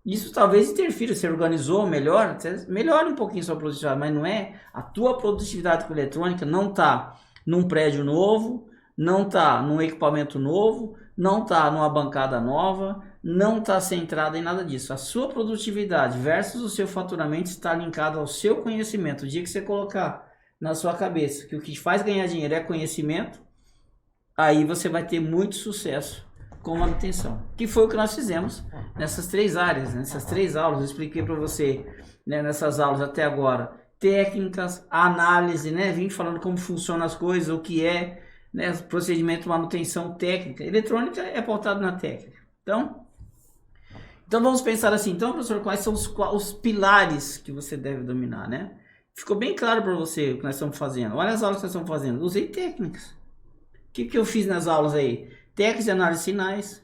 Isso talvez interfira, você organizou melhor, melhora um pouquinho a sua produtividade, mas não é. A tua produtividade com eletrônica não está num prédio novo, não está num equipamento novo, não está numa bancada nova, não está centrada em nada disso. A sua produtividade versus o seu faturamento está linkado ao seu conhecimento. O dia que você colocar na sua cabeça que o que te faz ganhar dinheiro é conhecimento, aí você vai ter muito sucesso com manutenção, que foi o que nós fizemos nessas 3 áreas, nessas 3 aulas. Eu expliquei para você, né, nessas aulas até agora, técnicas, análise, né, vim falando como funcionam as coisas, o que é, né, procedimento de manutenção técnica. Eletrônica é pautado na técnica. Então vamos pensar assim, então, professor, quais são os pilares que você deve dominar, né? Ficou bem claro para você o que nós estamos fazendo. Olha as aulas que nós estamos fazendo. Usei técnicas. O que eu fiz nas aulas aí? Técnicas de análise de sinais,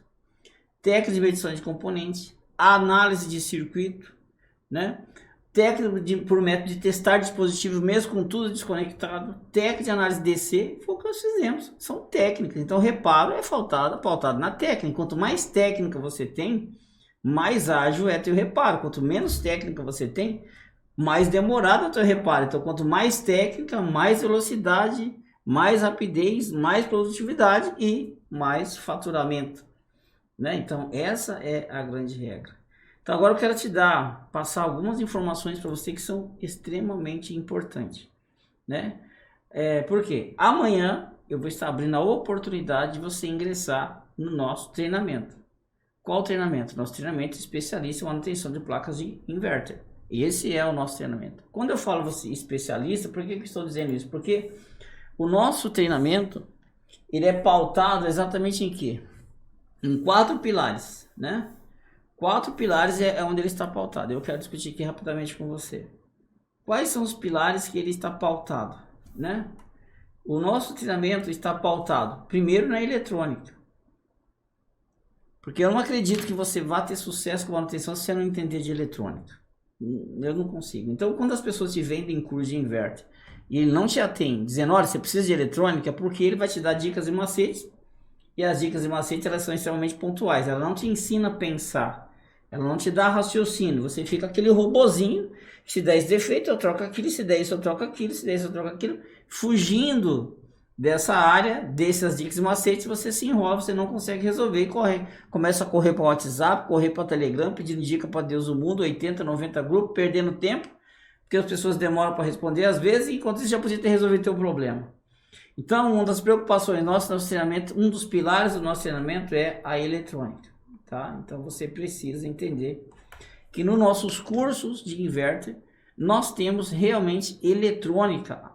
técnicas de medição de componentes, análise de circuito, né? Técnica por método de testar dispositivos mesmo com tudo desconectado, técnica de análise DC, foi o que nós fizemos, são técnicas. Então reparo é pautado na técnica. Quanto mais técnica você tem, mais ágil é teu reparo. Quanto menos técnica você tem, mais demorado é o teu reparo. Então quanto mais técnica, mais velocidade, mais rapidez, mais produtividade e mais faturamento, né? Então essa é a grande regra. Então agora eu quero passar algumas informações para você que são extremamente importantes, né? Por quê? Amanhã eu vou estar abrindo a oportunidade de você ingressar no nosso treinamento. Qual treinamento? Nosso treinamento especialista em manutenção de placas de inverter. Esse é o nosso treinamento. Quando eu falo você especialista, por que eu estou dizendo isso? Porque o nosso treinamento, ele é pautado exatamente em quê? Em 4 pilares, né? 4 pilares é onde ele está pautado. Eu quero discutir aqui rapidamente com você. Quais são os pilares que ele está pautado, né? O nosso treinamento está pautado, primeiro, na eletrônica. Porque eu não acredito que você vá ter sucesso com a manutenção se você não entender de eletrônica. Eu não consigo. Então, quando as pessoas te vendem curso de inverter e ele não te atende, dizendo, olha, você precisa de eletrônica, porque ele vai te dar dicas e macetes, e as dicas e macetes, elas são extremamente pontuais, ela não te ensina a pensar, ela não te dá raciocínio, você fica aquele robozinho, se der esse defeito eu troco aquilo, se der isso eu troco aquilo, se der isso eu troco aquilo, fugindo dessa área, dessas dicas e macetes, você se enrola, você não consegue resolver e começa a correr para o WhatsApp, correr para o Telegram, pedindo dica para Deus do mundo, 80, 90 grupos, perdendo tempo, porque as pessoas demoram para responder às vezes, enquanto isso já podia ter resolvido o teu problema. Então, uma das preocupações nossas no nosso treinamento, um dos pilares do nosso treinamento é a eletrônica, tá? Então, você precisa entender que nos nossos cursos de inverter, nós temos realmente eletrônica.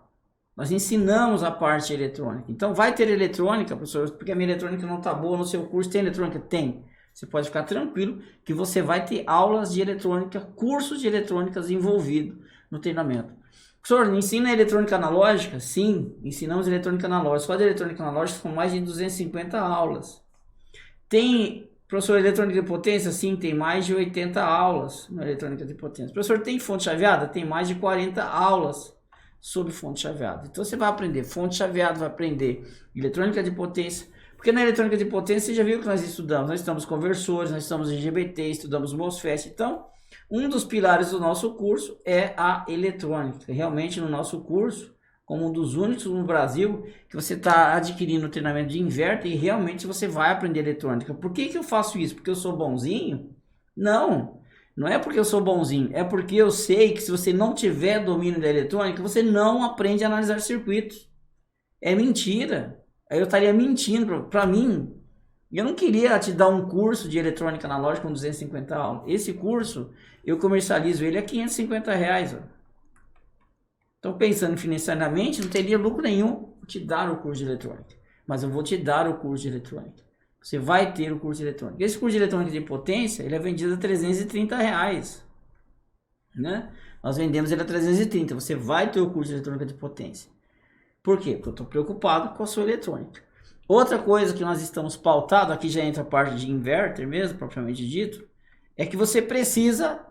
Nós ensinamos a parte eletrônica. Então, vai ter eletrônica, professor, porque a minha eletrônica não está boa no seu curso. Tem eletrônica? Tem. Você pode ficar tranquilo que você vai ter aulas de eletrônica, cursos de eletrônicas envolvidos no treinamento. Professor, ensina eletrônica analógica? Sim, ensinamos eletrônica analógica. Só de eletrônica analógica são mais de 250 aulas. Tem, professor, eletrônica de potência? Sim, tem mais de 80 aulas na eletrônica de potência. Professor, tem fonte chaveada? Tem mais de 40 aulas sobre fonte chaveada. Então você vai aprender fonte chaveada, vai aprender eletrônica de potência. Porque na eletrônica de potência você já viu que nós estudamos. Nós estamos conversores, nós estamos em GBT, estudamos MOSFET. Então, um dos pilares do nosso curso é a eletrônica. Realmente no nosso curso, como um dos únicos no Brasil, que você está adquirindo o treinamento de inverter e realmente você vai aprender eletrônica. Por que eu faço isso? Porque eu sou bonzinho? Não, não é porque eu sou bonzinho. É porque eu sei que se você não tiver domínio da eletrônica, você não aprende a analisar circuitos. É mentira. Aí eu estaria mentindo para mim. Eu não queria te dar um curso de eletrônica analógica com 250 aulas. Esse curso, eu comercializo ele a R$550. Ó. Então, pensando financeiramente, não teria lucro nenhum te dar o curso de eletrônica. Mas eu vou te dar o curso de eletrônica. Você vai ter o curso de eletrônica. Esse curso de eletrônica de potência, ele é vendido a R$330. Né? Nós vendemos ele a 330. Você vai ter o curso de eletrônica de potência. Por quê? Porque eu estou preocupado com a sua eletrônica. Outra coisa que nós estamos pautados, aqui já entra a parte de inverter mesmo, propriamente dito, é que você precisa,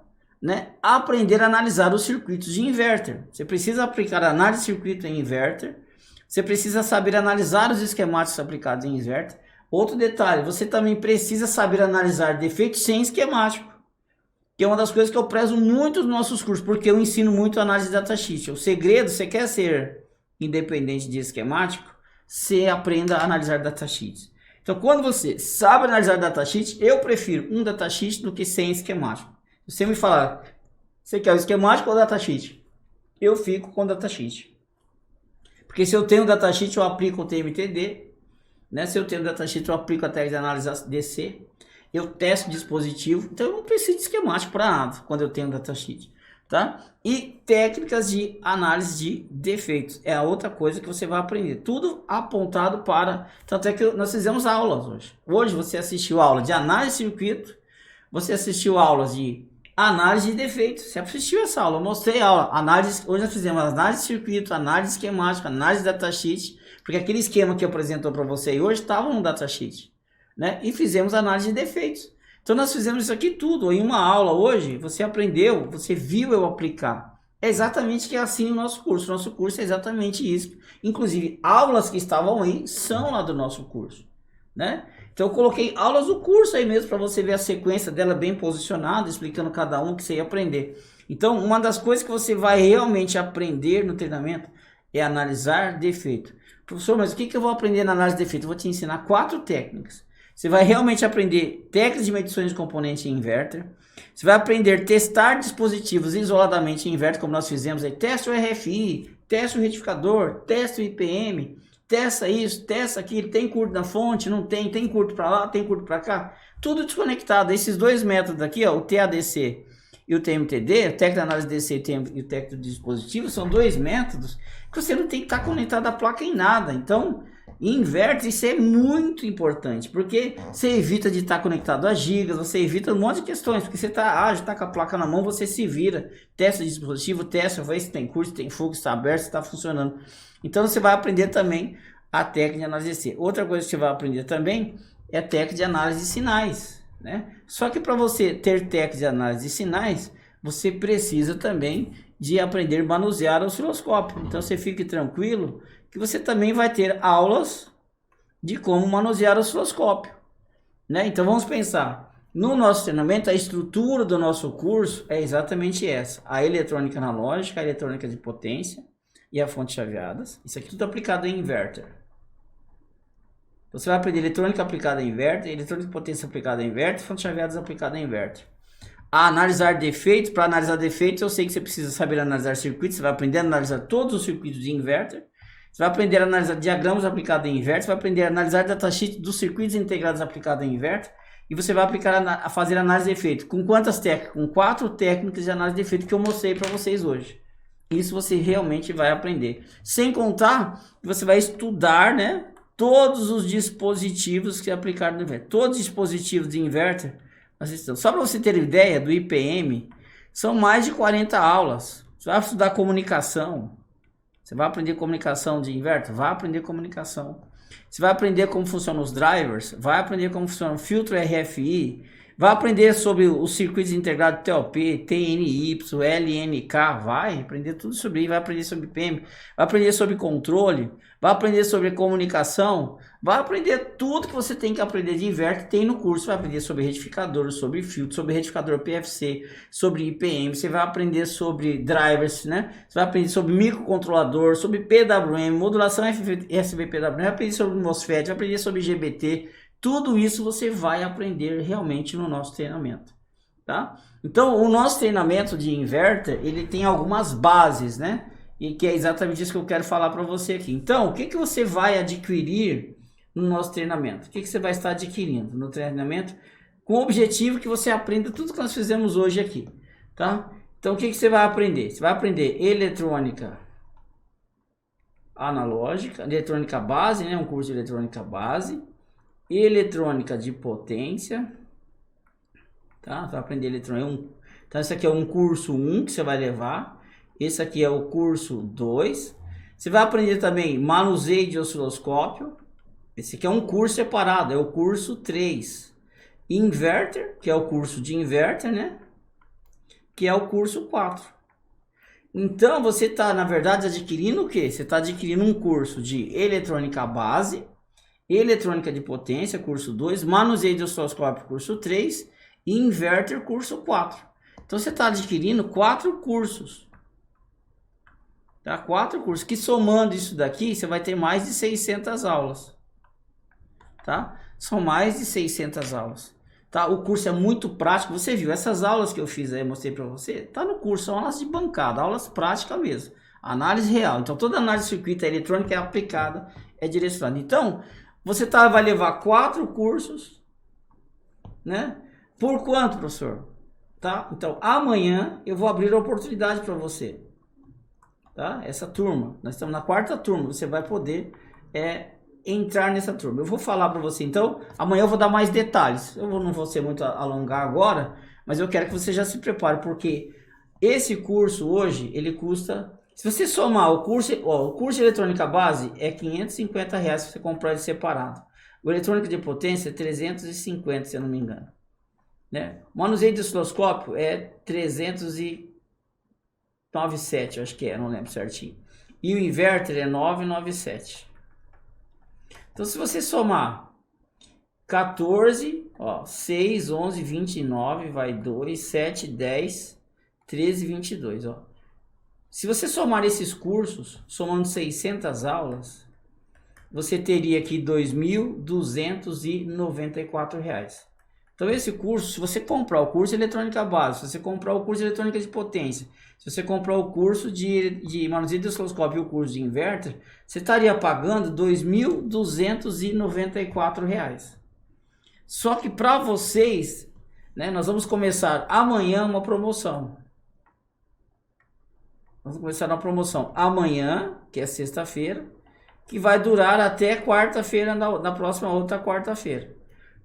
né, aprender a analisar os circuitos de inverter. Você precisa aplicar análise de circuito em inverter. Você precisa saber analisar os esquemáticos aplicados em inverter. Outro detalhe, você também precisa saber analisar defeitos sem esquemático, que é uma das coisas que eu prezo muito nos nossos cursos, porque eu ensino muito análise de datasheet. O segredo, você quer ser independente de esquemático, você aprenda a analisar datasheets. Então, quando você sabe analisar datasheet, eu prefiro um datasheet do que sem esquemático. Se você me falar, você quer o esquemático ou o datasheet? Eu fico com o datasheet. Porque se eu tenho o datasheet, eu aplico o TMTD. Né? Se eu tenho o datasheet, eu aplico a técnica de análise DC. Eu testo o dispositivo. Então, eu não preciso de esquemático para nada quando eu tenho o datasheet. Tá? E técnicas de análise de defeitos. É a outra coisa que você vai aprender. Tudo apontado para... Tanto é que nós fizemos aulas hoje. Hoje você assistiu aula de análise de circuito. Você assistiu aulas de análise de defeitos. Você assistiu essa aula. Eu mostrei a aula. Análise, hoje nós fizemos análise de circuito, análise esquemática, análise de datasheet. Porque aquele esquema que apresentou para você hoje estava no datasheet. Né? E fizemos análise de defeitos. Então nós fizemos isso aqui tudo. Em uma aula hoje, você aprendeu, você viu eu aplicar. É exatamente que é assim o nosso curso. Nosso curso é exatamente isso. Inclusive, aulas que estavam aí são lá do nosso curso. Né? Então eu coloquei aulas do curso aí mesmo para você ver a sequência dela bem posicionada, explicando cada um que você ia aprender. Então uma das coisas que você vai realmente aprender no treinamento é analisar defeito. Professor, mas o que eu vou aprender na análise de defeito? Eu vou te ensinar 4 técnicas. Você vai realmente aprender técnicas de medições de componente em inverter. Você vai aprender a testar dispositivos isoladamente em inverter, como nós fizemos aí. Testa o RFI, testa o retificador, testa o IPM, testa isso, testa aquilo. Tem curto na fonte? Não tem. Tem curto para lá, tem curto para cá. Tudo desconectado. Esses dois métodos aqui, ó, o TADC e o TMTD, o técnico de análise DC e o técnico de dispositivo, são 2 métodos que você não tem que estar conectado à placa em nada. Então... Inverter, isso é muito importante, porque você evita de estar conectado a gigas, você evita um monte de questões, porque você está já tá com a placa na mão, você se vira, testa o dispositivo, testa, vê se tem curto, se tem fogo, se está aberto, se está funcionando. Então você vai aprender também a técnica de análise de C. Outra coisa que você vai aprender também é a técnica de análise de sinais, né? Só que para você ter técnica de análise de sinais, você precisa também de aprender a manusear o osciloscópio. Então você fique tranquilo que você também vai ter aulas de como manusear o osciloscópio, né? Então vamos pensar, no nosso treinamento, a estrutura do nosso curso é exatamente essa: a eletrônica analógica, a eletrônica de potência e a fonte chaveadas. Isso aqui tudo aplicado em inverter. Você vai aprender eletrônica aplicada em inverter, eletrônica de potência aplicada em inverter, fonte chaveadas aplicada em inverter. A analisar defeitos. Para analisar defeitos, eu sei que você precisa saber analisar circuitos. Você vai aprender a analisar todos os circuitos de inverter. Você vai aprender a analisar diagramas aplicados em inverter. Você vai aprender a analisar datasheet dos circuitos integrados aplicados em inverter. E você vai aplicar a fazer análise de efeito. Com quantas técnicas? Com 4 técnicas de análise de efeito que eu mostrei para vocês hoje. Isso você realmente vai aprender. Sem contar que você vai estudar, né, todos os dispositivos que aplicaram no inverter. Todos os dispositivos de inverter. Só para você ter ideia do IPM, são mais de 40 aulas. Você vai estudar comunicação. Você vai aprender comunicação de inverter? Vai aprender comunicação. Você vai aprender como funcionam os drivers? Vai aprender como funciona o filtro RFI. Vai aprender sobre os circuitos integrados TOP, TNY, LNK. Vai aprender tudo sobre isso. Vai aprender sobre IPM. Vai aprender sobre controle. Vai aprender sobre comunicação. Vai aprender tudo que você tem que aprender de inverter. Tem no curso. Vai aprender sobre retificador, sobre filtro, sobre retificador PFC, sobre IPM. Você vai aprender sobre drivers, né? Você vai aprender sobre microcontrolador, sobre PWM, modulação SVPWM. Vai aprender sobre MOSFET, vai aprender sobre GBT. Tudo isso você vai aprender realmente no nosso treinamento, tá? Então, o nosso treinamento de inverter, ele tem algumas bases, né? E que é exatamente isso que eu quero falar para você aqui. Então, o que você vai adquirir no nosso treinamento? O que você vai estar adquirindo no treinamento? Com o objetivo que você aprenda tudo que nós fizemos hoje aqui, tá? Então, o que você vai aprender? Você vai aprender eletrônica analógica, eletrônica base, né? Um curso de eletrônica base. Eletrônica de potência, tá? Você vai aprender eletrônica. Então, esse aqui é um curso 1 que você vai levar. Esse aqui é o curso 2. Você vai aprender também manuseio de osciloscópio. Esse aqui é um curso separado, é o curso 3. Inverter, que é o curso de inverter, né? Que é o curso 4. Então, você está, na verdade, adquirindo o quê? Você está adquirindo um curso de eletrônica base, eletrônica de potência, curso 2, manuseio de osciloscópio, curso 3, e inverter, curso 4. Então, você está adquirindo 4 cursos. Tá? 4 cursos, que somando isso daqui, você vai ter mais de 600 aulas. Tá? São mais de 600 aulas. Tá? O curso é muito prático. Você viu essas aulas que eu fiz aí, mostrei para você? Tá no curso, são aulas de bancada, aulas práticas mesmo. Análise real. Então, toda análise de circuito eletrônica é aplicada, é direcionada. Então, você vai levar 4 cursos, né? Por quanto, professor? Tá? Então, amanhã eu vou abrir a oportunidade para você. Tá? Essa turma, nós estamos na 4ª turma, você vai poder entrar nessa turma. Eu vou falar para você, então, amanhã eu vou dar mais detalhes. Eu não vou ser muito alongar agora, mas eu quero que você já se prepare, porque esse curso hoje, ele custa, se você somar o curso de eletrônica base é R$550 se você comprar ele separado. O eletrônica de potência é 350, se eu não me engano. Né? O manuseio de osciloscópio é 397, acho que é, não lembro certinho. E o inverter é 997. Então, se você somar 14, 6, 11, 29, vai 2, 7, 10, 13, 22. Se você somar esses cursos, somando 600 aulas, você teria aqui R$ 2.294. Então, esse curso, se você comprar o curso de eletrônica base, se você comprar o curso de eletrônica de potência, se você comprar o curso de manuseio de osciloscópio e o curso de inverter, você estaria pagando R$ 2.294. Só que para vocês, né, nós vamos começar amanhã uma promoção. Vamos começar uma promoção amanhã, que é sexta-feira, que vai durar até quarta-feira, na próxima outra quarta-feira.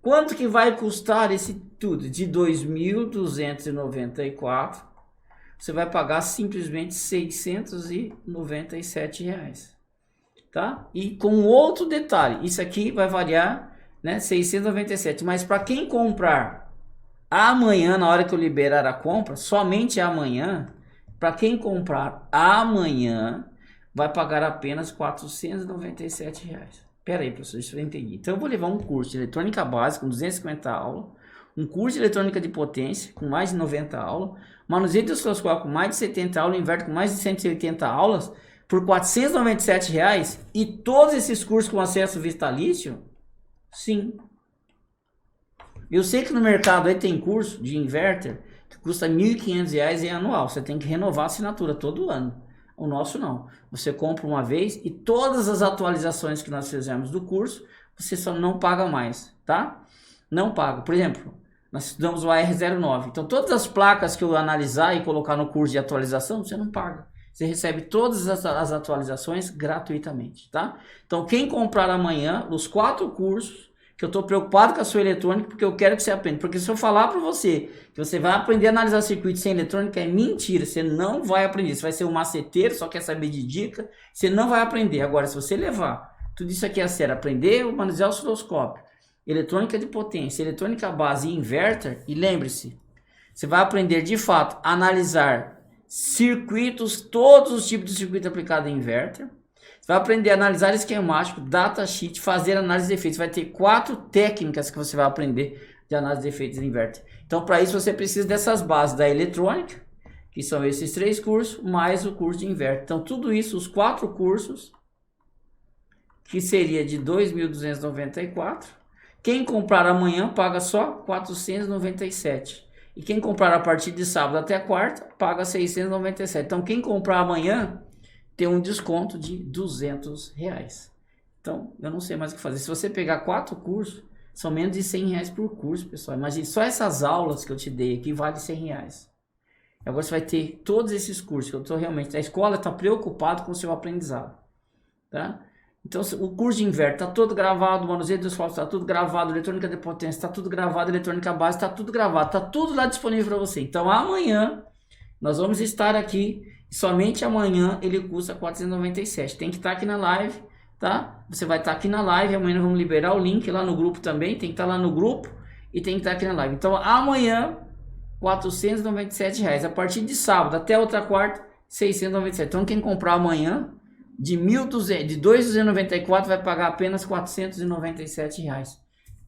Quanto que vai custar esse tudo? De R$ 2.294, você vai pagar simplesmente R$ 697. Tá? E com outro detalhe, isso aqui vai variar, né, 697, mas para quem comprar amanhã, na hora que eu liberar a compra, somente amanhã, para quem comprar amanhã, vai pagar apenas R$ 497. Pera aí, professor, isso eu entendi. Então eu vou levar um curso de eletrônica básica com 250 aulas, um curso de eletrônica de potência com mais de 90 aulas, manuseio de osciloscópio com mais de 70 aulas, inverter com mais de 180 aulas, por R$ 497, e todos esses cursos com acesso vitalício? Sim. Eu sei que no mercado aí tem curso de inverter que custa R$ 1.500 em anual. Você tem que renovar a assinatura todo ano. O nosso não. Você compra uma vez e todas as atualizações que nós fizemos do curso, você só não paga mais, tá? Não paga. Por exemplo, nós estudamos o AR09. Então, todas as placas que eu analisar e colocar no curso de atualização, você não paga. Você recebe todas as atualizações gratuitamente, tá? Então, quem comprar amanhã, os 4 cursos, que eu estou preocupado com a sua eletrônica, porque eu quero que você aprenda. Porque se eu falar para você que você vai aprender a analisar circuito sem eletrônica, é mentira. Você não vai aprender. Você vai ser um maceteiro, só quer saber de dica. Você não vai aprender. Agora, se você levar tudo isso aqui a sério, aprender o manusear o osciloscópio, eletrônica de potência, eletrônica base e inverter, e lembre-se, você vai aprender de fato a analisar circuitos, todos os tipos de circuito aplicado em inverter. Você vai aprender a analisar esquemático, datasheet, fazer análise de efeitos. Vai ter 4 técnicas que você vai aprender de análise de efeitos em inverter. Então, para isso, você precisa dessas bases da eletrônica, que são esses 3 cursos, mais o curso de inverter. Então, tudo isso, os 4 cursos, que seria de R$ 2.294. Quem comprar amanhã paga só R$ 497. E quem comprar a partir de sábado até quarta, paga R$ 697. Então, quem comprar amanhã tem um desconto de R$ 200. Então, eu não sei mais o que fazer. Se você pegar 4 cursos, são menos de R$ 100 por curso, pessoal. Imagine, só essas aulas que eu te dei aqui vale R$ 100. Agora você vai ter todos esses cursos, que eu estou realmente... A escola está preocupada com o seu aprendizado, tá? Então, o curso de inverter está todo gravado, o manuseio dos osciloscópios está tudo gravado, eletrônica de potência está tudo gravado, eletrônica base está tudo gravado, está tudo lá disponível para você. Então, amanhã, nós vamos estar aqui, somente amanhã ele custa R$ 497. Tem que estar aqui na live tá? Você vai estar aqui na live, amanhã nós vamos liberar o link lá no grupo também, tem que estar lá no grupo e tem que estar aqui na live. Então amanhã, R$497, a partir de sábado até outra quarta, 697. Então quem comprar amanhã, de 2.294 vai pagar apenas R$497.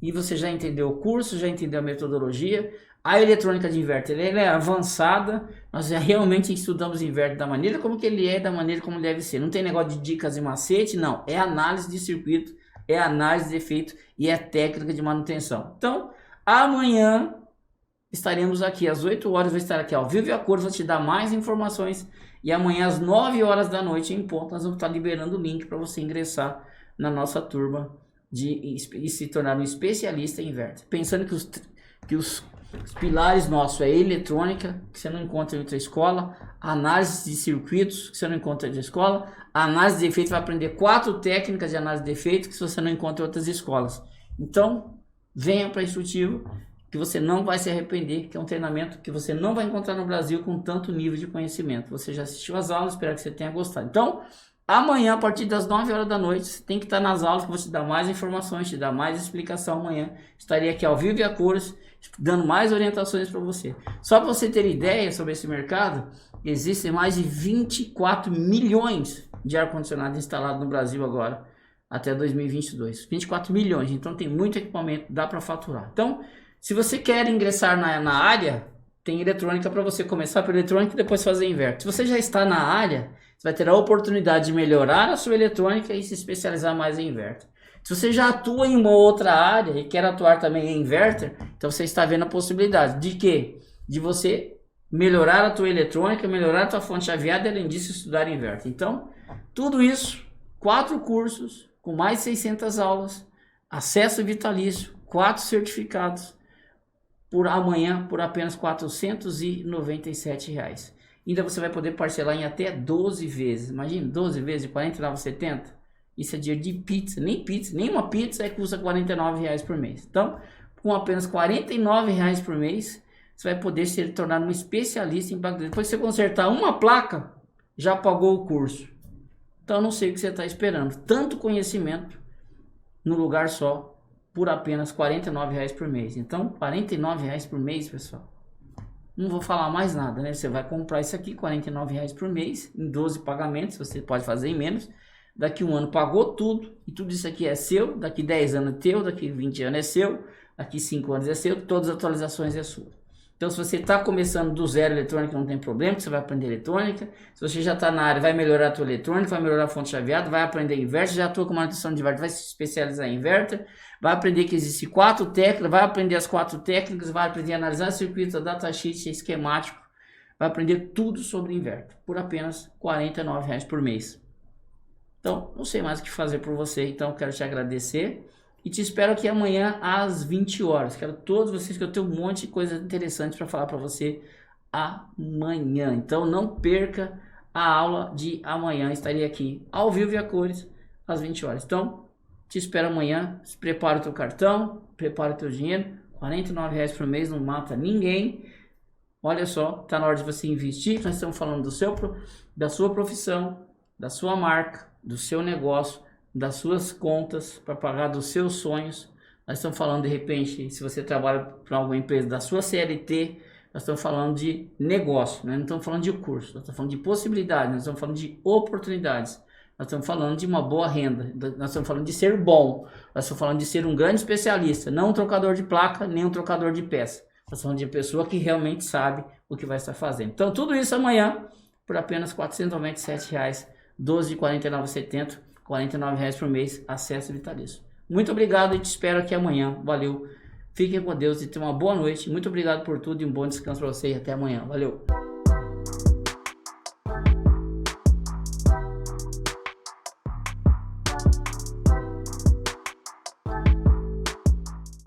E você já entendeu o curso, já entendeu a metodologia. A eletrônica de inverter, ela é avançada, nós realmente estudamos inverter da maneira como que ele é, da maneira como deve ser. Não tem negócio de dicas e macete, não. É análise de circuito, é análise de efeito e é técnica de manutenção. Então, amanhã estaremos aqui às 8 horas, vou estar aqui ao vivo e a cores, vou te dar mais informações. E amanhã às 9 horas da noite em ponto, nós vamos estar liberando o link para você ingressar na nossa turma e se tornar um especialista em inverter. Pensando que os pilares nossos é eletrônica, que você não encontra em outra escola, análise de circuitos, que você não encontra em outra escola, análise de efeito, vai aprender 4 técnicas de análise de efeito que você não encontra em outras escolas. Então, venha para Instrutivo, que você não vai se arrepender, que é um treinamento que você não vai encontrar no Brasil com tanto nível de conhecimento. Você já assistiu às aulas, espero que você tenha gostado. Então, amanhã, a partir das 9 horas da noite, você tem que estar nas aulas, que eu vou te dar mais informações, te dar mais explicação amanhã. Estarei aqui ao vivo e a cores, dando mais orientações para você. Só para você ter ideia sobre esse mercado, existem mais de 24 milhões de ar-condicionado instalado no Brasil agora, até 2022. 24 milhões, então tem muito equipamento, dá para faturar. Então, se você quer ingressar na área, tem eletrônica para você começar pela eletrônica e depois fazer inverter. Se você já está na área, você vai ter a oportunidade de melhorar a sua eletrônica e se especializar mais em inverter. Se você já atua em uma outra área e quer atuar também em inverter, então você está vendo a possibilidade de quê? De você melhorar a tua eletrônica, melhorar a tua fonte chaveada e além disso estudar inverter. Então, tudo isso, 4 cursos com mais de 600 aulas, acesso vitalício, 4 certificados, por amanhã por apenas R$497. Ainda você vai poder parcelar em até 12 vezes. Imagina, 12 vezes de R$49,70. Isso é dinheiro de pizza. Nem uma pizza custa R$49 por mês. Então, com apenas R$49 por mês, você vai poder se tornar um especialista em placa. Depois que você consertar uma placa, já pagou o curso. Então, eu não sei o que você está esperando. Tanto conhecimento no lugar só, por apenas R$49 por mês. Então, R$49 por mês, pessoal. Não vou falar mais nada, né? Você vai comprar isso aqui, R$49 por mês, em 12 pagamentos, você pode fazer em menos. Daqui um ano pagou tudo, e tudo isso aqui é seu. Daqui 10 anos é teu, daqui 20 anos é seu, daqui 5 anos é seu, todas as atualizações é sua. Então, se você está começando do zero eletrônica, não tem problema, você vai aprender eletrônica. Se você já está na área, vai melhorar a tua eletrônica, vai melhorar a fonte chaveada, vai aprender inverter, já atua com manutenção de inverter, vai se especializar em inverter, vai aprender que existem 4 técnicas, vai aprender as 4 técnicas, vai aprender a analisar circuitos, a datasheet, esquemático, vai aprender tudo sobre inverter, por apenas R$49 por mês. Então, não sei mais o que fazer por você, então quero te agradecer. E te espero aqui amanhã às 20 horas. Quero todos vocês, que eu tenho um monte de coisas interessantes para falar para você amanhã. Então não perca a aula de amanhã. Estarei aqui ao vivo e a cores às 20 horas. Então te espero amanhã. Prepara o teu cartão, prepara o teu dinheiro. R$49 por mês não mata ninguém. Olha só, tá na hora de você investir. Nós estamos falando da sua profissão, da sua marca, do seu negócio, das suas contas para pagar dos seus sonhos. Nós estamos falando, de repente, se você trabalha para alguma empresa, da sua CLT. Nós estamos falando de negócio, né? Não estamos falando de curso, nós estamos falando de possibilidades, nós estamos falando de oportunidades, nós estamos falando de uma boa renda, nós estamos falando de ser bom, nós estamos falando de ser um grande especialista, não um trocador de placa, nem um trocador de peça. Nós estamos falando de uma pessoa que realmente sabe o que vai estar fazendo. Então tudo isso amanhã por apenas R$497, 12 de R$49,70, R$49 por mês, acesso vitalício. Muito obrigado e te espero aqui amanhã. Valeu. Fiquem com Deus e tenham uma boa noite. Muito obrigado por tudo e um bom descanso para você e até amanhã. Valeu.